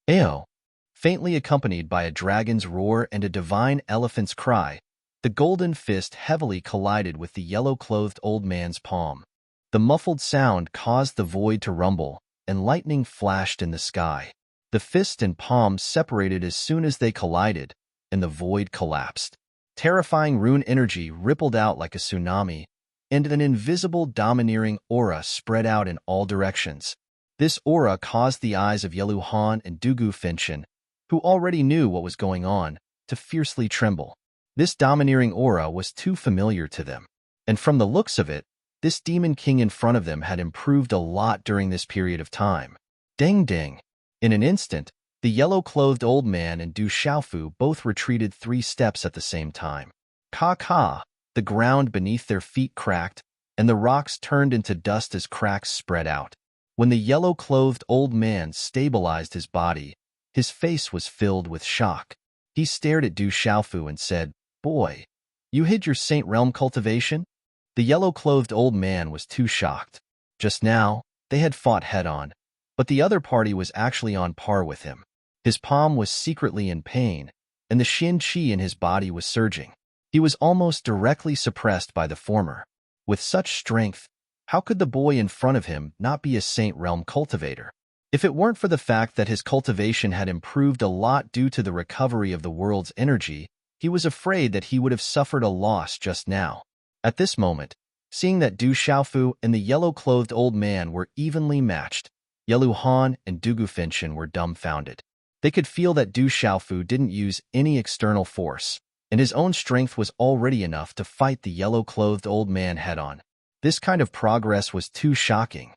Ao! Faintly accompanied by a dragon's roar and a divine elephant's cry, the golden fist heavily collided with the yellow-clothed old man's palm. The muffled sound caused the void to rumble, and lightning flashed in the sky. The fist and palm separated as soon as they collided, and the void collapsed. Terrifying rune energy rippled out like a tsunami, and an invisible domineering aura spread out in all directions. This aura caused the eyes of Yelu Han and Dugu Fenshin, who already knew what was going on, to fiercely tremble. This domineering aura was too familiar to them, and from the looks of it, this demon king in front of them had improved a lot during this period of time. Ding ding! In an instant, the yellow-clothed old man and Du Xiaofu both retreated 3 steps at the same time. Ka! The ground beneath their feet cracked, and the rocks turned into dust as cracks spread out. When the yellow-clothed old man stabilized his body, his face was filled with shock. He stared at Du Xiaofu and said, "Boy, you hid your Saint Realm cultivation?" The yellow-clothed old man was too shocked. Just now, they had fought head-on, but the other party was actually on par with him. His palm was secretly in pain, and the Xin Qi in his body was surging. He was almost directly suppressed by the former. With such strength, how could the boy in front of him not be a Saint Realm cultivator? If it weren't for the fact that his cultivation had improved a lot due to the recovery of the world's energy, he was afraid that he would have suffered a loss just now. At this moment, seeing that Du Xiaofu and the yellow-clothed old man were evenly matched, Yelu Han and Dugu Fenshin were dumbfounded. They could feel that Du Xiaofu didn't use any external force, and his own strength was already enough to fight the yellow-clothed old man head-on. This kind of progress was too shocking.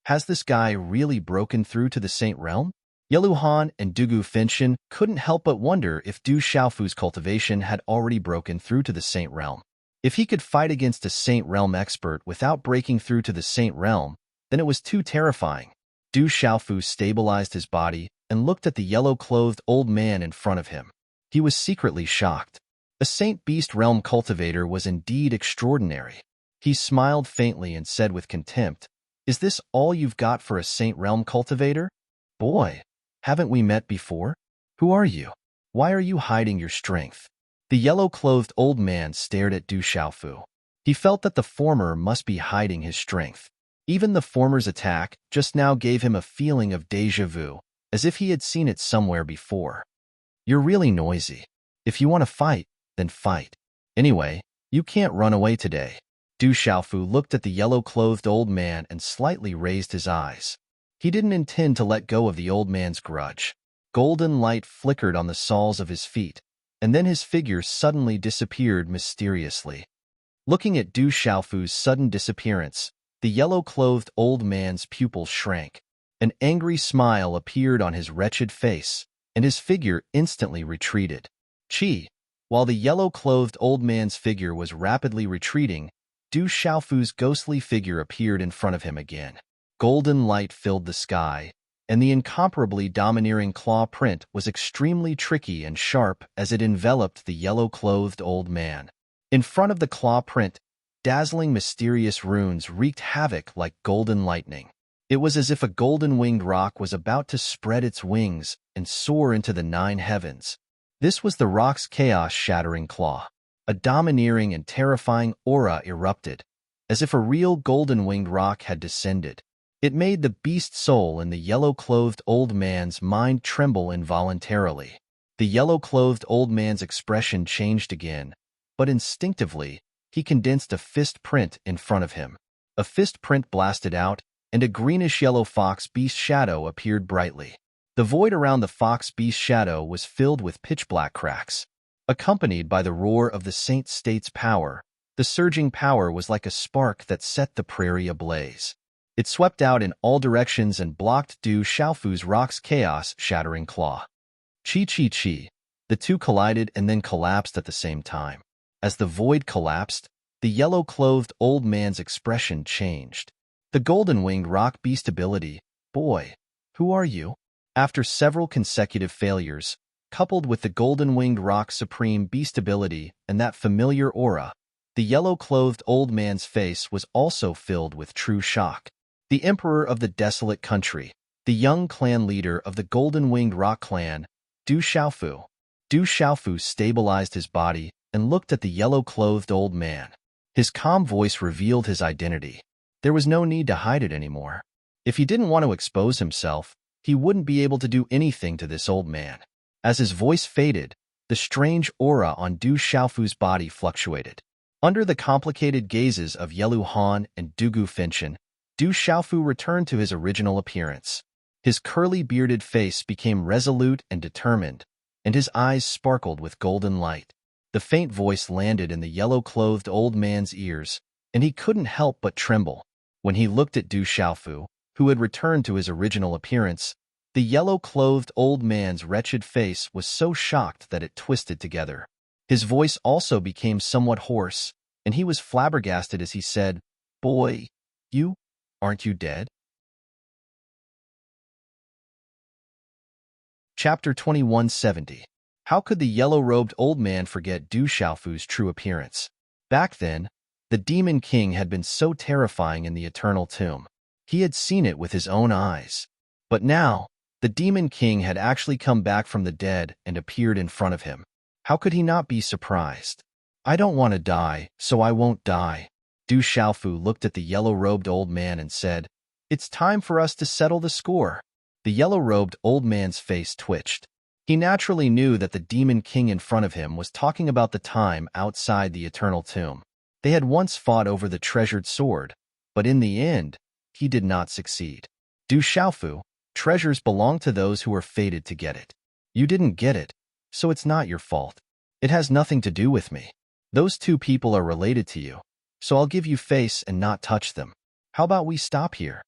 Has this guy really broken through to the Saint Realm? Yelu Han and Dugu Fenshin couldn't help but wonder if Du Xiaofu's cultivation had already broken through to the Saint Realm. If he could fight against a Saint Realm expert without breaking through to the Saint Realm, then it was too terrifying. Du Xiaofu stabilized his body and looked at the yellow-clothed old man in front of him. He was secretly shocked. A Saint Beast Realm cultivator was indeed extraordinary. He smiled faintly and said with contempt, "Is this all you've got for a Saint Realm cultivator? Boy, haven't we met before? Who are you? Why are you hiding your strength?" The yellow-clothed old man stared at Du Xiaofu. He felt that the former must be hiding his strength. Even the former's attack just now gave him a feeling of déjà vu, as if he had seen it somewhere before. "You're really noisy. If you want to fight, then fight. Anyway, you can't run away today." Du Xiaofu looked at the yellow-clothed old man and slightly raised his eyes. He didn't intend to let go of the old man's grudge. Golden light flickered on the soles of his feet, and then his figure suddenly disappeared mysteriously. Looking at Du Xiaofu's sudden disappearance, the yellow-clothed old man's pupils shrank. An angry smile appeared on his wretched face, and his figure instantly retreated. Chi. While the yellow-clothed old man's figure was rapidly retreating, Du Xiaofu's ghostly figure appeared in front of him again. Golden light filled the sky, and the incomparably domineering claw print was extremely tricky and sharp as it enveloped the yellow-clothed old man. In front of the claw print, dazzling mysterious runes wreaked havoc like golden lightning. It was as if a golden-winged rock was about to spread its wings and soar into the 9 heavens. This was the rock's chaos-shattering claw. A domineering and terrifying aura erupted, as if a real golden-winged rock had descended. It made the beast soul in the yellow-clothed old man's mind tremble involuntarily. The yellow-clothed old man's expression changed again, but instinctively, he condensed a fist print in front of him. A fist print blasted out, and a greenish-yellow fox beast shadow appeared brightly. The void around the fox beast shadow was filled with pitch-black cracks. Accompanied by the roar of the Saint State's power, the surging power was like a spark that set the prairie ablaze. It swept out in all directions and blocked Du Xiaofu's rock's chaos-shattering claw. Chi. The two collided and then collapsed at the same time. As the void collapsed, the yellow-clothed old man's expression changed. The golden-winged rock beast ability, boy, who are you? After several consecutive failures, coupled with the golden-winged rock supreme beast ability and that familiar aura, the yellow-clothed old man's face was also filled with true shock. The emperor of the desolate country, the young clan leader of the golden-winged rock clan, Du Xiaofu. Du Xiaofu stabilized his body and looked at the yellow-clothed old man. His calm voice revealed his identity. There was no need to hide it anymore. If he didn't want to expose himself, he wouldn't be able to do anything to this old man. As his voice faded, the strange aura on Du Xiaofu's body fluctuated. Under the complicated gazes of Yelu Han and Dugu Finchen, Du Xiaofu returned to his original appearance. His curly bearded face became resolute and determined, and his eyes sparkled with golden light. The faint voice landed in the yellow-clothed old man's ears, and he couldn't help but tremble. When he looked at Du Xiaofu, who had returned to his original appearance, the yellow-clothed old man's wretched face was so shocked that it twisted together. His voice also became somewhat hoarse, and he was flabbergasted as he said, "Boy, aren't you dead?" Chapter 2170. How could the yellow-robed old man forget Du Xiaofu's true appearance? Back then, the Demon King had been so terrifying in the Eternal Tomb. He had seen it with his own eyes. But now, the Demon King had actually come back from the dead and appeared in front of him. How could he not be surprised? "I don't want to die, so I won't die." Du Xiaofu looked at the yellow-robed old man and said, "It's time for us to settle the score." The yellow-robed old man's face twitched. He naturally knew that the Demon King in front of him was talking about the time outside the Eternal Tomb. They had once fought over the treasured sword, but in the end, he did not succeed. Du Xiaofu, treasures belong to those who are fated to get it. You didn't get it, so it's not your fault. It has nothing to do with me. Those two people are related to you, so I'll give you face and not touch them. How about we stop here?"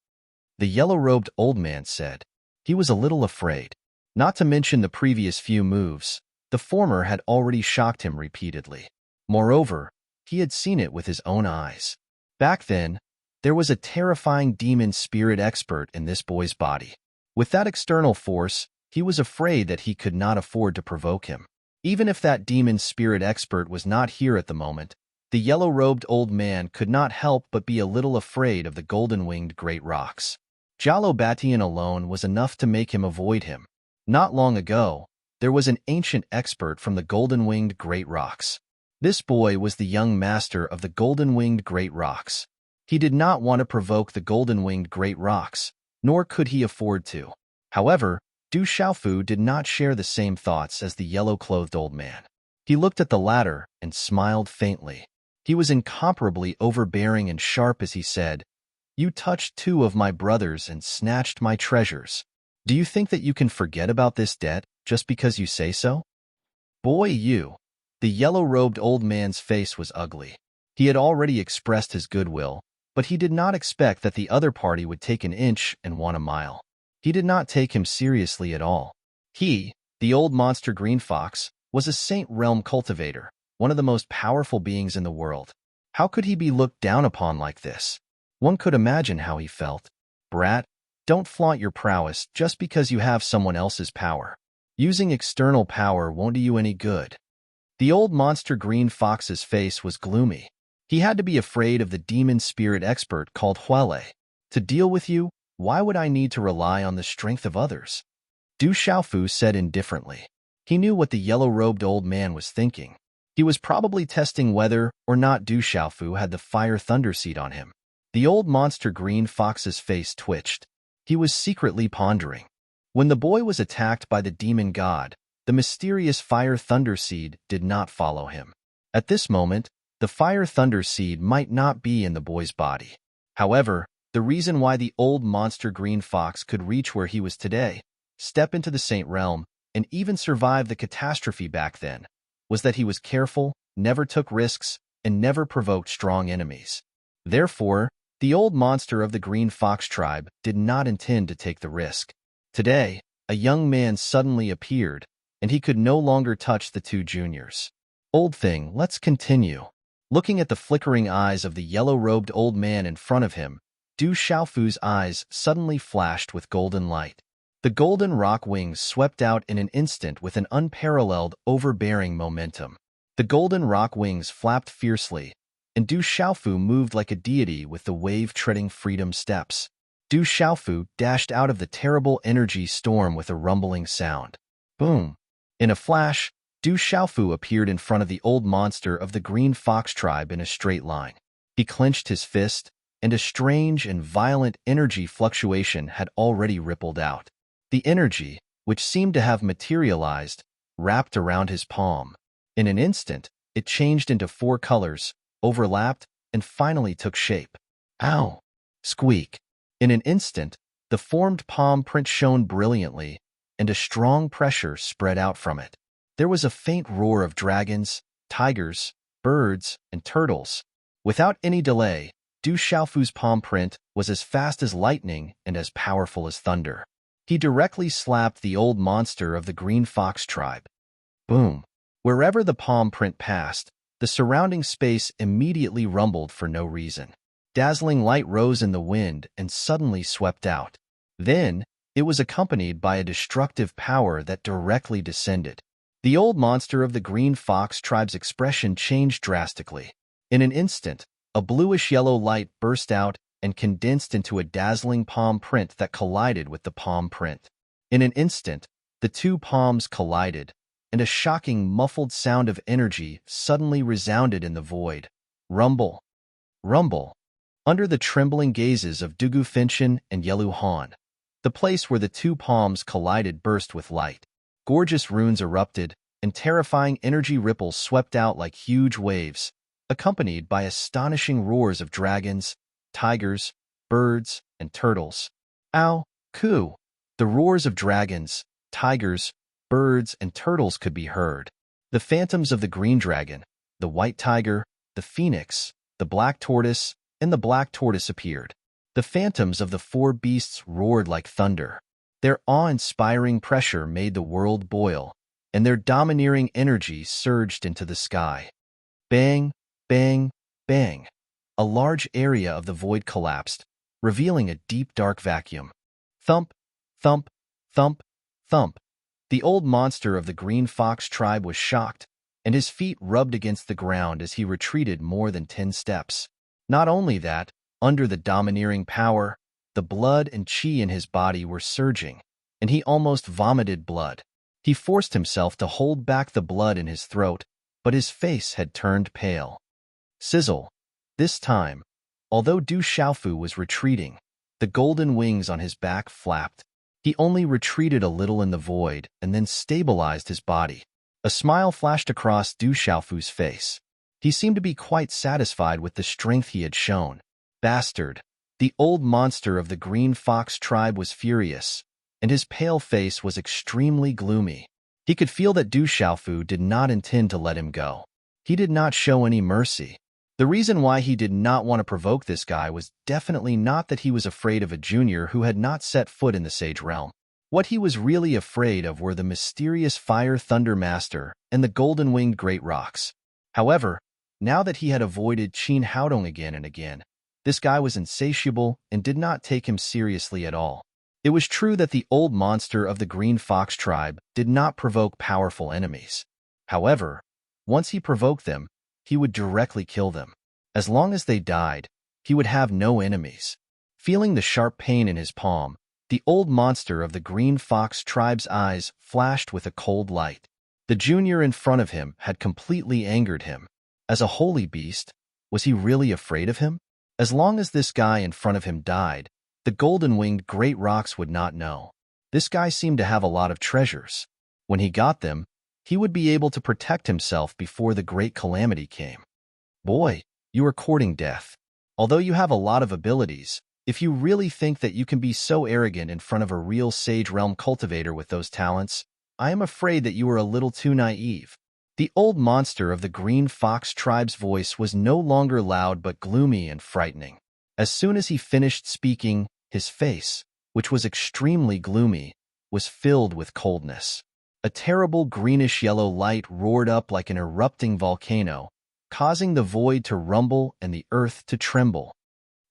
The yellow-robed old man said. He was a little afraid. Not to mention the previous few moves, the former had already shocked him repeatedly. Moreover, he had seen it with his own eyes. Back then, there was a terrifying demon spirit expert in this boy's body. With that external force, he was afraid that he could not afford to provoke him. Even if that demon spirit expert was not here at the moment, the yellow-robed old man could not help but be a little afraid of the golden-winged great rocks. Jalo Batian alone was enough to make him avoid him. Not long ago, there was an ancient expert from the golden-winged great rocks. This boy was the young master of the golden-winged great rocks. He did not want to provoke the golden-winged great rocks, nor could he afford to. However, Du Xiaofu did not share the same thoughts as the yellow-clothed old man. He looked at the latter and smiled faintly. He was incomparably overbearing and sharp as he said, "You touched 2 of my brothers and snatched my treasures. Do you think that you can forget about this debt just because you say so? Boy, you." The yellow-robed old man's face was ugly. He had already expressed his goodwill, but he did not expect that the other party would take an inch and want a mile. He did not take him seriously at all. He, the old monster green fox, was a Saint Realm cultivator, one of the most powerful beings in the world. How could he be looked down upon like this? One could imagine how he felt. Brat, don't flaunt your prowess just because you have someone else's power. Using external power won't do you any good. The old monster green fox's face was gloomy. He had to be afraid of the demon spirit expert called Huele. To deal with you, why would I need to rely on the strength of others? Du Xiaofu said indifferently. He knew what the yellow-robed old man was thinking. He was probably testing whether or not Du Xiaofu had the fire thunder seed on him. The old monster green fox's face twitched. He was secretly pondering. When the boy was attacked by the demon god, the mysterious fire thunder seed did not follow him. At this moment, the fire thunder seed might not be in the boy's body. However, the reason why the old monster green fox could reach where he was today, step into the Saint Realm, and even survive the catastrophe back then, was that he was careful, never took risks, and never provoked strong enemies. Therefore, the old monster of the green fox tribe did not intend to take the risk. Today, a young man suddenly appeared, and he could no longer touch the 2 juniors. Old thing, let's continue. Looking at the flickering eyes of the yellow-robed old man in front of him, Du Xiaofu's eyes suddenly flashed with golden light. The golden rock wings swept out in an instant with an unparalleled, overbearing momentum. The golden rock wings flapped fiercely, and Du Xiaofu moved like a deity with the wave-treading freedom steps. Du Xiaofu dashed out of the terrible energy storm with a rumbling sound. Boom! In a flash, Du Xiaofu appeared in front of the old monster of the green fox tribe in a straight line. He clenched his fist, and a strange and violent energy fluctuation had already rippled out. The energy, which seemed to have materialized, wrapped around his palm. In an instant, it changed into 4 colors, overlapped, and finally took shape. Ow! Squeak! In an instant, the formed palm print shone brilliantly, and a strong pressure spread out from it. There was a faint roar of dragons, tigers, birds, and turtles. Without any delay, Du Xiaofu's palm print was as fast as lightning and as powerful as thunder. He directly slapped the old monster of the green fox tribe. Boom! Wherever the palm print passed, the surrounding space immediately rumbled for no reason. Dazzling light rose in the wind and suddenly swept out. Then, it was accompanied by a destructive power that directly descended. The old monster of the green fox tribe's expression changed drastically. In an instant, a bluish-yellow light burst out and condensed into a dazzling palm print that collided with the palm print. In an instant, the 2 palms collided, and a shocking, muffled sound of energy suddenly resounded in the void. Rumble! Rumble! Under the trembling gazes of Dugu Finchin and Yelu Han, the place where the 2 palms collided burst with light. Gorgeous runes erupted, and terrifying energy ripples swept out like huge waves, accompanied by astonishing roars of dragons, tigers, birds, and turtles. Ow! Coo! The roars of dragons, tigers, birds, and turtles could be heard. The phantoms of the green dragon, the white tiger, the phoenix, the black tortoise, and the black tortoise appeared. The phantoms of the 4 beasts roared like thunder. Their awe-inspiring pressure made the world boil, and their domineering energy surged into the sky. Bang, bang, bang. A large area of the void collapsed, revealing a deep dark vacuum. Thump, thump, thump, thump. The old monster of the green fox tribe was shocked, and his feet rubbed against the ground as he retreated more than 10 steps. Not only that, under the domineering power, the blood and chi in his body were surging, and he almost vomited blood. He forced himself to hold back the blood in his throat, but his face had turned pale. Sizzle. This time, although Du Xiaofu was retreating, the golden wings on his back flapped. He only retreated a little in the void and then stabilized his body. A smile flashed across Du Xiaofu's face. He seemed to be quite satisfied with the strength he had shown. Bastard! The old monster of the green fox tribe was furious, and his pale face was extremely gloomy. He could feel that Du Xiaofu did not intend to let him go. He did not show any mercy. The reason why he did not want to provoke this guy was definitely not that he was afraid of a junior who had not set foot in the Sage Realm. What he was really afraid of were the mysterious Fire Thunder Master and the golden-winged Great Rocks. However, now that he had avoided Qin Haodong again and again, this guy was insatiable and did not take him seriously at all. It was true that the old monster of the Green Fox tribe did not provoke powerful enemies. However, once he provoked them, he would directly kill them. As long as they died, he would have no enemies. Feeling the sharp pain in his palm, the old monster of the Green Fox tribe's eyes flashed with a cold light. The junior in front of him had completely angered him. As a holy beast, was he really afraid of him? As long as this guy in front of him died, the golden-winged Great Rocks would not know. This guy seemed to have a lot of treasures. When he got them, he would be able to protect himself before the great calamity came. Boy, you are courting death. Although you have a lot of abilities, if you really think that you can be so arrogant in front of a real Sage Realm cultivator with those talents, I am afraid that you are a little too naive. The old monster of the Green Fox tribe's voice was no longer loud but gloomy and frightening. As soon as he finished speaking, his face, which was extremely gloomy, was filled with coldness. A terrible greenish-yellow light roared up like an erupting volcano, causing the void to rumble and the earth to tremble.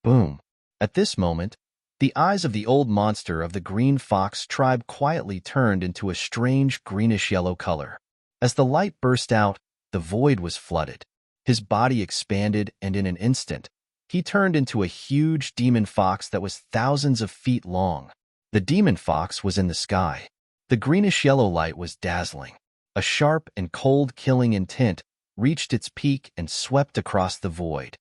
Boom! At this moment, the eyes of the old monster of the Green Fox tribe quietly turned into a strange greenish-yellow color. As the light burst out, the void was flooded. His body expanded, and in an instant, he turned into a huge demon fox that was thousands of feet long. The demon fox was in the sky. The greenish-yellow light was dazzling. A sharp and cold-killing intent reached its peak and swept across the void.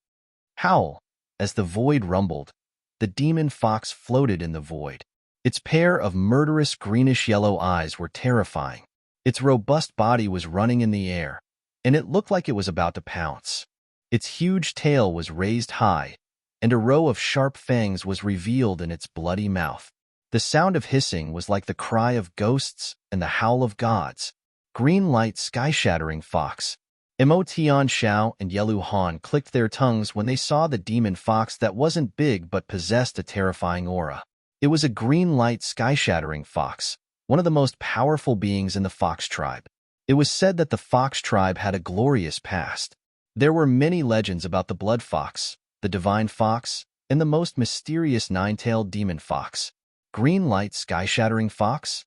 Howl! As the void rumbled, the demon fox floated in the void. Its pair of murderous greenish-yellow eyes were terrifying. Its robust body was running in the air, and it looked like it was about to pounce. Its huge tail was raised high, and a row of sharp fangs was revealed in its bloody mouth. The sound of hissing was like the cry of ghosts and the howl of gods. Green light sky-shattering fox. Mo Tian Xiao and Yelu Han clicked their tongues when they saw the demon fox that wasn't big but possessed a terrifying aura. It was a green light sky-shattering fox, one of the most powerful beings in the fox tribe. It was said that the fox tribe had a glorious past. There were many legends about the blood fox, the divine fox, and the most mysterious nine-tailed demon fox. Green light sky-shattering fox?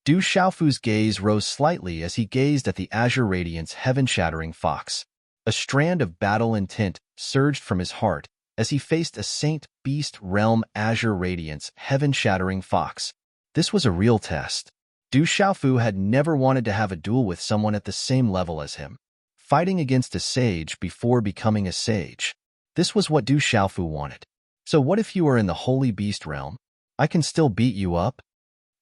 Du Xiaofu's gaze rose slightly as he gazed at the azure radiance heaven-shattering fox. A strand of battle intent surged from his heart as he faced a saint beast realm azure radiance heaven-shattering fox. This was a real test. Du Xiaofu had never wanted to have a duel with someone at the same level as him. Fighting against a sage before becoming a sage. This was what Du Xiaofu wanted. So what if you are in the holy beast realm? I can still beat you up?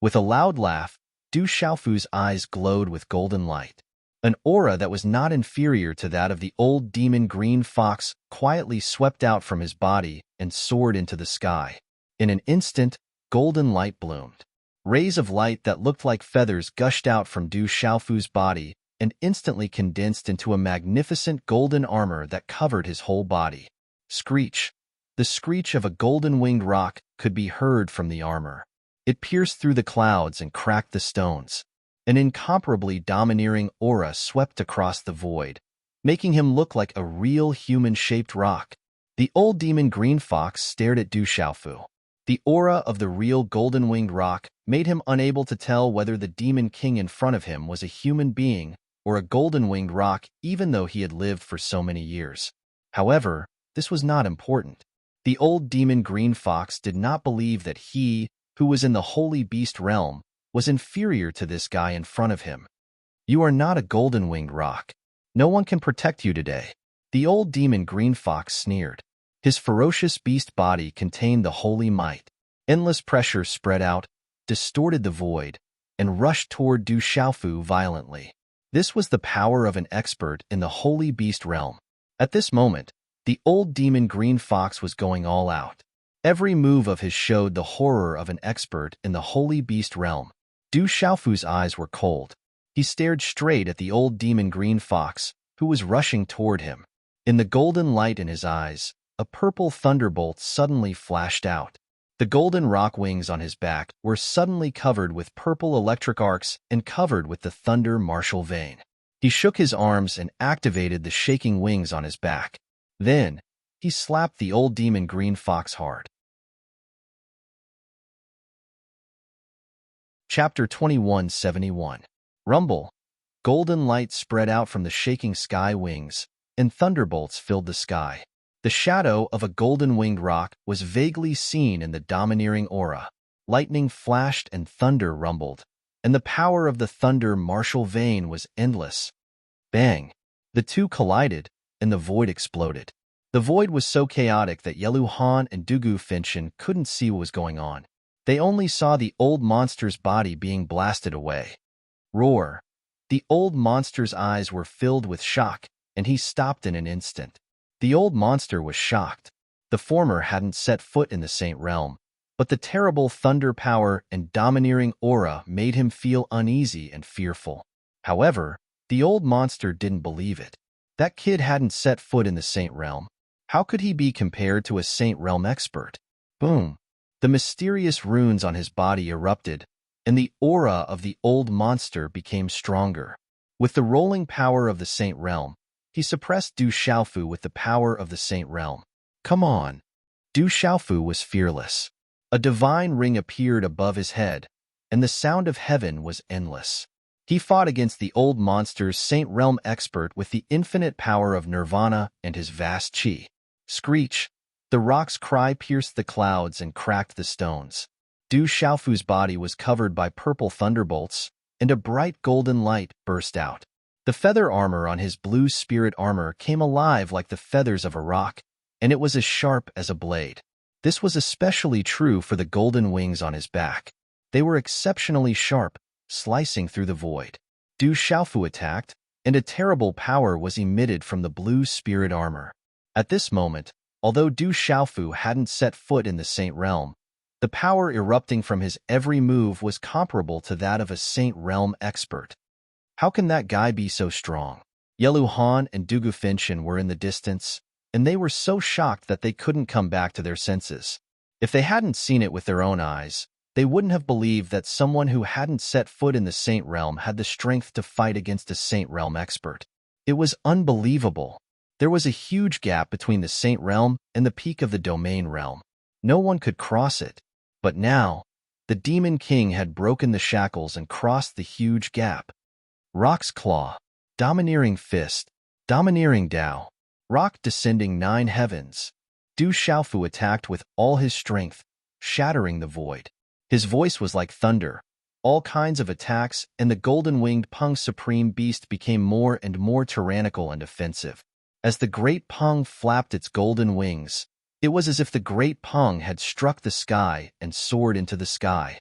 With a loud laugh, Du Xiaofu's eyes glowed with golden light. An aura that was not inferior to that of the old demon green fox quietly swept out from his body and soared into the sky. In an instant, golden light bloomed. Rays of light that looked like feathers gushed out from Du Xiaofu's body and instantly condensed into a magnificent golden armor that covered his whole body. Screech. The screech of a golden-winged rock could be heard from the armor. It pierced through the clouds and cracked the stones. An incomparably domineering aura swept across the void, making him look like a real human-shaped rock. The old demon green fox stared at Du Xiaofu. The aura of the real golden-winged rock made him unable to tell whether the demon king in front of him was a human being or a golden-winged rock, even though he had lived for so many years. However, this was not important. The old demon green fox did not believe that he, who was in the holy beast realm, was inferior to this guy in front of him. You are not a golden-winged rock. No one can protect you today. The old demon green fox sneered. His ferocious beast body contained the holy might. Endless pressure spread out, distorted the void, and rushed toward Du Xiaofu violently. This was the power of an expert in the holy beast realm. At this moment, the old demon green fox was going all out. Every move of his showed the horror of an expert in the holy beast realm. Du Xiaofu's eyes were cold. He stared straight at the old demon green fox, who was rushing toward him. In the golden light in his eyes, a purple thunderbolt suddenly flashed out. The golden rock wings on his back were suddenly covered with purple electric arcs and covered with the thunder martial vein. He shook his arms and activated the shaking wings on his back. Then, he slapped the old demon green fox hard. Chapter 2171. Rumble. Golden light spread out from the shaking sky wings, and thunderbolts filled the sky. The shadow of a golden-winged rock was vaguely seen in the domineering aura. Lightning flashed and thunder rumbled, and the power of the thunder martial vein was endless. Bang! The two collided, and the void exploded. The void was so chaotic that Yelu Han and Dugu Finshin couldn't see what was going on. They only saw the old monster's body being blasted away. Roar! The old monster's eyes were filled with shock, and he stopped in an instant. The old monster was shocked. The former hadn't set foot in the Saint Realm, but the terrible thunder power and domineering aura made him feel uneasy and fearful. However, the old monster didn't believe it. That kid hadn't set foot in the Saint Realm. How could he be compared to a Saint Realm expert? Boom! The mysterious runes on his body erupted, and the aura of the old monster became stronger. With the rolling power of the Saint Realm, he suppressed Du Xiaofu with the power of the Saint Realm. Come on! Du Xiaofu was fearless. A divine ring appeared above his head, and the sound of heaven was endless. He fought against the old monster's Saint Realm expert with the infinite power of nirvana and his vast chi. Screech! The rock's cry pierced the clouds and cracked the stones. Du Xiaofu's body was covered by purple thunderbolts, and a bright golden light burst out. The feather armor on his blue spirit armor came alive like the feathers of a rock, and it was as sharp as a blade. This was especially true for the golden wings on his back. They were exceptionally sharp, slicing through the void. Du Xiaofu attacked, and a terrible power was emitted from the blue spirit armor. At this moment, although Du Xiaofu hadn't set foot in the Saint Realm, the power erupting from his every move was comparable to that of a Saint Realm expert. How can that guy be so strong? Yelu Han and Dugu Finshin were in the distance, and they were so shocked that they couldn't come back to their senses. If they hadn't seen it with their own eyes, they wouldn't have believed that someone who hadn't set foot in the Saint Realm had the strength to fight against a Saint Realm expert. It was unbelievable. There was a huge gap between the Saint Realm and the peak of the Domain Realm. No one could cross it. But now, the Demon King had broken the shackles and crossed the huge gap. Rock's Claw, Domineering Fist, Domineering Dao, Rock descending 9 heavens. Du Xiaofu attacked with all his strength, shattering the void. His voice was like thunder. All kinds of attacks, and the golden-winged Peng Supreme Beast became more and more tyrannical and offensive. As the great Peng flapped its golden wings, it was as if the great Peng had struck the sky and soared into the sky.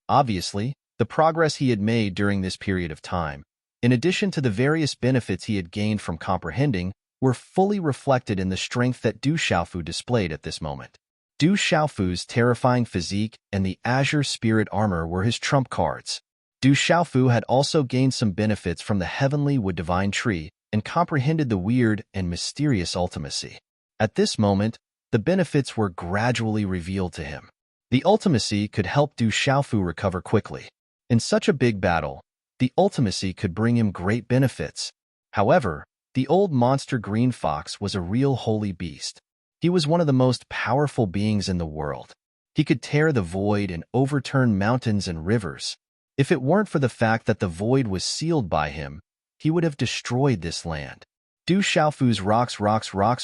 Obviously, the progress he had made during this period of time, in addition to the various benefits he had gained from comprehending, were fully reflected in the strength that Du Xiaofu displayed at this moment. Du Xiaofu's terrifying physique and the Azure Spirit armor were his trump cards. Du Xiaofu had also gained some benefits from the Heavenly Wood Divine Tree and comprehended the weird and mysterious ultimacy. At this moment, the benefits were gradually revealed to him. The ultimacy could help Du Xiaofu recover quickly. In such a big battle, the ultimacy could bring him great benefits. However, the old monster Green Fox was a real holy beast. He was one of the most powerful beings in the world. He could tear the void and overturn mountains and rivers. If it weren't for the fact that the void was sealed by him, he would have destroyed this land. Du Xiaofu's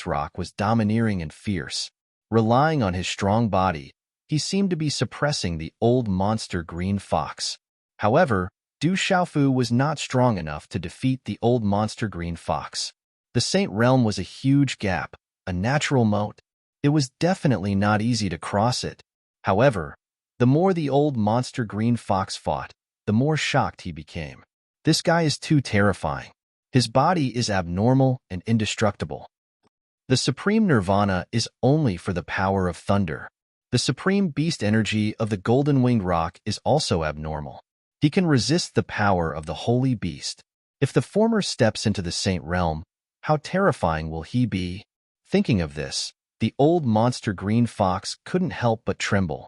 rock was domineering and fierce. Relying on his strong body, he seemed to be suppressing the old monster Green Fox. However, Du Xiaofu was not strong enough to defeat the old monster Green Fox. The Saint Realm was a huge gap, a natural moat. It was definitely not easy to cross it. However, the more the old monster Green Fox fought, the more shocked he became. This guy is too terrifying. His body is abnormal and indestructible. The supreme nirvana is only for the power of thunder. The supreme beast energy of the golden-winged rock is also abnormal. He can resist the power of the holy beast. If the former steps into the saint realm, how terrifying will he be? Thinking of this, the old monster green fox couldn't help but tremble.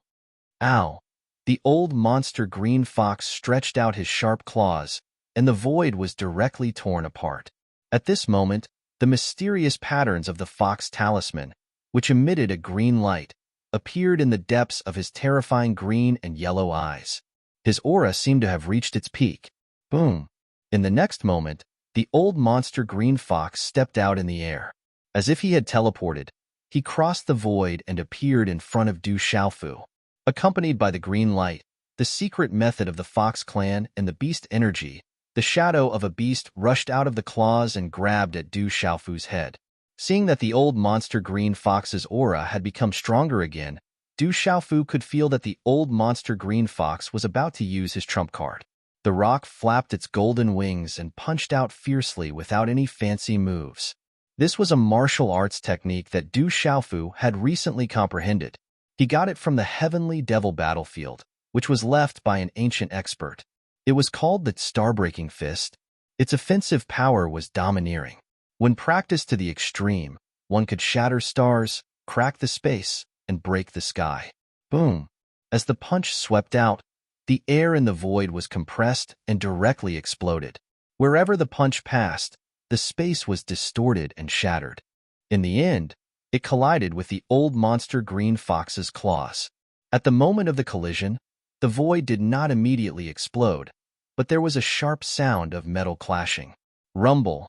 Ow! The old monster green fox stretched out his sharp claws, and the void was directly torn apart. At this moment, the mysterious patterns of the fox talisman, which emitted a green light, appeared in the depths of his terrifying green and yellow eyes. His aura seemed to have reached its peak. Boom! In the next moment, the old monster green fox stepped out in the air. As if he had teleported, he crossed the void and appeared in front of Du Xiaofu. Accompanied by the green light, the secret method of the Fox clan and the beast energy, the shadow of a beast rushed out of the claws and grabbed at Du Xiaofu's head. Seeing that the old monster green fox's aura had become stronger again, Du Xiaofu could feel that the old monster green fox was about to use his trump card. The rock flapped its golden wings and punched out fiercely without any fancy moves. This was a martial arts technique that Du Xiaofu had recently comprehended. He got it from the heavenly devil battlefield, which was left by an ancient expert. It was called the Starbreaking Fist. Its offensive power was domineering. When practiced to the extreme, one could shatter stars, crack the space, and break the sky. Boom! As the punch swept out, the air in the void was compressed and directly exploded. Wherever the punch passed, the space was distorted and shattered. In the end, it collided with the old monster green fox's claws. At the moment of the collision, the void did not immediately explode, but there was a sharp sound of metal clashing. Rumble!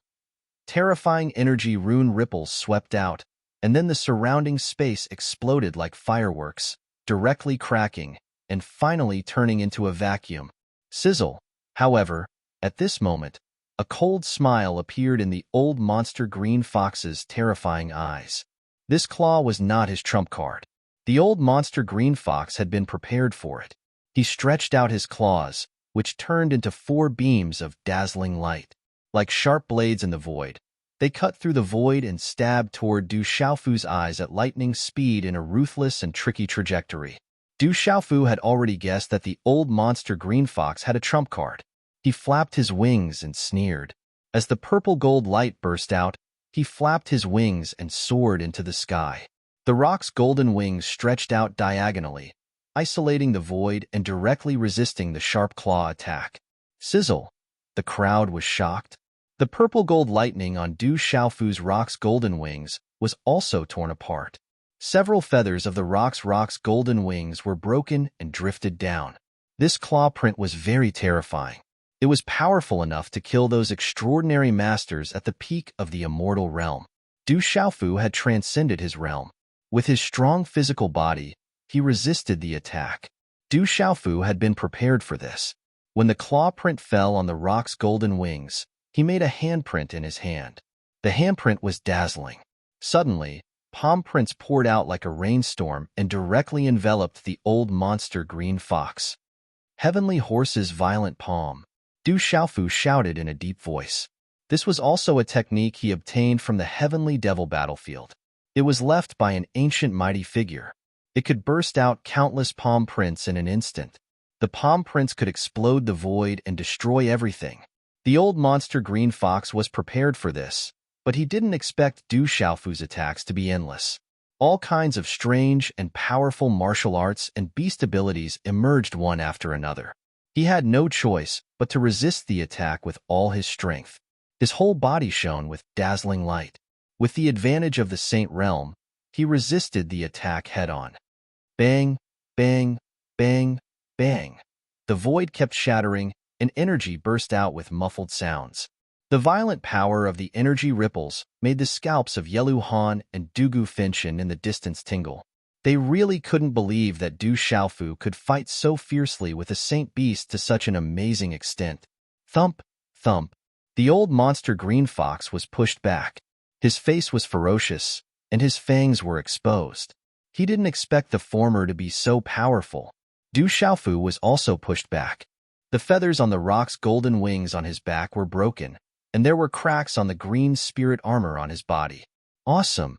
Terrifying energy rune ripples swept out, and then the surrounding space exploded like fireworks, directly cracking, and finally turning into a vacuum. Sizzle! However, at this moment, a cold smile appeared in the old monster green fox's terrifying eyes. This claw was not his trump card. The old monster green fox had been prepared for it. He stretched out his claws, which turned into 4 beams of dazzling light. Like sharp blades in the void, they cut through the void and stabbed toward Du Xiaofu's eyes at lightning speed in a ruthless and tricky trajectory. Du Xiaofu had already guessed that the old monster green fox had a trump card. He flapped his wings and sneered. As the purple gold light burst out, he flapped his wings and soared into the sky. The rock's golden wings stretched out diagonally, isolating the void and directly resisting the sharp claw attack. Sizzle! The crowd was shocked. The purple gold lightning on Du Xiaofu's rock's golden wings was also torn apart. Several feathers of the rock's golden wings were broken and drifted down. This claw print was very terrifying. It was powerful enough to kill those extraordinary masters at the peak of the immortal realm. Du Xiaofu had transcended his realm. With his strong physical body, he resisted the attack. Du Xiaofu had been prepared for this. When the claw print fell on the rock's golden wings, he made a handprint in his hand. The handprint was dazzling. Suddenly, palm prints poured out like a rainstorm and directly enveloped the old monster green fox. Heavenly Horse's violent palm, Du Xiaofu shouted in a deep voice. This was also a technique he obtained from the heavenly devil battlefield. It was left by an ancient mighty figure. It could burst out countless palm prints in an instant. The palm prints could explode the void and destroy everything. The old monster green fox was prepared for this, but he didn't expect Du Xiaofu's attacks to be endless. All kinds of strange and powerful martial arts and beast abilities emerged one after another. He had no choice but to resist the attack with all his strength. His whole body shone with dazzling light. With the advantage of the Saint Realm, he resisted the attack head-on. Bang, bang, bang, bang. The void kept shattering, and energy burst out with muffled sounds. The violent power of the energy ripples made the scalps of Yelu Han and Dugu Finshin in the distance tingle. They really couldn't believe that Du Xiaofu could fight so fiercely with a saint beast to such an amazing extent. Thump, thump. The old monster green fox was pushed back. His face was ferocious, and his fangs were exposed. He didn't expect the former to be so powerful. Du Xiaofu was also pushed back. The feathers on the rock's golden wings on his back were broken, and there were cracks on the green spirit armor on his body. Awesome,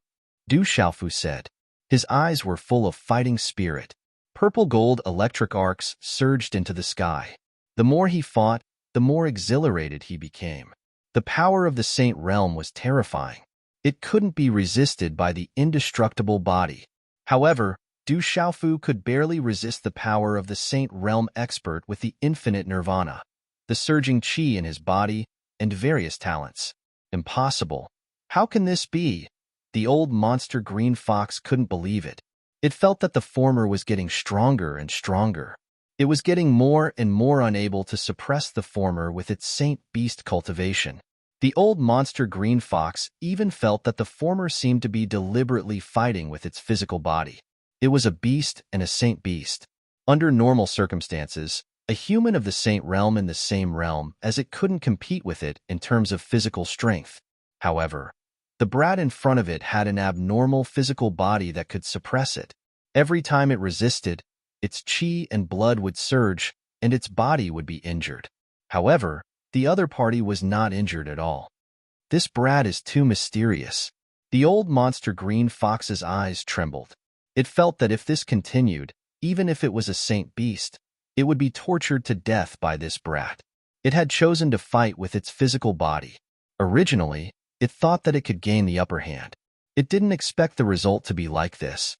Du Xiaofu said. His eyes were full of fighting spirit. Purple-gold electric arcs surged into the sky. The more he fought, the more exhilarated he became. The power of the Saint Realm was terrifying. It couldn't be resisted by the indestructible body. However, Du Xiaofu could barely resist the power of the Saint Realm expert with the infinite nirvana, the surging qi in his body, and various talents. Impossible. How can this be? The old monster green fox couldn't believe it. It felt that the former was getting stronger and stronger. It was getting more and more unable to suppress the former with its saint beast cultivation. The old monster green fox even felt that the former seemed to be deliberately fighting with its physical body. It was a beast and a saint beast. Under normal circumstances, a human of the saint realm in the same realm, as it couldn't compete with it in terms of physical strength. However, the brat in front of it had an abnormal physical body that could suppress it. Every time it resisted, its qi and blood would surge, and its body would be injured. However, the other party was not injured at all. This brat is too mysterious. The old monster green fox's eyes trembled. It felt that if this continued, even if it was a saint beast, it would be tortured to death by this brat. It had chosen to fight with its physical body. Originally, it thought that it could gain the upper hand. It didn't expect the result to be like this.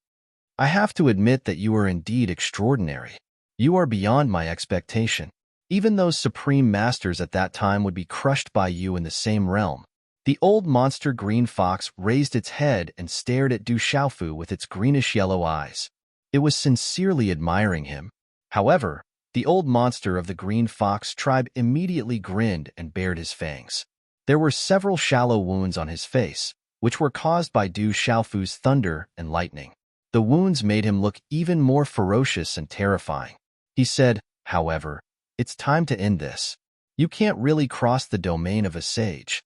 I have to admit that you are indeed extraordinary. You are beyond my expectation. Even those supreme masters at that time would be crushed by you in the same realm. The old monster green fox raised its head and stared at Du Xiaofu with its greenish-yellow eyes. It was sincerely admiring him. However, the old monster of the green fox tribe immediately grinned and bared his fangs. There were several shallow wounds on his face, which were caused by Du Xiaofu's thunder and lightning. The wounds made him look even more ferocious and terrifying. He said, however, "It's time to end this. You can't really cross the domain of a sage."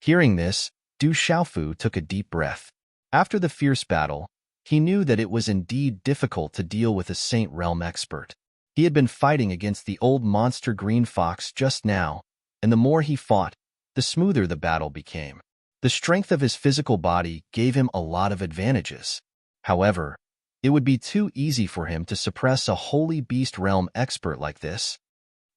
Hearing this, Du Xiaofu took a deep breath. After the fierce battle, he knew that it was indeed difficult to deal with a Saint Realm expert. He had been fighting against the old monster green fox just now, and the more he fought, the smoother the battle became. The strength of his physical body gave him a lot of advantages. However, it would be too easy for him to suppress a holy beast realm expert like this.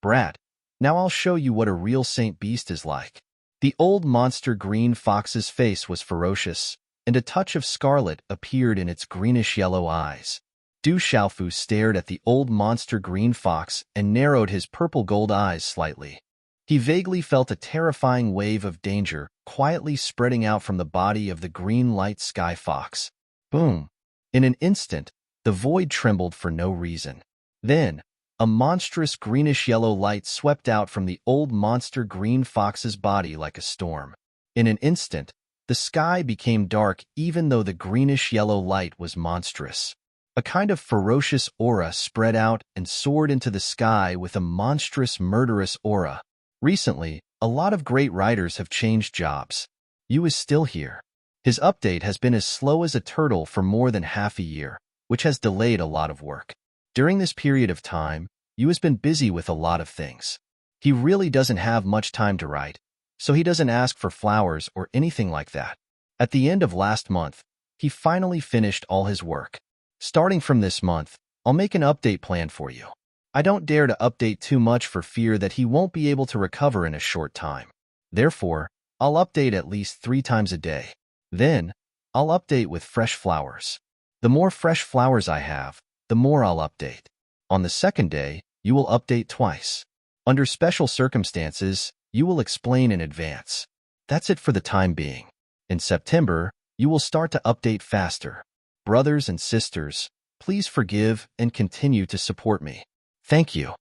Brat, now I'll show you what a real saint beast is like. The old monster green fox's face was ferocious, and a touch of scarlet appeared in its greenish-yellow eyes. Du Xiaofu stared at the old monster green fox and narrowed his purple-gold eyes slightly. He vaguely felt a terrifying wave of danger quietly spreading out from the body of the green light sky fox. Boom! In an instant, the void trembled for no reason. Then, a monstrous greenish-yellow light swept out from the old monster green fox's body like a storm. In an instant, the sky became dark even though the greenish-yellow light was monstrous. A kind of ferocious aura spread out and soared into the sky with a monstrous, murderous aura. Recently, a lot of great writers have changed jobs. Yu is still here. His update has been as slow as a turtle for more than half a year, which has delayed a lot of work. During this period of time, Yu has been busy with a lot of things. He really doesn't have much time to write, so he doesn't ask for flowers or anything like that. At the end of last month, he finally finished all his work. Starting from this month, I'll make an update plan for you. I don't dare to update too much for fear that he won't be able to recover in a short time. Therefore, I'll update at least 3 times a day. Then, I'll update with fresh flowers. The more fresh flowers I have, the more I'll update. On the second day, you will update twice. Under special circumstances, you will explain in advance. That's it for the time being. In September, you will start to update faster. Brothers and sisters, please forgive and continue to support me. Thank you.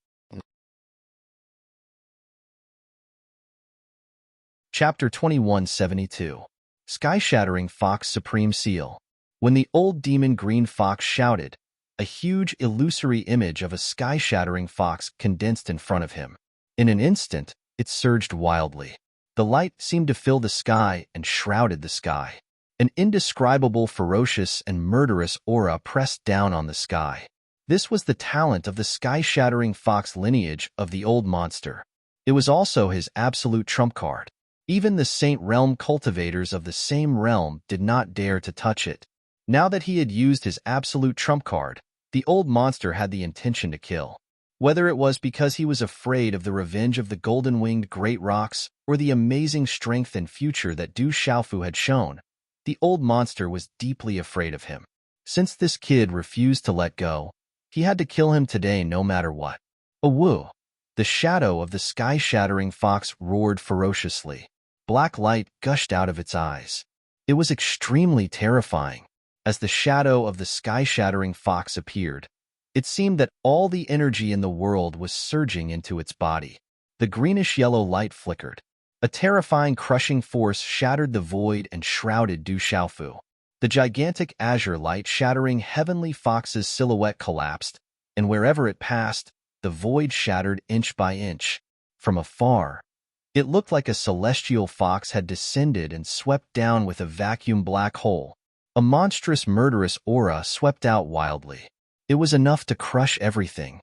Chapter 2172. Sky-Shattering Fox Supreme Seal. When the old demon green fox shouted, a huge illusory image of a sky-shattering fox condensed in front of him. In an instant, it surged wildly. The light seemed to fill the sky and shrouded the sky. An indescribable, ferocious, and murderous aura pressed down on the sky. This was the talent of the sky-shattering fox lineage of the old monster. It was also his absolute trump card. Even the Saint Realm cultivators of the same realm did not dare to touch it. Now that he had used his absolute trump card, the old monster had the intention to kill. Whether it was because he was afraid of the revenge of the golden-winged great rocks or the amazing strength and future that Du Xiaofu had shown, the old monster was deeply afraid of him. Since this kid refused to let go, he had to kill him today no matter what. Awoo! The shadow of the sky-shattering fox roared ferociously. Black light gushed out of its eyes. It was extremely terrifying. As the shadow of the sky-shattering fox appeared, it seemed that all the energy in the world was surging into its body. The greenish-yellow light flickered. A terrifying crushing force shattered the void and shrouded Du Xiaofu. The gigantic azure light shattering Heavenly Fox's silhouette collapsed, and wherever it passed, the void shattered inch by inch. From afar, it looked like a celestial fox had descended and swept down with a vacuum black hole. A monstrous murderous aura swept out wildly. It was enough to crush everything.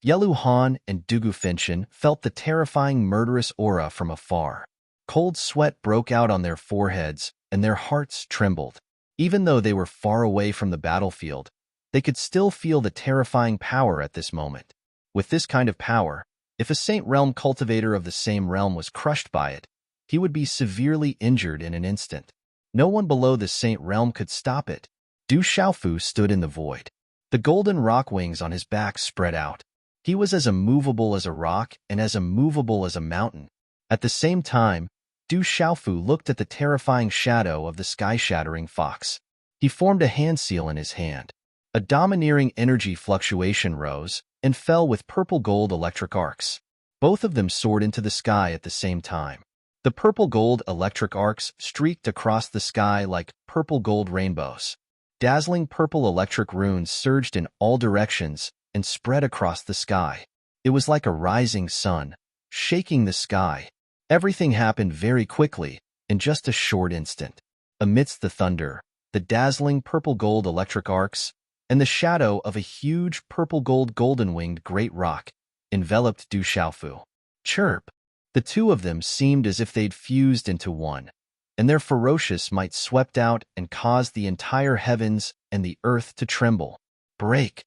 Yelu Han and Dugu Finchin felt the terrifying murderous aura from afar. Cold sweat broke out on their foreheads, and their hearts trembled. Even though they were far away from the battlefield, they could still feel the terrifying power at this moment. With this kind of power, if a Saint Realm cultivator of the same realm was crushed by it, he would be severely injured in an instant. No one below the Saint Realm could stop it. Du Xiaofu stood in the void. The golden rock wings on his back spread out. He was as immovable as a rock and as immovable as a mountain. At the same time, Du Xiaofu looked at the terrifying shadow of the sky-shattering fox. He formed a hand seal in his hand. A domineering energy fluctuation rose and fell with purple-gold electric arcs. Both of them soared into the sky at the same time. The purple-gold electric arcs streaked across the sky like purple-gold rainbows. Dazzling purple electric runes surged in all directions and spread across the sky. It was like a rising sun, shaking the sky. Everything happened very quickly, in just a short instant. Amidst the thunder, the dazzling purple-gold electric arcs, and the shadow of a huge purple-gold golden-winged great rock enveloped Du Xiaofu. Chirp! The two of them seemed as if they'd fused into one, and their ferocious might swept out and caused the entire heavens and the earth to tremble. Break!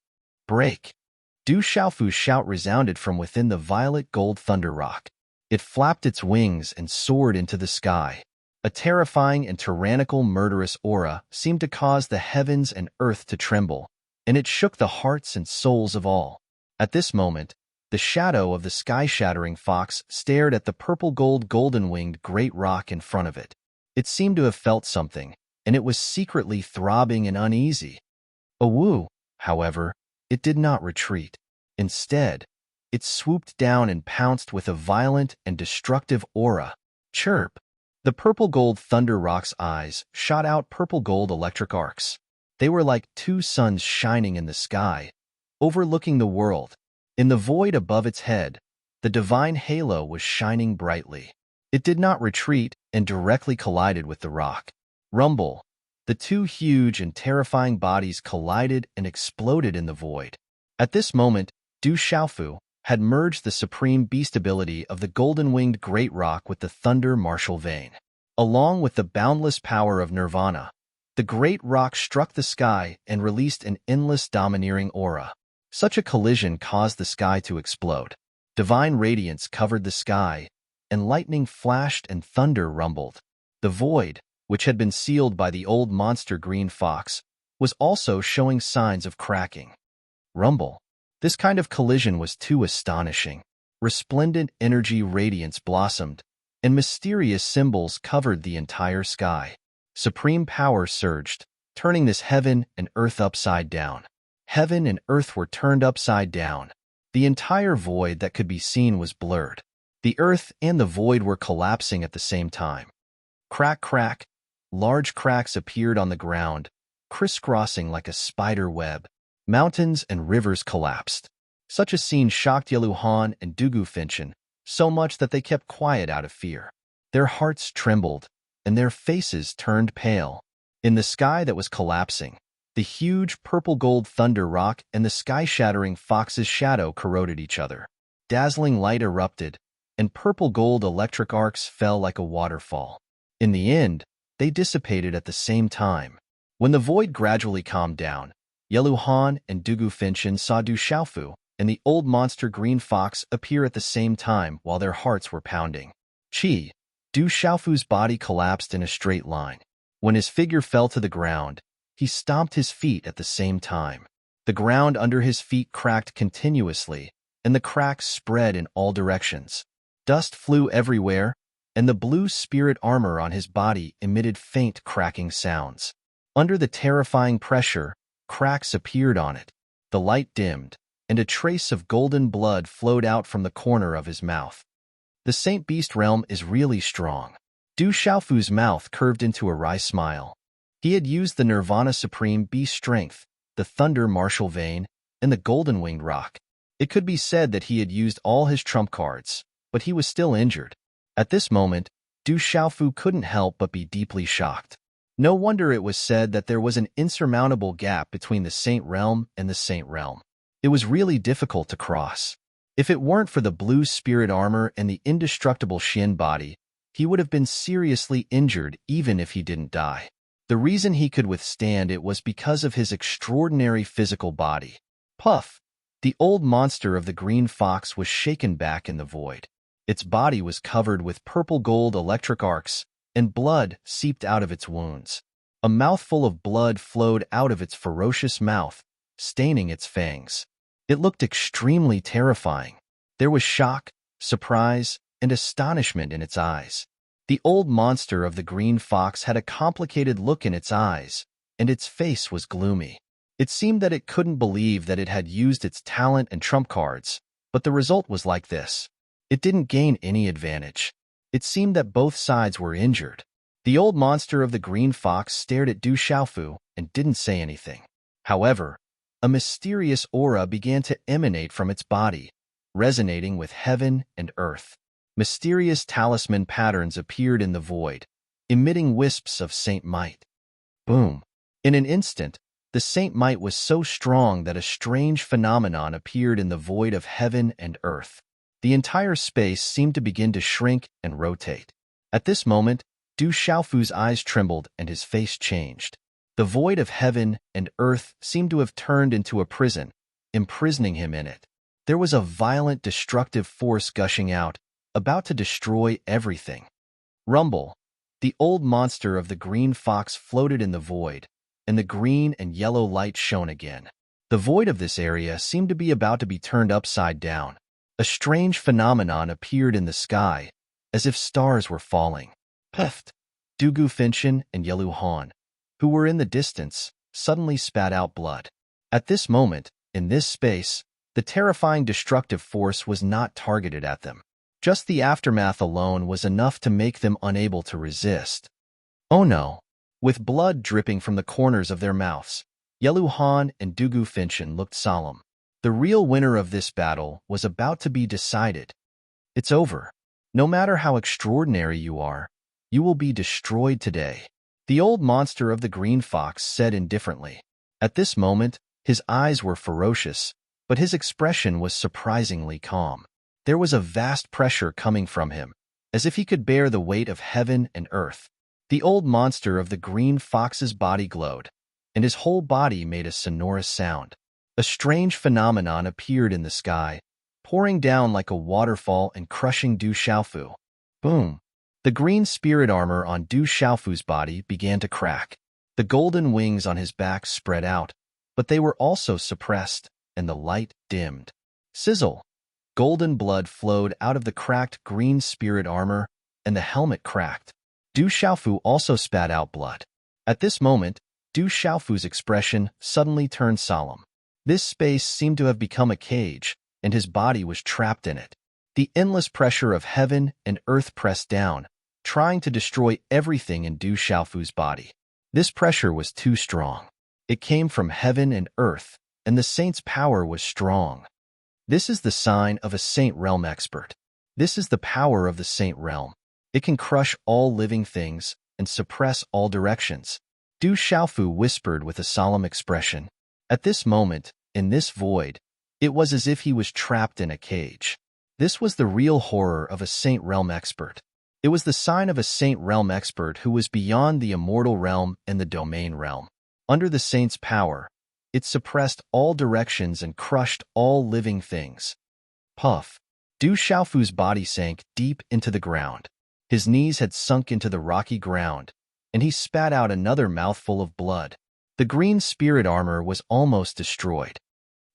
Break! Du Xiaofu's shout resounded from within the violet gold thunder rock. It flapped its wings and soared into the sky. A terrifying and tyrannical murderous aura seemed to cause the heavens and earth to tremble, and it shook the hearts and souls of all. At this moment, the shadow of the sky-shattering fox stared at the purple-gold golden-winged great rock in front of it. It seemed to have felt something, and it was secretly throbbing and uneasy. Awoo, however, it did not retreat. Instead, it swooped down and pounced with a violent and destructive aura. Chirp! The purple-gold thunder rock's eyes shot out purple-gold electric arcs. They were like two suns shining in the sky, overlooking the world. In the void above its head, the divine halo was shining brightly. It did not retreat and directly collided with the rock. Rumble! The two huge and terrifying bodies collided and exploded in the void. At this moment, Du Xiaofu had merged the supreme beast ability of the golden-winged great rock with the thunder martial vein. Along with the boundless power of nirvana, the great rock struck the sky and released an endless domineering aura. Such a collision caused the sky to explode. Divine radiance covered the sky, and lightning flashed and thunder rumbled. The void, which had been sealed by the old monster green fox, was also showing signs of cracking. Rumble! This kind of collision was too astonishing. Resplendent energy radiance blossomed, and mysterious symbols covered the entire sky. Supreme power surged, turning this heaven and earth upside down. Heaven and earth were turned upside down. The entire void that could be seen was blurred. The earth and the void were collapsing at the same time. Crack, crack! Large cracks appeared on the ground, crisscrossing like a spider web. Mountains and rivers collapsed. Such a scene shocked Yelu Han and Dugu Finchin so much that they kept quiet out of fear. Their hearts trembled, and their faces turned pale. In the sky that was collapsing, the huge purple-gold thunder rock and the sky-shattering fox's shadow corroded each other. Dazzling light erupted, and purple-gold electric arcs fell like a waterfall. In the end, they dissipated at the same time. When the void gradually calmed down, Yellow Han and Dugu Finchin saw Du Xiaofu and the old monster green fox appear at the same time while their hearts were pounding. Chi, Du Xiaofu's body collapsed in a straight line. When his figure fell to the ground, he stomped his feet at the same time. The ground under his feet cracked continuously, and the cracks spread in all directions. Dust flew everywhere, and the blue spirit armor on his body emitted faint cracking sounds. Under the terrifying pressure, cracks appeared on it. The light dimmed, and a trace of golden blood flowed out from the corner of his mouth. The Saint Beast realm is really strong. Du Xiaofu's mouth curved into a wry smile. He had used the Nirvana Supreme Beast Strength, the Thunder Martial Vein, and the Golden Winged Rock. It could be said that he had used all his trump cards, but he was still injured. At this moment, Du Xiaofu couldn't help but be deeply shocked. No wonder it was said that there was an insurmountable gap between the Saint Realm and the Saint Realm. It was really difficult to cross. If it weren't for the blue spirit armor and the indestructible Shin body, he would have been seriously injured even if he didn't die. The reason he could withstand it was because of his extraordinary physical body. Puff! The old monster of the green fox was shaken back in the void. Its body was covered with purple-gold electric arcs, and blood seeped out of its wounds. A mouthful of blood flowed out of its ferocious mouth, staining its fangs. It looked extremely terrifying. There was shock, surprise, and astonishment in its eyes. The old monster of the green fox had a complicated look in its eyes, and its face was gloomy. It seemed that it couldn't believe that it had used its talent and trump cards, but the result was like this. It didn't gain any advantage. It seemed that both sides were injured. The old monster of the green fox stared at Du Xiaofu and didn't say anything. However, a mysterious aura began to emanate from its body, resonating with heaven and earth. Mysterious talisman patterns appeared in the void, emitting wisps of Saint Might. Boom! In an instant, the Saint Might was so strong that a strange phenomenon appeared in the void of heaven and earth. The entire space seemed to begin to shrink and rotate. At this moment, Du Xiaofu's eyes trembled and his face changed. The void of heaven and earth seemed to have turned into a prison, imprisoning him in it. There was a violent destructive force gushing out, about to destroy everything. Rumble! The old monster of the green fox floated in the void, and the green and yellow light shone again. The void of this area seemed to be about to be turned upside down. A strange phenomenon appeared in the sky, as if stars were falling. Puffed! Dugu Finchin and Yelu Han, who were in the distance, suddenly spat out blood. At this moment, in this space, the terrifying destructive force was not targeted at them. Just the aftermath alone was enough to make them unable to resist. Oh no! With blood dripping from the corners of their mouths, Yelu Han and Dugu Finchin looked solemn. The real winner of this battle was about to be decided. It's over. No matter how extraordinary you are, you will be destroyed today. The old monster of the green fox said indifferently. At this moment, his eyes were ferocious, but his expression was surprisingly calm. There was a vast pressure coming from him, as if he could bear the weight of heaven and earth. The old monster of the green fox's body glowed, and his whole body made a sonorous sound. A strange phenomenon appeared in the sky, pouring down like a waterfall and crushing Du Xiaofu. Boom! The green spirit armor on Du Xiaofu's body began to crack. The golden wings on his back spread out, but they were also suppressed, and the light dimmed. Sizzle! Golden blood flowed out of the cracked green spirit armor, and the helmet cracked. Du Xiaofu also spat out blood. At this moment, Du Xiaofu's expression suddenly turned solemn. This space seemed to have become a cage, and his body was trapped in it. The endless pressure of heaven and earth pressed down, trying to destroy everything in Du Xiaofu's body. This pressure was too strong. It came from heaven and earth, and the saint's power was strong. This is the sign of a Saint Realm expert. This is the power of the Saint Realm. It can crush all living things and suppress all directions. Du Xiaofu whispered with a solemn expression. At this moment, in this void, it was as if he was trapped in a cage. This was the real horror of a Saint Realm expert. It was the sign of a Saint Realm expert who was beyond the immortal realm and the domain realm. Under the Saint's power, it suppressed all directions and crushed all living things. Puff. Du Xiaofu's body sank deep into the ground. His knees had sunk into the rocky ground, and he spat out another mouthful of blood. The green spirit armor was almost destroyed.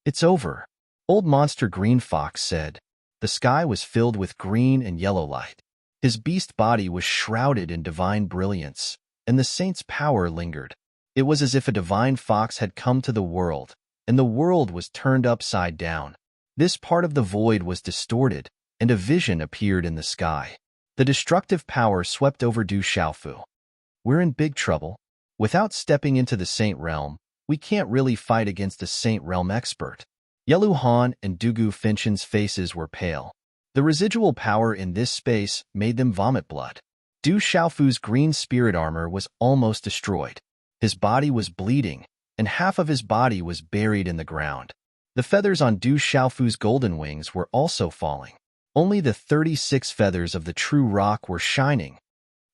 "It's over," Old Monster Green Fox said. The sky was filled with green and yellow light. His beast body was shrouded in divine brilliance, and the saint's power lingered. It was as if a divine fox had come to the world, and the world was turned upside down. This part of the void was distorted, and a vision appeared in the sky. The destructive power swept over Du Xiaofu. "We're in big trouble. Without stepping into the Saint Realm, we can't really fight against a Saint Realm expert." Yelu Han and Dugu Finchen's faces were pale. The residual power in this space made them vomit blood. Du Xiaofu's green spirit armor was almost destroyed. His body was bleeding, and half of his body was buried in the ground. The feathers on Du Xiaofu's golden wings were also falling. Only the 36 feathers of the true rock were shining.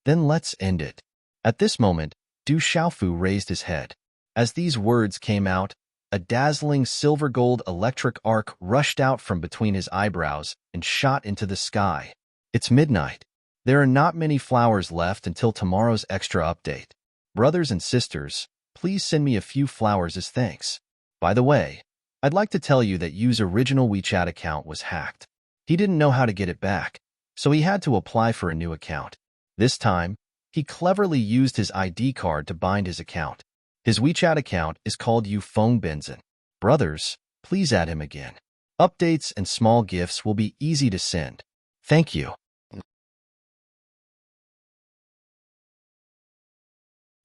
"Then let's end it." At this moment, Du Xiaofu raised his head. As these words came out, a dazzling silver-gold electric arc rushed out from between his eyebrows and shot into the sky. "It's midnight. There are not many flowers left until tomorrow's extra update. Brothers and sisters, please send me a few flowers as thanks. By the way, I'd like to tell you that Yu's original WeChat account was hacked. He didn't know how to get it back, so he had to apply for a new account. This time, he cleverly used his ID card to bind his account. His WeChat account is called Yu Feng Benzhen. Brothers, please add him again. Updates and small gifts will be easy to send. Thank you."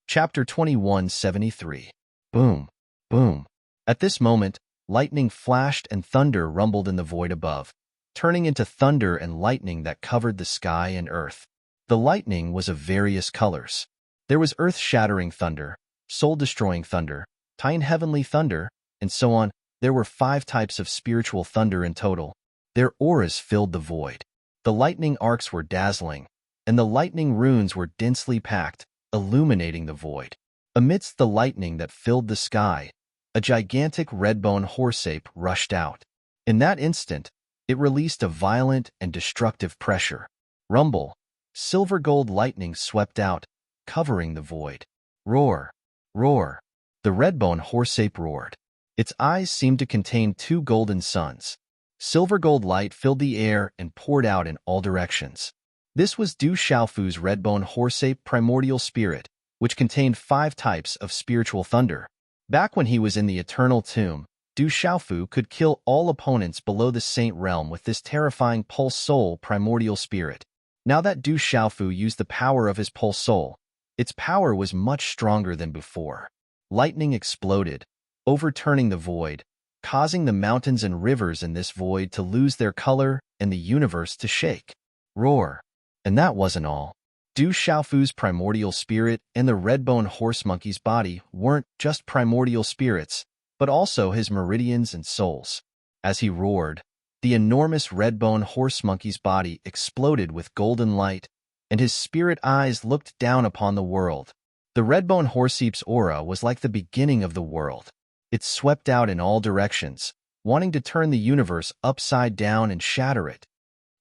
Chapter 2173. Boom, boom. At this moment, lightning flashed and thunder rumbled in the void above, turning into thunder and lightning that covered the sky and earth. The lightning was of various colors. There was earth-shattering thunder, soul-destroying thunder, time-heavenly thunder, and so on. There were 5 types of spiritual thunder in total. Their auras filled the void. The lightning arcs were dazzling, and the lightning runes were densely packed, illuminating the void. Amidst the lightning that filled the sky, a gigantic red-bone horseape rushed out. In that instant, it released a violent and destructive pressure. Rumble, silver-gold lightning swept out, covering the void. Roar, roar. The red-bone horseape roared. Its eyes seemed to contain 2 golden suns. Silver-gold light filled the air and poured out in all directions. This was Du Xiaofu's red-bone horseape primordial spirit, which contained 5 types of spiritual thunder. Back when he was in the Eternal Tomb, Du Xiaofu could kill all opponents below the Saint Realm with this terrifying Pulse Soul primordial spirit. Now that Du Xiaofu used the power of his Pulse Soul, its power was much stronger than before. Lightning exploded, overturning the void, causing the mountains and rivers in this void to lose their color and the universe to shake. Roar. And that wasn't all. Du Xiaofu's primordial spirit and the red-bone horse monkey's body weren't just primordial spirits, but also his meridians and souls. As he roared, the enormous red-bone horse monkey's body exploded with golden light, and his spirit eyes looked down upon the world. The red-bone horseape's aura was like the beginning of the world. It swept out in all directions, wanting to turn the universe upside down and shatter it.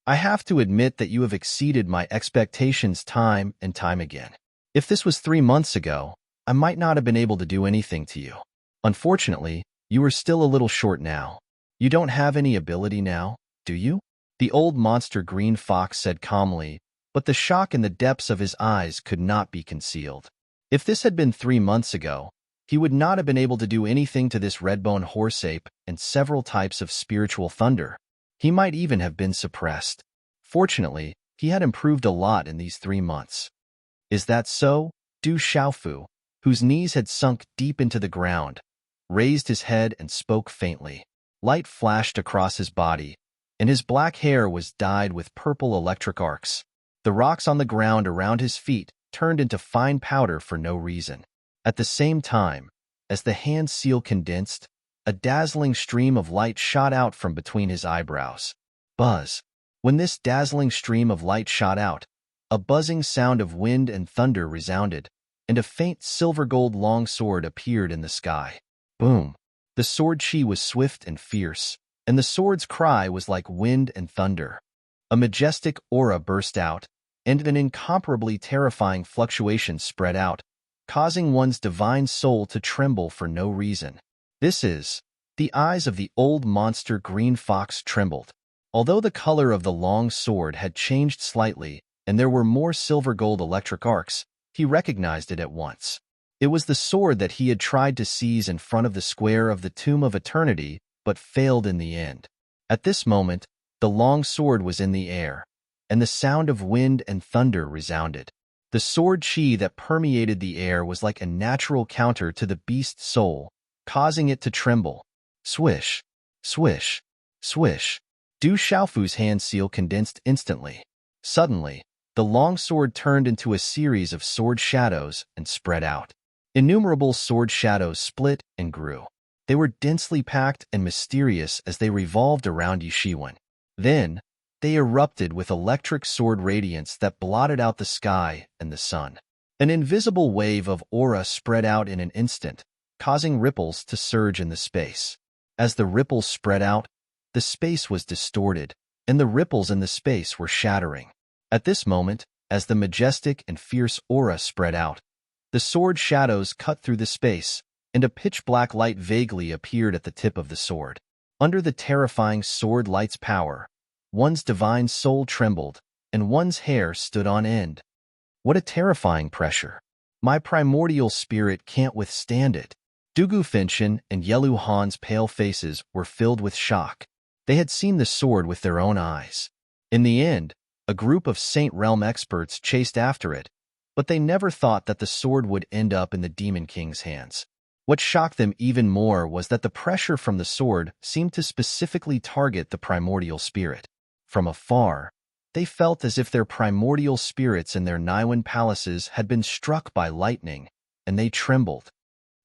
"I have to admit that you have exceeded my expectations time and time again. If this was 3 months ago, I might not have been able to do anything to you. Unfortunately, you are still a little short now. You don't have any ability now, do you?" The old monster Green Fox said calmly, but the shock in the depths of his eyes could not be concealed. If this had been 3 months ago, he would not have been able to do anything to this red-bone horseape and several types of spiritual thunder. He might even have been suppressed. Fortunately, he had improved a lot in these 3 months. "Is that so?" Du Xiaofu, whose knees had sunk deep into the ground, raised his head and spoke faintly. Light flashed across his body, and his black hair was dyed with purple electric arcs. The rocks on the ground around his feet turned into fine powder for no reason. At the same time, as the hand seal condensed, a dazzling stream of light shot out from between his eyebrows. Buzz. When this dazzling stream of light shot out, a buzzing sound of wind and thunder resounded, and a faint silver-gold longsword appeared in the sky. Boom! The sword chi was swift and fierce, and the sword's cry was like wind and thunder. A majestic aura burst out, and an incomparably terrifying fluctuation spread out, causing one's divine soul to tremble for no reason. The eyes of the old monster green fox trembled. Although the color of the long sword had changed slightly, and there were more silver-gold electric arcs, he recognized it at once. It was the sword that he had tried to seize in front of the square of the Tomb of Eternity, but failed in the end. At this moment, the long sword was in the air, and the sound of wind and thunder resounded. The sword chi that permeated the air was like a natural counter to the beast's soul, causing it to tremble. Swish, swish, swish. Du Xiaofu's hand seal condensed instantly. Suddenly, the long sword turned into a series of sword shadows and spread out. Innumerable sword shadows split and grew. They were densely packed and mysterious as they revolved around Yishiwen. Then, they erupted with electric sword radiance that blotted out the sky and the sun. An invisible wave of aura spread out in an instant, causing ripples to surge in the space. As the ripples spread out, the space was distorted, and the ripples in the space were shattering. At this moment, as the majestic and fierce aura spread out, the sword shadows cut through the space, and a pitch-black light vaguely appeared at the tip of the sword. Under the terrifying sword light's power, one's divine soul trembled, and one's hair stood on end. What a terrifying pressure! My primordial spirit can't withstand it. Dugu Finshin and Yelu Han's pale faces were filled with shock. They had seen the sword with their own eyes. In the end, a group of Saint Realm experts chased after it, but they never thought that the sword would end up in the Demon King's hands. What shocked them even more was that the pressure from the sword seemed to specifically target the primordial spirit. From afar, they felt as if their primordial spirits in their Niwen palaces had been struck by lightning, and they trembled.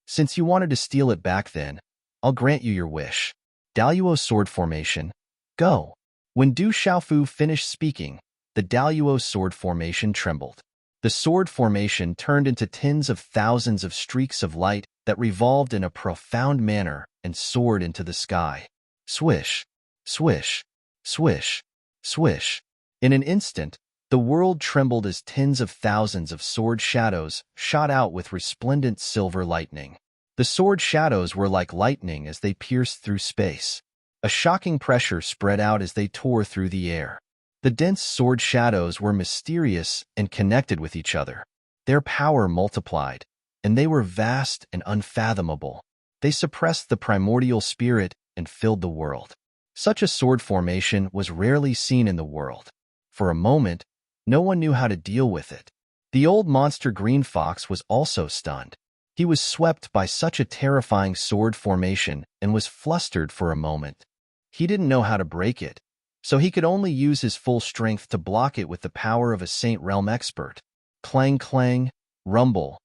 Since you wanted to steal it back then, I'll grant you your wish. Daluo sword formation, go. When Du Xiaofu finished speaking, the Daluo sword formation trembled. The sword formation turned into tens of thousands of streaks of light that revolved in a profound manner and soared into the sky. Swish, swish, swish, swish. In an instant, the world trembled as tens of thousands of sword shadows shot out with resplendent silver lightning. The sword shadows were like lightning as they pierced through space. A shocking pressure spread out as they tore through the air. The dense sword shadows were mysterious and connected with each other. Their power multiplied, and they were vast and unfathomable. They suppressed the primordial spirit and filled the world. Such a sword formation was rarely seen in the world. For a moment, no one knew how to deal with it. The old monster Green Fox was also stunned. He was swept by such a terrifying sword formation and was flustered for a moment. He didn't know how to break it, so he could only use his full strength to block it with the power of a Saint Realm expert. Clang, clang, rumble.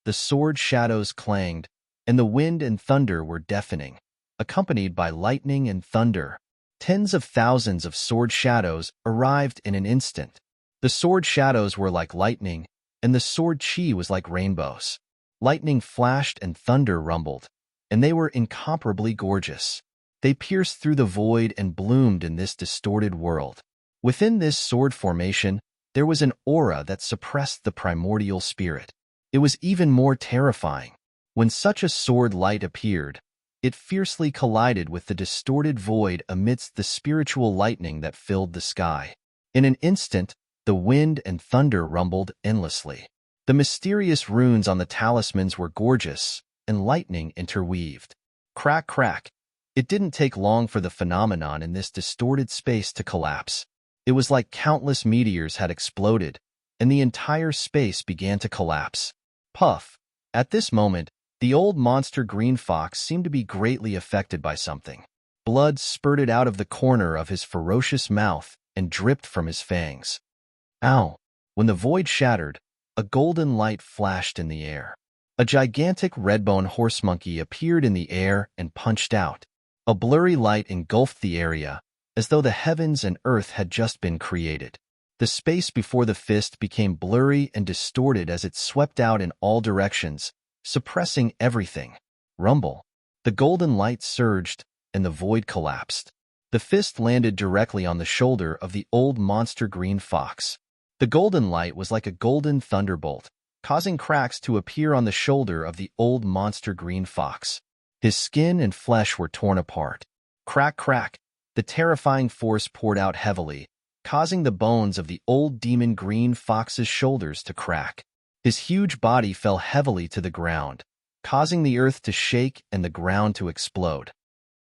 The sword shadows clanged, and the wind and thunder were deafening, accompanied by lightning and thunder. Tens of thousands of sword shadows arrived in an instant. The sword shadows were like lightning, and the sword chi was like rainbows. Lightning flashed and thunder rumbled, and they were incomparably gorgeous. They pierced through the void and bloomed in this distorted world. Within this sword formation, there was an aura that suppressed the primordial spirit. It was even more terrifying. When such a sword light appeared, it fiercely collided with the distorted void amidst the spiritual lightning that filled the sky. In an instant, the wind and thunder rumbled endlessly. The mysterious runes on the talismans were gorgeous, and lightning interweaved. Crack, crack. It didn't take long for the phenomenon in this distorted space to collapse. It was like countless meteors had exploded, and the entire space began to collapse. Puff. At this moment, the old monster Green Fox seemed to be greatly affected by something. Blood spurted out of the corner of his ferocious mouth and dripped from his fangs. Ow! When the void shattered, a golden light flashed in the air. A gigantic redbone horse monkey appeared in the air and punched out. A blurry light engulfed the area, as though the heavens and earth had just been created. The space before the fist became blurry and distorted as it swept out in all directions, suppressing everything. Rumble. The golden light surged, and the void collapsed. The fist landed directly on the shoulder of the old monster green fox. The golden light was like a golden thunderbolt, causing cracks to appear on the shoulder of the old monster green fox. His skin and flesh were torn apart. Crack, crack. The terrifying force poured out heavily, causing the bones of the old demon green fox's shoulders to crack. His huge body fell heavily to the ground, causing the earth to shake and the ground to explode.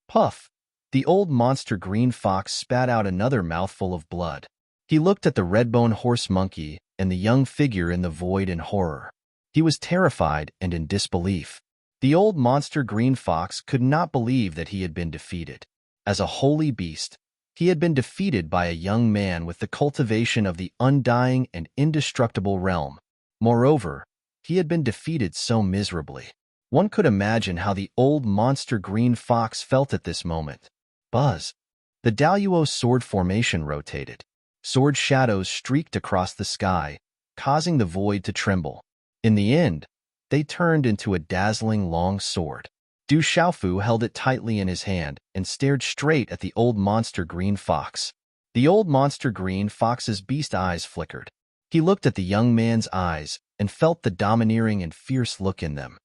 Puff! The old monster green fox spat out another mouthful of blood. He looked at the red-bone horse monkey and the young figure in the void in horror. He was terrified and in disbelief. The old monster green fox could not believe that he had been defeated. As a holy beast, he had been defeated by a young man with the cultivation of the undying and indestructible realm. Moreover, he had been defeated so miserably. One could imagine how the old monster green fox felt at this moment. Buzz. The Daluo sword formation rotated. Sword shadows streaked across the sky, causing the void to tremble. In the end, they turned into a dazzling long sword. Du Xiaofu held it tightly in his hand and stared straight at the old monster green fox. The old monster green fox's beast eyes flickered. He looked at the young man's eyes and felt the domineering and fierce look in them.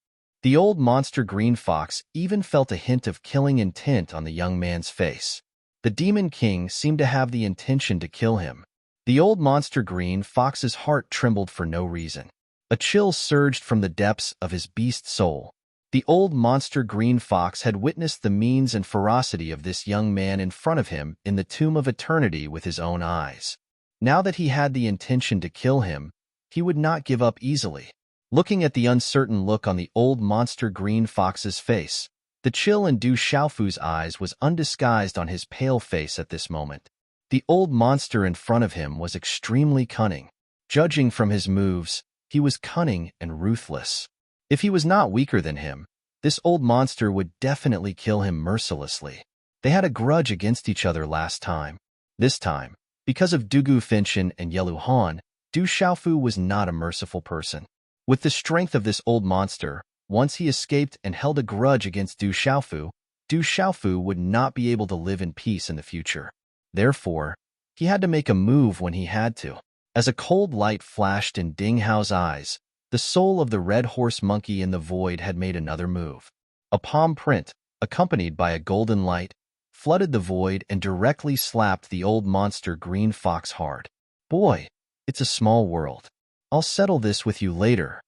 The old monster green fox even felt a hint of killing intent on the young man's face. The Demon King seemed to have the intention to kill him. The old monster green fox's heart trembled for no reason. A chill surged from the depths of his beast soul. The old monster green fox had witnessed the means and ferocity of this young man in front of him in the tomb of eternity with his own eyes. Now that he had the intention to kill him, he would not give up easily. Looking at the uncertain look on the old monster green fox's face, the chill in Du Xiaofu's eyes was undisguised on his pale face at this moment. The old monster in front of him was extremely cunning. Judging from his moves, he was cunning and ruthless. If he was not weaker than him, this old monster would definitely kill him mercilessly. They had a grudge against each other last time. This time, because of Dugu Finshan and Yelu Han, Du Xiaofu was not a merciful person. With the strength of this old monster, once he escaped and held a grudge against Du Xiaofu would not be able to live in peace in the future. Therefore, he had to make a move when he had to. As a cold light flashed in Ding Hao's eyes, the soul of the red horse monkey in the void had made another move. A palm print, accompanied by a golden light, flooded the void and directly slapped the old monster green fox hard. Boy, it's a small world. I'll settle this with you later.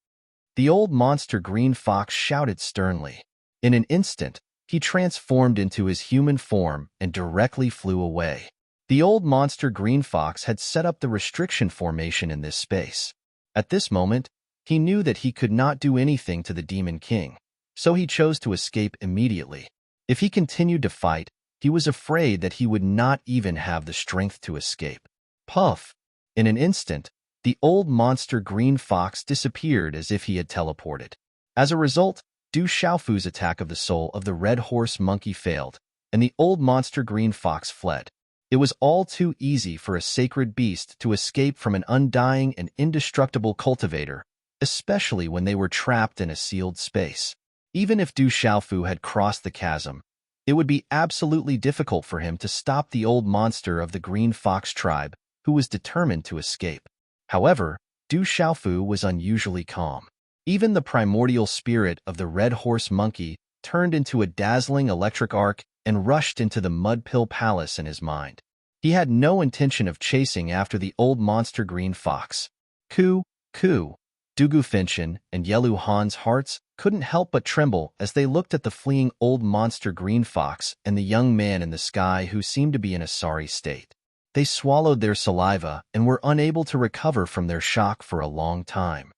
The old monster green fox shouted sternly. In an instant, he transformed into his human form and directly flew away. The old monster green fox had set up the restriction formation in this space. At this moment, he knew that he could not do anything to the Demon King, so he chose to escape immediately. If he continued to fight, he was afraid that he would not even have the strength to escape. Puff! In an instant, the old monster green fox disappeared as if he had teleported. As a result, Du Xiaofu's attack of the soul of the red horse monkey failed, and the old monster green fox fled. It was all too easy for a sacred beast to escape from an undying and indestructible cultivator, especially when they were trapped in a sealed space. Even if Du Xiaofu had crossed the chasm, it would be absolutely difficult for him to stop the old monster of the green fox tribe, who was determined to escape. However, Du Xiaofu was unusually calm. Even the primordial spirit of the red horse monkey turned into a dazzling electric arc and rushed into the mud pill palace in his mind. He had no intention of chasing after the old monster green fox. Dugu Finshan and Yelu Han's hearts couldn't help but tremble as they looked at the fleeing old monster green fox and the young man in the sky who seemed to be in a sorry state. They swallowed their saliva and were unable to recover from their shock for a long time.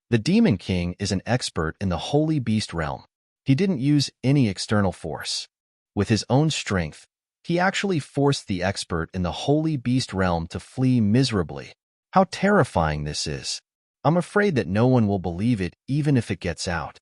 The Demon King is an expert in the holy beast realm. He didn't use any external force. With his own strength, he actually forced the expert in the holy beast realm to flee miserably. How terrifying this is. I'm afraid that no one will believe it even if it gets out.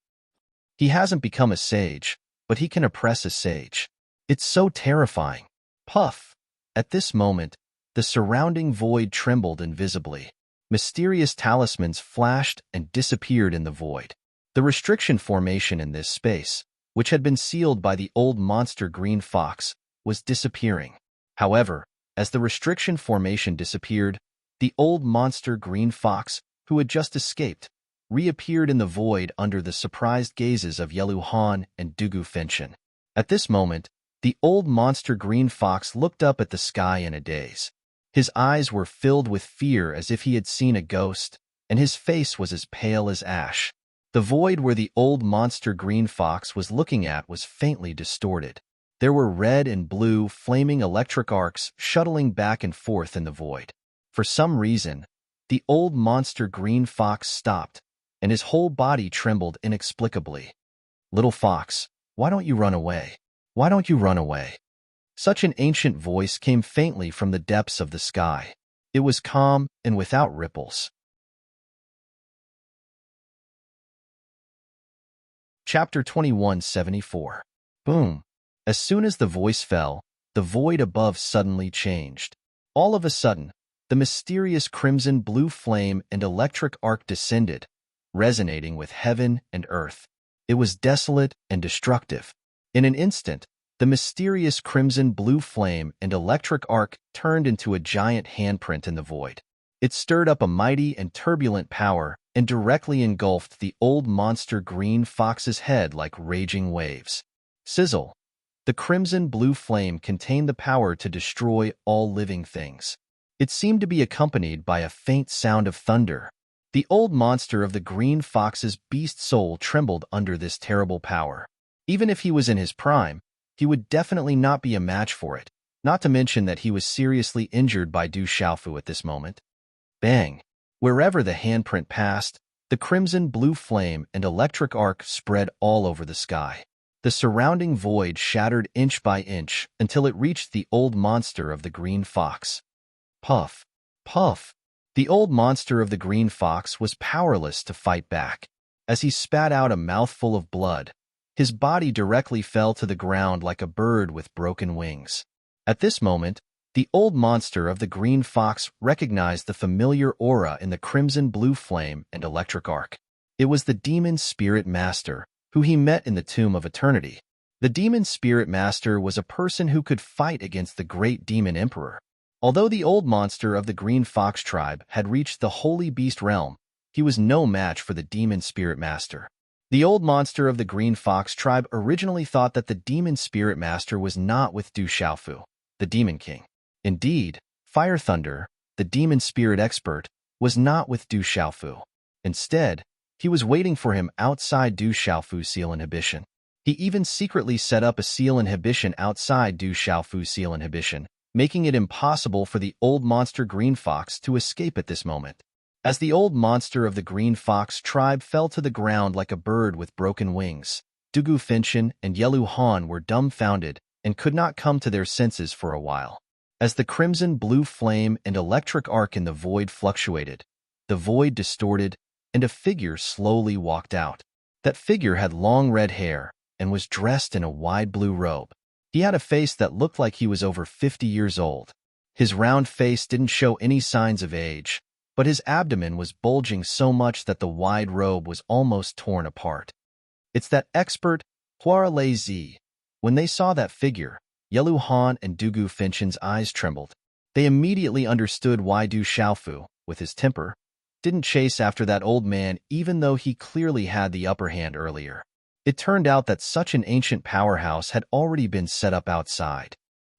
He hasn't become a sage, but he can oppress a sage. It's so terrifying. Puff! At this moment, the surrounding void trembled invisibly. Mysterious talismans flashed and disappeared in the void. The restriction formation in this space, which had been sealed by the old monster green fox, was disappearing. However, as the restriction formation disappeared, the old monster green fox, who had just escaped, reappeared in the void under the surprised gazes of Yeluhan and Dugu Finchen. At this moment, the old monster green fox looked up at the sky in a daze. His eyes were filled with fear as if he had seen a ghost, and his face was as pale as ash. The void where the old monster green fox was looking at was faintly distorted. There were red and blue flaming electric arcs shuttling back and forth in the void. For some reason, the old monster green fox stopped, and his whole body trembled inexplicably. "Little fox, why don't you run away? Why don't you run away?" Such an ancient voice came faintly from the depths of the sky. It was calm and without ripples. Chapter 2174. Boom. As soon as the voice fell, the void above suddenly changed. All of a sudden, the mysterious crimson blue flame and electric arc descended, resonating with heaven and earth. It was desolate and destructive. In an instant, the mysterious crimson blue flame and electric arc turned into a giant handprint in the void. It stirred up a mighty and turbulent power and directly engulfed the old monster green fox's head like raging waves. Sizzle! The crimson blue flame contained the power to destroy all living things. It seemed to be accompanied by a faint sound of thunder. The old monster of the green fox's beast soul trembled under this terrible power. Even if he was in his prime, he would definitely not be a match for it, not to mention that he was seriously injured by Du Xiaofu at this moment. Bang! Wherever the handprint passed, the crimson blue flame and electric arc spread all over the sky. The surrounding void shattered inch by inch until it reached the old monster of the green fox. Puff! Puff! The old monster of the green fox was powerless to fight back. As he spat out a mouthful of blood, his body directly fell to the ground like a bird with broken wings. At this moment, the old monster of the green fox recognized the familiar aura in the crimson blue flame and electric arc. It was the demon spirit master, who he met in the Tomb of Eternity. The demon spirit master was a person who could fight against the great demon emperor. Although the old monster of the green fox tribe had reached the holy beast realm, he was no match for the demon spirit master. The old monster of the green fox tribe originally thought that the demon spirit master was not with Du Xiaofu, the demon king. Indeed, Fire Thunder, the demon spirit expert, was not with Du Xiaofu. Instead, he was waiting for him outside Du Xiaofu's seal inhibition. He even secretly set up a seal inhibition outside Du Xiaofu's seal inhibition, making it impossible for the old monster green fox to escape at this moment. As the old monster of the green fox tribe fell to the ground like a bird with broken wings, Dugu Finchen and Yelu Han were dumbfounded and could not come to their senses for a while. As the crimson blue flame and electric arc in the void fluctuated, the void distorted, and a figure slowly walked out. That figure had long red hair and was dressed in a wide blue robe. He had a face that looked like he was over 50 years old. His round face didn't show any signs of age, but his abdomen was bulging so much that the wide robe was almost torn apart. "It's that expert, Huara Zi." When they saw that figure, Yelu Han and Dugu Finchen's eyes trembled. They immediately understood why Du Xiaofu, with his temper, didn't chase after that old man even though he clearly had the upper hand earlier. It turned out that such an ancient powerhouse had already been set up outside.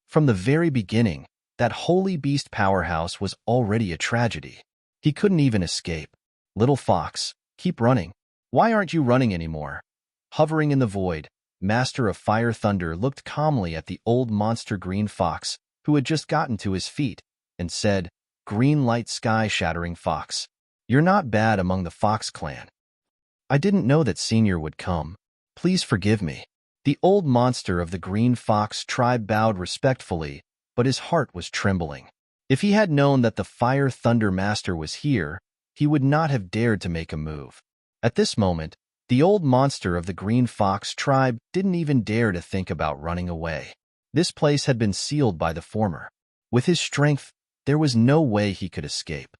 From the very beginning, that holy beast powerhouse was already a tragedy. He couldn't even escape. "Little fox, keep running. Why aren't you running anymore?" Hovering in the void, Master of Fire Thunder looked calmly at the old monster green fox, who had just gotten to his feet, and said, "Green light sky shattering fox. You're not bad among the fox clan. I didn't know that Senior would come. Please forgive me." The old monster of the green fox tribe bowed respectfully, but his heart was trembling. If he had known that the Fire Thunder Master was here, he would not have dared to make a move. At this moment, the old monster of the green fox tribe didn't even dare to think about running away. This place had been sealed by the former. With his strength, there was no way he could escape.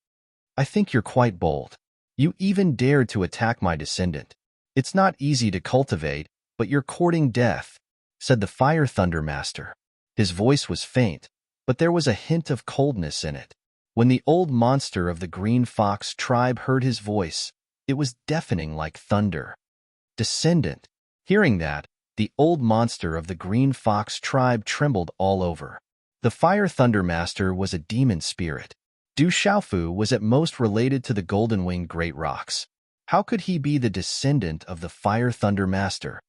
I think you're quite bold. You even dared to attack my descendant. It's not easy to cultivate, but you're courting death, said the Fire Thunder Master. His voice was faint, but there was a hint of coldness in it. When the old monster of the Green Fox tribe heard his voice, it was deafening like thunder. Descendant. Hearing that, the old monster of the Green Fox tribe trembled all over. The Fire Thunder Master was a demon spirit. Du Xiaofu was at most related to the golden-winged great rocks. How could he be the descendant of the Fire Thunder Master?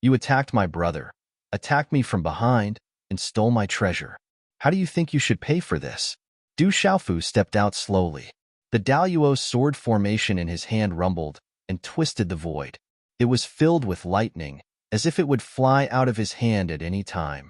You attacked my brother, attacked me from behind, and stole my treasure. How do you think you should pay for this? Du Xiaofu stepped out slowly. The Daluo sword formation in his hand rumbled and twisted the void. It was filled with lightning, as if it would fly out of his hand at any time.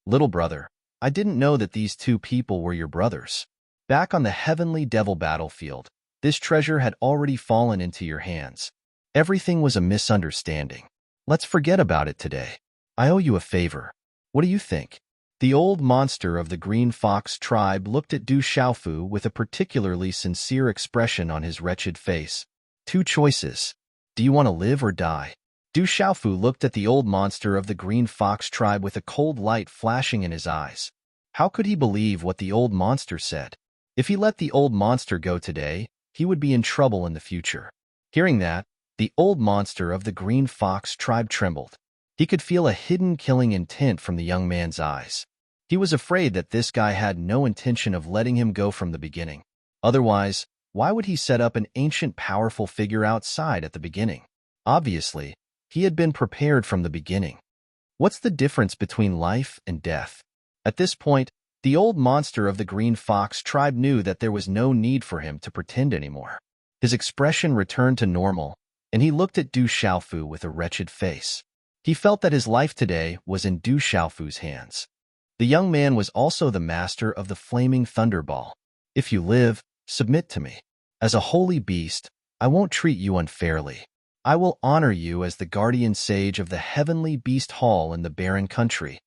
Little brother, I didn't know that these two people were your brothers. Back on the heavenly devil battlefield, this treasure had already fallen into your hands. Everything was a misunderstanding. Let's forget about it today. I owe you a favor. What do you think? The old monster of the Green Fox tribe looked at Du Xiaofu with a particularly sincere expression on his wretched face. Two choices. Do you want to live or die? Du Xiaofu looked at the old monster of the Green Fox tribe with a cold light flashing in his eyes. How could he believe what the old monster said? If he let the old monster go today, he would be in trouble in the future. Hearing that, the old monster of the Green Fox tribe trembled. He could feel a hidden killing intent from the young man's eyes. He was afraid that this guy had no intention of letting him go from the beginning. Otherwise, why would he set up an ancient powerful figure outside at the beginning? Obviously, he had been prepared from the beginning. What's the difference between life and death? At this point, the old monster of the Green Fox tribe knew that there was no need for him to pretend anymore. His expression returned to normal, and he looked at Du Xiaofu with a wretched face. He felt that his life today was in Du Xiaofu's hands. The young man was also the master of the flaming thunderball. If you live, submit to me. As a holy beast, I won't treat you unfairly. I will honor you as the guardian sage of the heavenly beast hall in the barren country.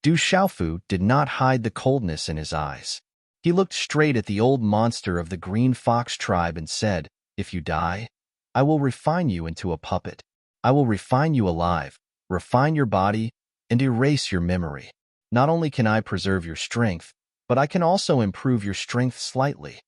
Du Xiaofu did not hide the coldness in his eyes. He looked straight at the old monster of the Green Fox tribe and said, If you die, I will refine you into a puppet. I will refine you alive, refine your body, and erase your memory. Not only can I preserve your strength, but I can also improve your strength slightly.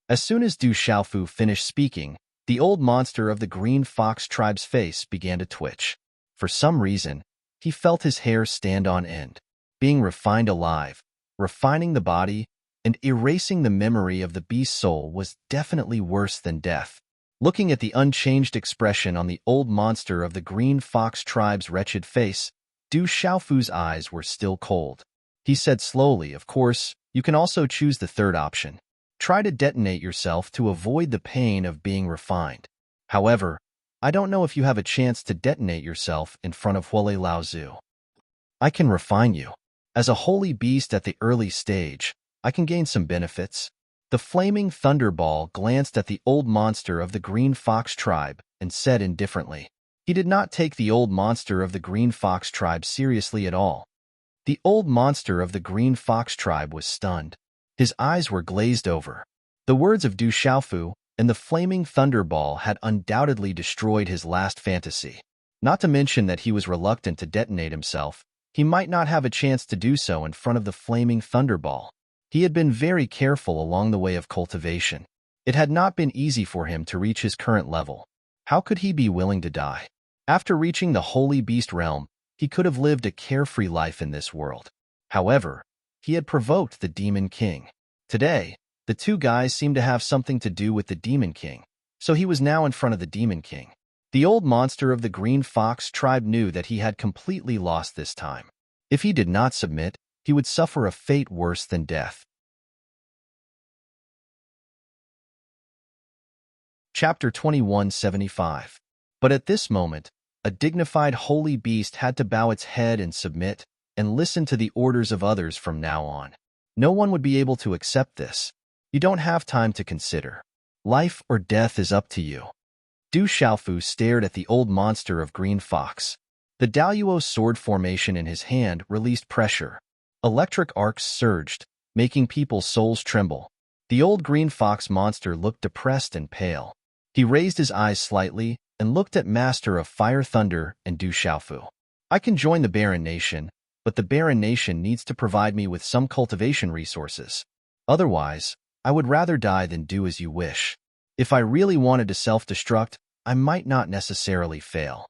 As soon as Du Xiaofu finished speaking, the old monster of the Green Fox tribe's face began to twitch. For some reason, he felt his hair stand on end. Being refined alive, refining the body, and erasing the memory of the beast's soul was definitely worse than death. Looking at the unchanged expression on the old monster of the Green Fox tribe's wretched face, Du Xiaofu's eyes were still cold. He said slowly, Of course, you can also choose the third option. Try to detonate yourself to avoid the pain of being refined. However, I don't know if you have a chance to detonate yourself in front of Huolei Laozu. I can refine you. As a holy beast at the early stage, I can gain some benefits. The flaming thunderball glanced at the old monster of the Green Fox tribe and said indifferently. He did not take the old monster of the Green Fox tribe seriously at all. The old monster of the Green Fox tribe was stunned. His eyes were glazed over. The words of Du Xiaofu and the flaming thunderball had undoubtedly destroyed his last fantasy. Not to mention that he was reluctant to detonate himself. He might not have a chance to do so in front of the flaming thunderball. He had been very careful along the way of cultivation. It had not been easy for him to reach his current level. How could he be willing to die? After reaching the Holy Beast realm, he could have lived a carefree life in this world. However, he had provoked the Demon King. Today, the two guys seemed to have something to do with the Demon King, so he was now in front of the Demon King. The old monster of the Green Fox tribe knew that he had completely lost this time. If he did not submit, he would suffer a fate worse than death. Chapter 2175. But at this moment, a dignified holy beast had to bow its head and submit, and listen to the orders of others from now on. No one would be able to accept this. You don't have time to consider. Life or death is up to you. Du Xiaofu stared at the old monster of Green Fox. The Daluo sword formation in his hand released pressure. Electric arcs surged, making people's souls tremble. The old green fox monster looked depressed and pale. He raised his eyes slightly and looked at Master of Fire, Thunder, and Du Xiaofu. I can join the Barren Nation, but the Barren Nation needs to provide me with some cultivation resources. Otherwise, I would rather die than do as you wish. If I really wanted to self-destruct, I might not necessarily fail.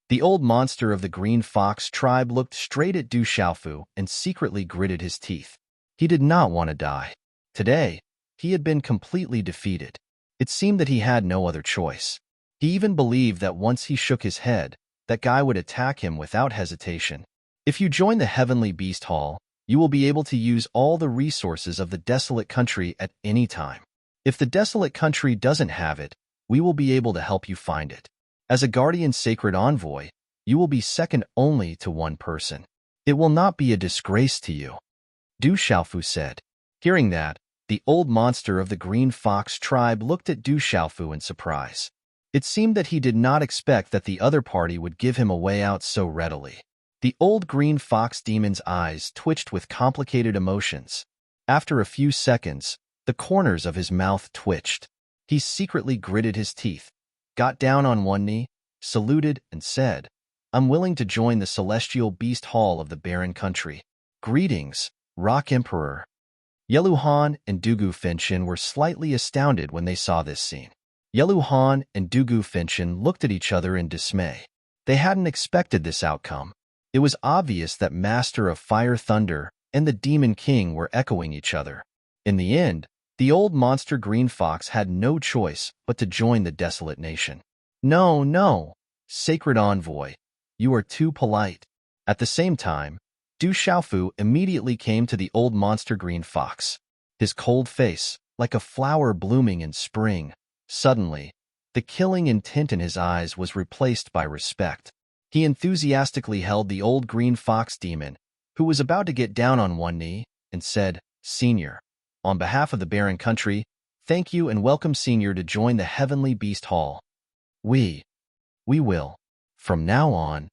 The old monster of the Green Fox tribe looked straight at Du Xiaofu and secretly gritted his teeth. He did not want to die. Today, he had been completely defeated. It seemed that he had no other choice. He even believed that once he shook his head, that guy would attack him without hesitation. If you join the Heavenly Beast Hall, you will be able to use all the resources of the desolate country at any time. If the desolate country doesn't have it, we will be able to help you find it. As a guardian sacred envoy, you will be second only to one person. It will not be a disgrace to you, Du Xiaofu said. Hearing that, the old monster of the Green Fox tribe looked at Du Xiaofu in surprise. It seemed that he did not expect that the other party would give him a way out so readily. The old Green Fox demon's eyes twitched with complicated emotions. After a few seconds, the corners of his mouth twitched. He secretly gritted his teeth, got down on one knee, saluted, and said, "I'm willing to join the Celestial Beast Hall of the Barren Country. Greetings, Rock Emperor." Yeluhan and Dugu Finchin were slightly astounded when they saw this scene. Yeluhan and Dugu Finchin looked at each other in dismay. They hadn't expected this outcome. It was obvious that Master of Fire, Thunder, and the Demon King were echoing each other. In the end, the old monster Green Fox had no choice but to join the desolate nation. "No, no, Sacred Envoy, you are too polite." At the same time, Du Xiaofu immediately came to the old monster Green Fox. His cold face, like a flower blooming in spring. Suddenly, the killing intent in his eyes was replaced by respect. He enthusiastically held the old Green Fox demon, who was about to get down on one knee, and said, "Senior, on behalf of the Barren Country, thank you and welcome Senior to join the Heavenly Beast Hall. We will. From now on."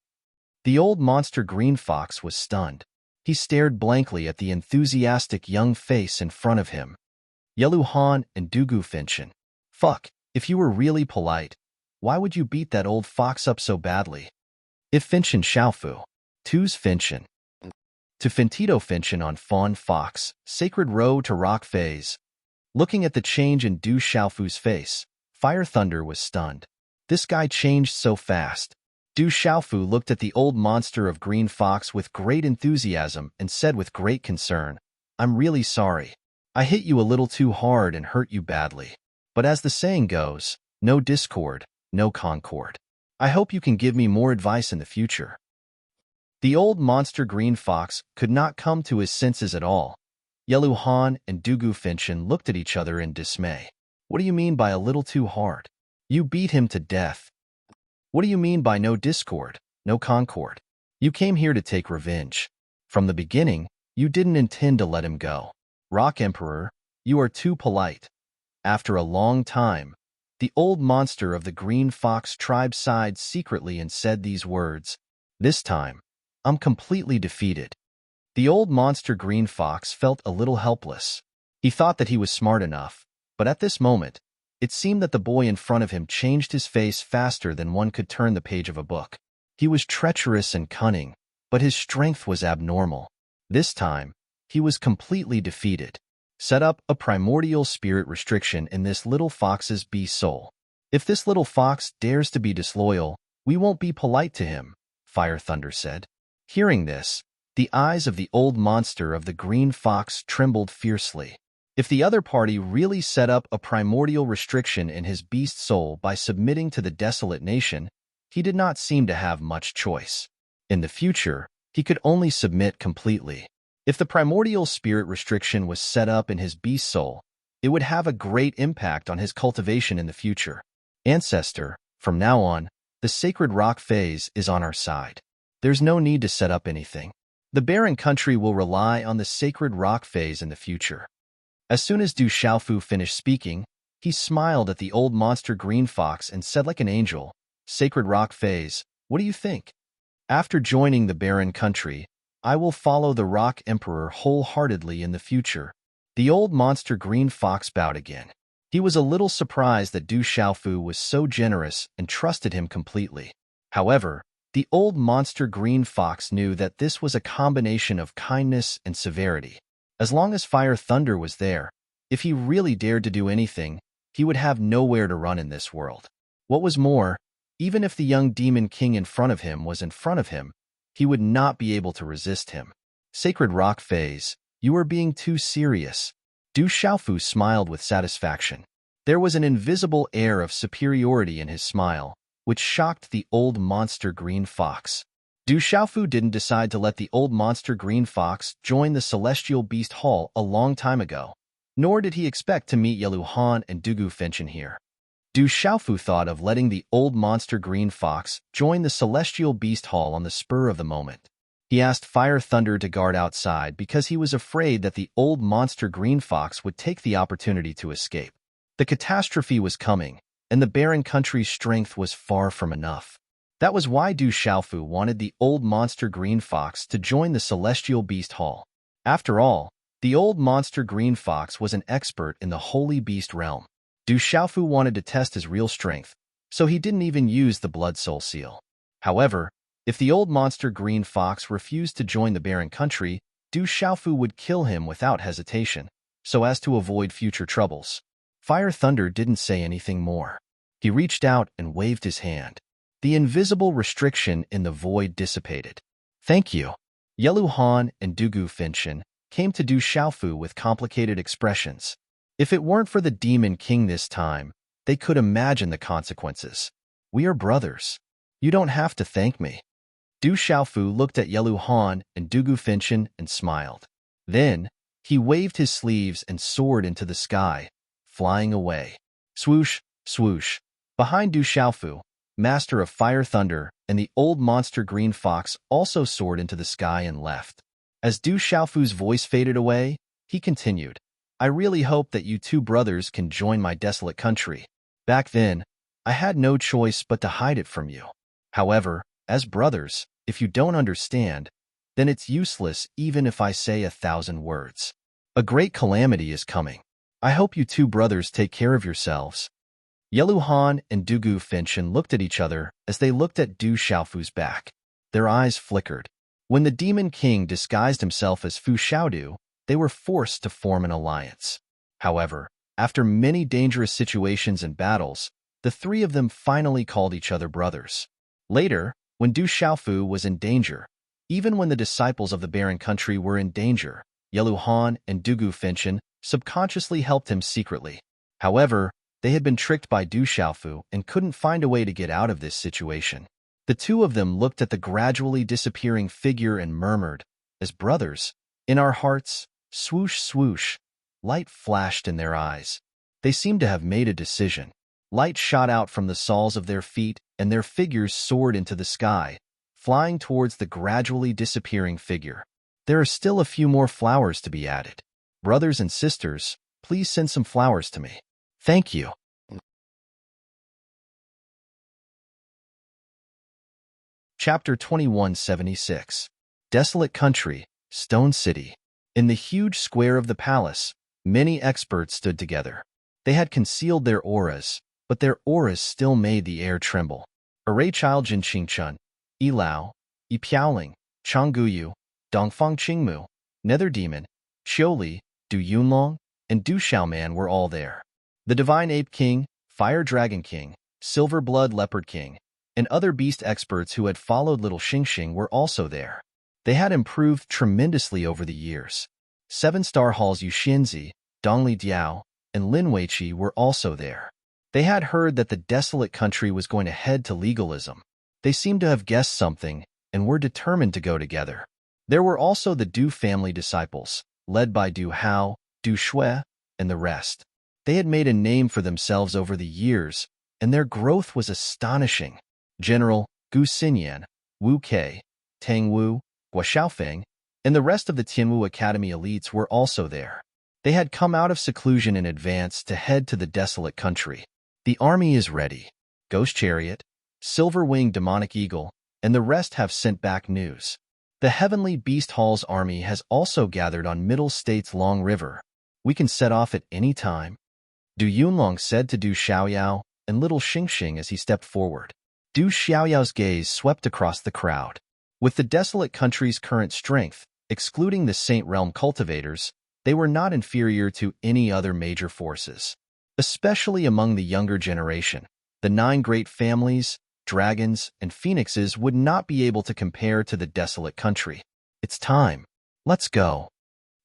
The old monster Green Fox was stunned. He stared blankly at the enthusiastic young face in front of him. Yeluhan and Dugu Finchin. "Fuck, if you were really polite, why would you beat that old fox up so badly?" If Finchin Xiaofu. Two's Finchin. To Fintito Finchin on Fawn Fox, Sacred Row to Rock Phase. Looking at the change in Du Xiaofu's face, Fire Thunder was stunned. This guy changed so fast. Du Xiaofu looked at the old monster of Green Fox with great enthusiasm and said with great concern, "I'm really sorry. I hit you a little too hard and hurt you badly. But as the saying goes, no discord, no concord. I hope you can give me more advice in the future." The old monster Green Fox could not come to his senses at all. Yeluhan and Dugu Finchin looked at each other in dismay. "What do you mean by a little too hard? You beat him to death. What do you mean by no discord, no concord? You came here to take revenge. From the beginning, you didn't intend to let him go. Rock Emperor, you are too polite." After a long time, the old monster of the Green Fox tribe sighed secretly and said these words, "This time, I'm completely defeated." The old monster Green Fox felt a little helpless. He thought that he was smart enough, but at this moment, it seemed that the boy in front of him changed his face faster than one could turn the page of a book. He was treacherous and cunning, but his strength was abnormal. This time, he was completely defeated. Set up a primordial spirit restriction in this little fox's beast soul. If this little fox dares to be disloyal, we won't be polite to him, Fire Thunder said. Hearing this, the eyes of the old monster of the Green Fox trembled fiercely. If the other party really set up a primordial restriction in his beast soul by submitting to the desolate nation, he did not seem to have much choice. In the future, he could only submit completely. If the primordial spirit restriction was set up in his beast soul, it would have a great impact on his cultivation in the future. Ancestor, from now on, the sacred rock phase is on our side. There's no need to set up anything. The barren country will rely on the sacred rock phase in the future. As soon as Du Xiaofu finished speaking, he smiled at the old monster Green Fox and said like an angel, "Sacred rock phase, what do you think? After joining the barren country, I will follow the Rock Emperor wholeheartedly in the future." The old monster green fox bowed again. He was a little surprised that Du Xiaofu was so generous and trusted him completely. However, the old monster green fox knew that this was a combination of kindness and severity. As long as Fire Thunder was there, if he really dared to do anything, he would have nowhere to run in this world. What was more, even if the young demon king in front of him was in front of him, he would not be able to resist him. Sacred Rock Phase, you are being too serious. Du Xiaofu smiled with satisfaction. There was an invisible air of superiority in his smile, which shocked the old monster green fox. Du Xiaofu didn't decide to let the old monster green fox join the Celestial Beast Hall a long time ago, nor did he expect to meet Yelu Han and Dugu Finchen here. Du Xiaofu thought of letting the old monster green fox join the Celestial Beast Hall on the spur of the moment. He asked Fire Thunder to guard outside because he was afraid that the old monster green fox would take the opportunity to escape. The catastrophe was coming, and the barren country's strength was far from enough. That was why Du Xiaofu wanted the old monster green fox to join the Celestial Beast Hall. After all, the old monster green fox was an expert in the Holy Beast realm. Du Xiaofu wanted to test his real strength, so he didn't even use the Blood Soul Seal. However, if the old monster green fox refused to join the barren country, Du Xiaofu would kill him without hesitation, so as to avoid future troubles. Fire Thunder didn't say anything more. He reached out and waved his hand. The invisible restriction in the void dissipated. "Thank you." Yelu Han and Dugu Finchen came to Du Xiaofu with complicated expressions. If it weren't for the Demon King this time, they could imagine the consequences. "We are brothers. You don't have to thank me." Du Xiaofu looked at Yelu Han and Dugu Finchen and smiled. Then, he waved his sleeves and soared into the sky, flying away. Swoosh, swoosh. Behind Du Xiaofu, Master of Fire Thunder, and the old monster green fox also soared into the sky and left. As Du Xiaofu's voice faded away, he continued, "I really hope that you two brothers can join my desolate country. Back then, I had no choice but to hide it from you. However, as brothers, if you don't understand, then it's useless even if I say 1,000 words. A great calamity is coming. I hope you two brothers take care of yourselves." Yelu Han and Dugu Finchen looked at each other as they looked at Du Xiaofu's back. Their eyes flickered. When the Demon King disguised himself as Fu Xiaodu, they were forced to form an alliance. However, after many dangerous situations and battles, the three of them finally called each other brothers. Later, when Du Xiaofu was in danger, even when the disciples of the barren country were in danger, Yelu Han and Dugu Finchen subconsciously helped him secretly. However, they had been tricked by Du Xiaofu and couldn't find a way to get out of this situation. The two of them looked at the gradually disappearing figure and murmured, "As brothers, in our hearts, swoosh, swoosh." Light flashed in their eyes. They seemed to have made a decision. Light shot out from the soles of their feet, and their figures soared into the sky, flying towards the gradually disappearing figure. "There are still a few more flowers to be added. Brothers and sisters, please send some flowers to me. Thank you." Chapter 2176. Desolate Country, Stone City. In the huge square of the palace, many experts stood together. They had concealed their auras, but their auras still made the air tremble. Array Child Jin Qingchun, Yi Lao, Yi Piaoling, Changguyu, Dongfang Qingmu, Nether Demon, Qiuli, Du Yunlong, and Du Xiaoman were all there. The Divine Ape King, Fire Dragon King, Silver Blood Leopard King, and other beast experts who had followed Little Xingxing were also there. They had improved tremendously over the years. 7-star halls Yuxinzi, Dongli Diao, and Lin Weiqi were also there. They had heard that the desolate country was going to head to legalism. They seemed to have guessed something and were determined to go together. There were also the Du family disciples, led by Du Hao, Du Shui, and the rest. They had made a name for themselves over the years, and their growth was astonishing. General Gu Xinyan, Wu Kei, Tang Wu, Gua Xiaofeng, and the rest of the Tianwu Academy elites were also there. They had come out of seclusion in advance to head to the desolate country. The army is ready. Ghost Chariot, Silver-Winged Demonic Eagle, and the rest have sent back news. The heavenly beast hall's army has also gathered on Middle State's Long River. We can set off at any time. Du Yunlong said to Du Xiaoyao and little Xingxing as he stepped forward. Du Xiaoyao's gaze swept across the crowd. With the desolate country's current strength, excluding the Saint Realm cultivators, they were not inferior to any other major forces. Especially among the younger generation, the 9 great families, dragons, and phoenixes would not be able to compare to the desolate country. It's time. Let's go.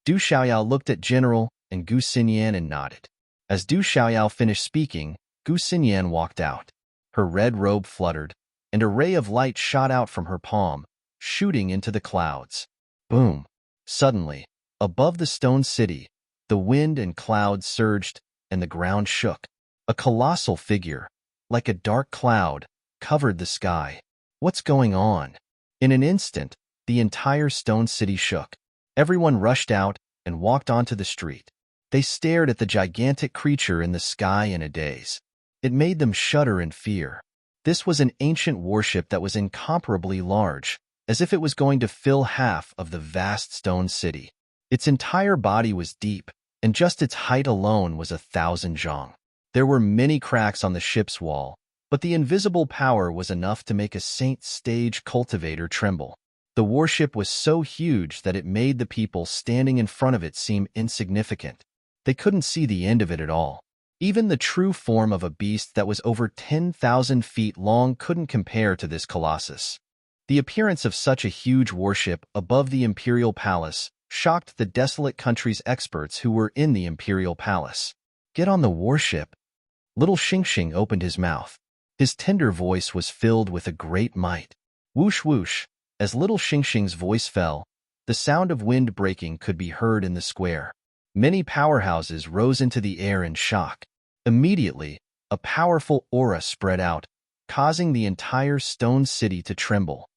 Du Xiaoyao looked at General and Gu Xinyan and nodded. As Du Xiaoyao finished speaking, Gu Xinyan walked out. Her red robe fluttered, and a ray of light shot out from her palm, shooting into the clouds. Boom! Suddenly, above the stone city, the wind and clouds surged, and the ground shook. A colossal figure, like a dark cloud, covered the sky. What's going on? In an instant, the entire stone city shook. Everyone rushed out and walked onto the street. They stared at the gigantic creature in the sky in a daze. It made them shudder in fear. This was an ancient warship that was incomparably large, as if it was going to fill half of the vast stone city. Its entire body was deep, and just its height alone was 1,000 zhang. There were many cracks on the ship's wall, but the invisible power was enough to make a Saint Stage cultivator tremble. The warship was so huge that it made the people standing in front of it seem insignificant. They couldn't see the end of it at all. Even the true form of a beast that was over 10,000 feet long couldn't compare to this colossus. The appearance of such a huge warship above the imperial palace shocked the desolate country's experts who were in the imperial palace. Get on the warship. Little Xingxing opened his mouth. His tender voice was filled with a great might. Whoosh whoosh, as little Xingxing's voice fell, the sound of wind breaking could be heard in the square. Many powerhouses rose into the air in shock. Immediately, a powerful aura spread out, causing the entire stone city to tremble.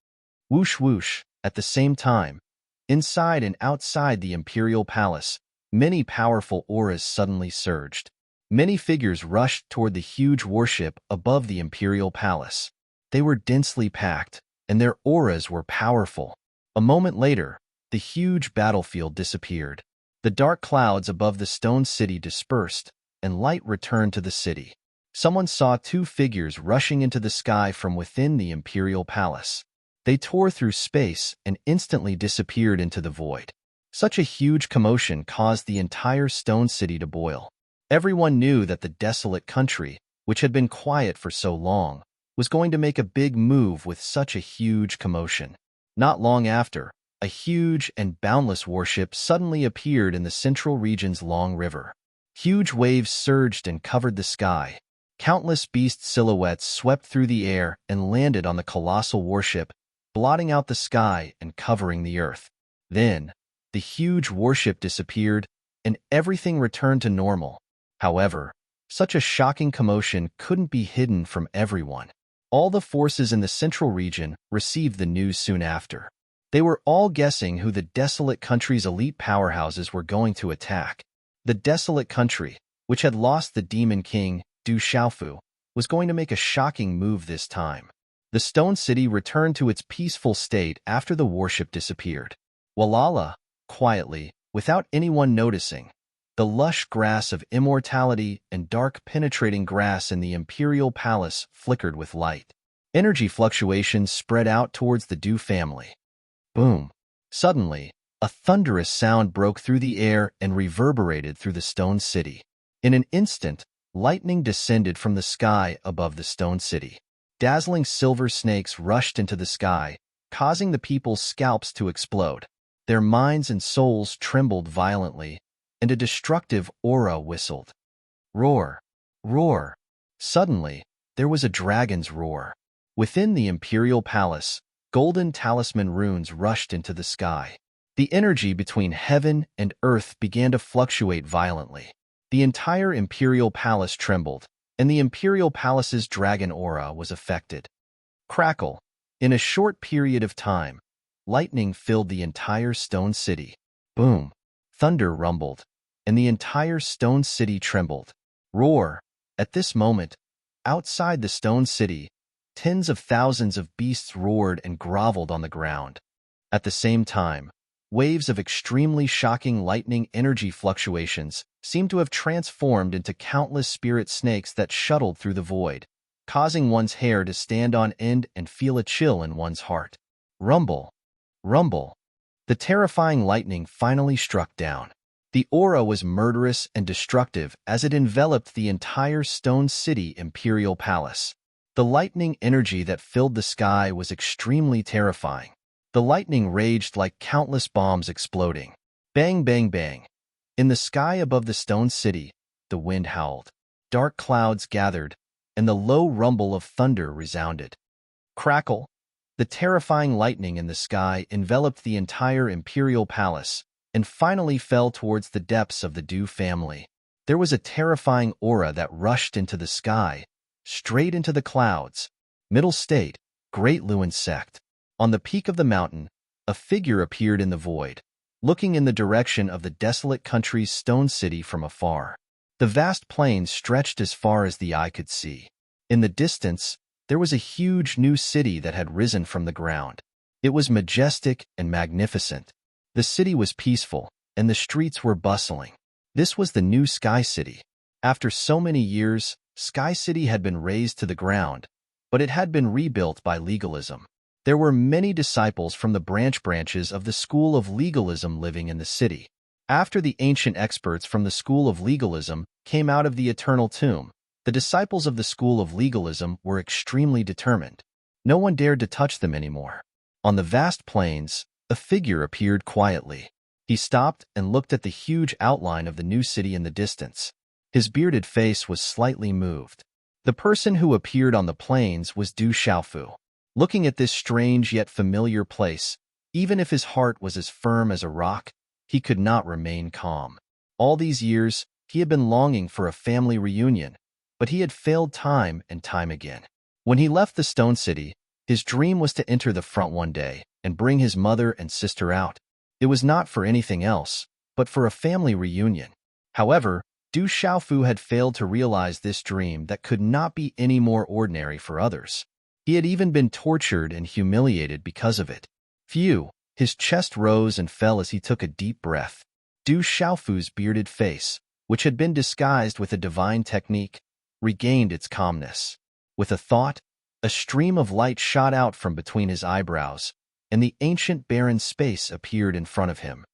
Whoosh whoosh, at the same time, inside and outside the imperial palace, many powerful auras suddenly surged. Many figures rushed toward the huge warship above the imperial palace. They were densely packed, and their auras were powerful. A moment later, the huge battlefield disappeared. The dark clouds above the stone city dispersed, and light returned to the city. Someone saw 2 figures rushing into the sky from within the imperial palace. They tore through space and instantly disappeared into the void. Such a huge commotion caused the entire stone city to boil. Everyone knew that the desolate country, which had been quiet for so long, was going to make a big move with such a huge commotion. Not long after, a huge and boundless warship suddenly appeared in the central region's Long River. Huge waves surged and covered the sky. Countless beast silhouettes swept through the air and landed on the colossal warship, blotting out the sky and covering the earth. Then, the huge warship disappeared, and everything returned to normal. However, such a shocking commotion couldn't be hidden from everyone. All the forces in the central region received the news soon after. They were all guessing who the desolate country's elite powerhouses were going to attack. The desolate country, which had lost the demon king, Du Xiaofu, was going to make a shocking move this time. The stone city returned to its peaceful state after the warship disappeared. Walala, quietly, without anyone noticing, the lush grass of immortality and dark penetrating grass in the imperial palace flickered with light. Energy fluctuations spread out towards the Du family. Boom! Suddenly, a thunderous sound broke through the air and reverberated through the stone city. In an instant, lightning descended from the sky above the stone city. Dazzling silver snakes rushed into the sky, causing the people's scalps to explode. Their minds and souls trembled violently, and a destructive aura whistled. Roar! Roar! Suddenly, there was a dragon's roar. Within the imperial palace, golden talisman runes rushed into the sky. The energy between heaven and earth began to fluctuate violently. The entire imperial palace trembled, and the imperial palace's dragon aura was affected. Crackle! In a short period of time, lightning filled the entire stone city. Boom! Thunder rumbled, and the entire stone city trembled. Roar! At this moment, outside the stone city, tens of thousands of beasts roared and groveled on the ground. At the same time, waves of extremely shocking lightning energy fluctuations seemed to have transformed into countless spirit snakes that shuttled through the void, causing one's hair to stand on end and feel a chill in one's heart. Rumble, rumble. The terrifying lightning finally struck down. The aura was murderous and destructive as it enveloped the entire stone city imperial palace. The lightning energy that filled the sky was extremely terrifying. The lightning raged like countless bombs exploding. Bang, bang, bang. In the sky above the stone city, the wind howled. Dark clouds gathered, and the low rumble of thunder resounded. Crackle. The terrifying lightning in the sky enveloped the entire imperial palace and finally fell towards the depths of the Dew family. There was a terrifying aura that rushed into the sky, straight into the clouds. Middle State, Great Lewin Sect. On the peak of the mountain, a figure appeared in the void, looking in the direction of the desolate country's stone city from afar. The vast plains stretched as far as the eye could see. In the distance, there was a huge new city that had risen from the ground. It was majestic and magnificent. The city was peaceful, and the streets were bustling. This was the new Sky City. After so many years, Sky City had been razed to the ground, but it had been rebuilt by legalism. There were many disciples from the branches of the School of Legalism living in the city. After the ancient experts from the School of Legalism came out of the eternal tomb, the disciples of the School of Legalism were extremely determined. No one dared to touch them anymore. On the vast plains, a figure appeared quietly. He stopped and looked at the huge outline of the new city in the distance. His bearded face was slightly moved. The person who appeared on the plains was Du Xiaofu. Looking at this strange yet familiar place, even if his heart was as firm as a rock, he could not remain calm. All these years, he had been longing for a family reunion, but he had failed time and time again. When he left the Stone City, his dream was to enter the front one day and bring his mother and sister out. It was not for anything else, but for a family reunion. However, Du Xiaofu had failed to realize this dream that could not be any more ordinary for others. He had even been tortured and humiliated because of it. Phew! His chest rose and fell as he took a deep breath. Du Xiaofu's bearded face, which had been disguised with a divine technique, regained its calmness. With a thought, a stream of light shot out from between his eyebrows, and the ancient barren space appeared in front of him.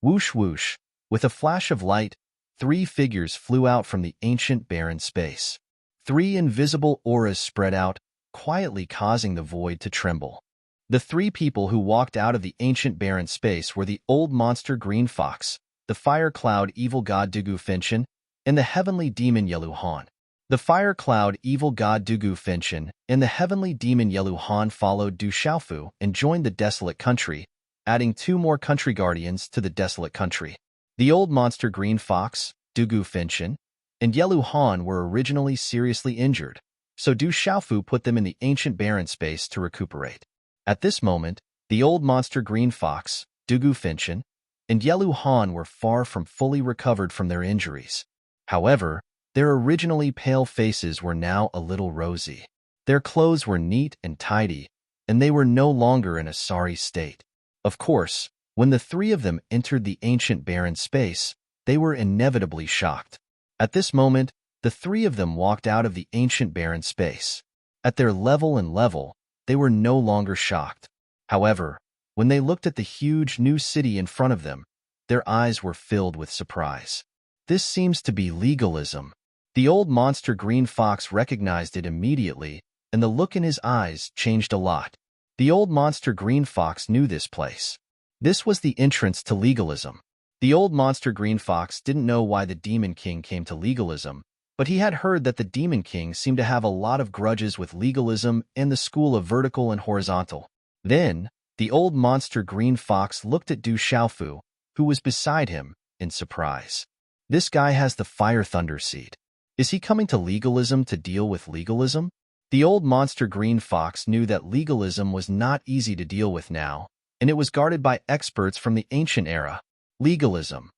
Whoosh whoosh, with a flash of light, 3 figures flew out from the ancient barren space. 3 invisible auras spread out, quietly causing the void to tremble. The 3 people who walked out of the ancient barren space were the old monster Green Fox, the fire cloud evil god Dugu Finshin, and the heavenly demon Yelu Han. The fire cloud evil god Dugu Finshin and the heavenly demon Yelu Han followed Du Xiaofu and joined the desolate country, adding 2 more country guardians to the desolate country. The old monster Green Fox, Dugu Finshin, and Yelu Han were originally seriously injured, so Du Xiaofu put them in the ancient barren space to recuperate. At this moment, the old monster Green Fox, Dugu Finshin, and Yelu Han were far from fully recovered from their injuries. However, their originally pale faces were now a little rosy. Their clothes were neat and tidy, and they were no longer in a sorry state. Of course, when the 3 of them entered the ancient barren space, they were inevitably shocked. At this moment, the 3 of them walked out of the ancient barren space. At their level, they were no longer shocked. However, when they looked at the huge new city in front of them, their eyes were filled with surprise. This seems to be legalism. The old monster Green Fox recognized it immediately, and the look in his eyes changed a lot. The old monster Green Fox knew this place. This was the entrance to legalism. The old monster Green Fox didn't know why the Demon King came to legalism, but he had heard that the Demon King seemed to have a lot of grudges with legalism and the school of vertical and horizontal. Then, the old monster Green Fox looked at Du Xiaofu, who was beside him, in surprise. This guy has the Fire Thunder seed. Is he coming to legalism to deal with legalism? The old monster Green Fox knew that legalism was not easy to deal with now, and it was guarded by experts from the ancient era. Legalism.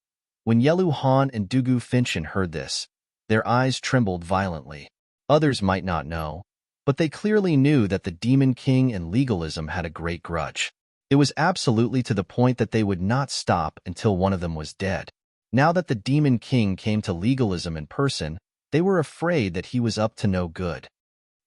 When Yelu Han and Dugu Finshin heard this, their eyes trembled violently. Others might not know, but they clearly knew that the Demon King and legalism had a great grudge. It was absolutely to the point that they would not stop until one of them was dead. Now that the Demon King came to legalism in person, they were afraid that he was up to no good.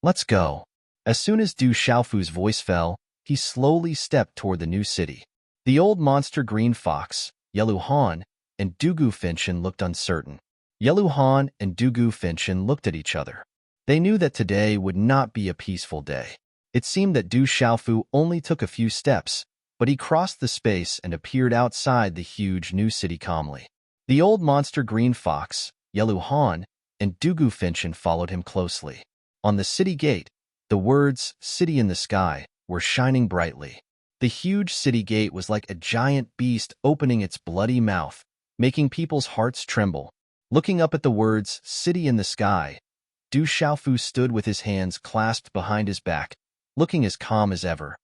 Let's go. As soon as Du Xiaofu's voice fell, he slowly stepped toward the new city. The old monster Green Fox, Yellow Han, and Dugu Finshin looked uncertain. Yellow Han and Dugu Finshin looked at each other. They knew that today would not be a peaceful day. It seemed that Du Xiaofu only took a few steps, but he crossed the space and appeared outside the huge new city calmly. The old monster Green Fox, Yellow Han, and Dugu Finshin followed him closely. On the city gate, the words, "City in the Sky," were shining brightly. The huge city gate was like a giant beast opening its bloody mouth, making people's hearts tremble. Looking up at the words, "City in the Sky," Du Xiaofu stood with his hands clasped behind his back, looking as calm as ever.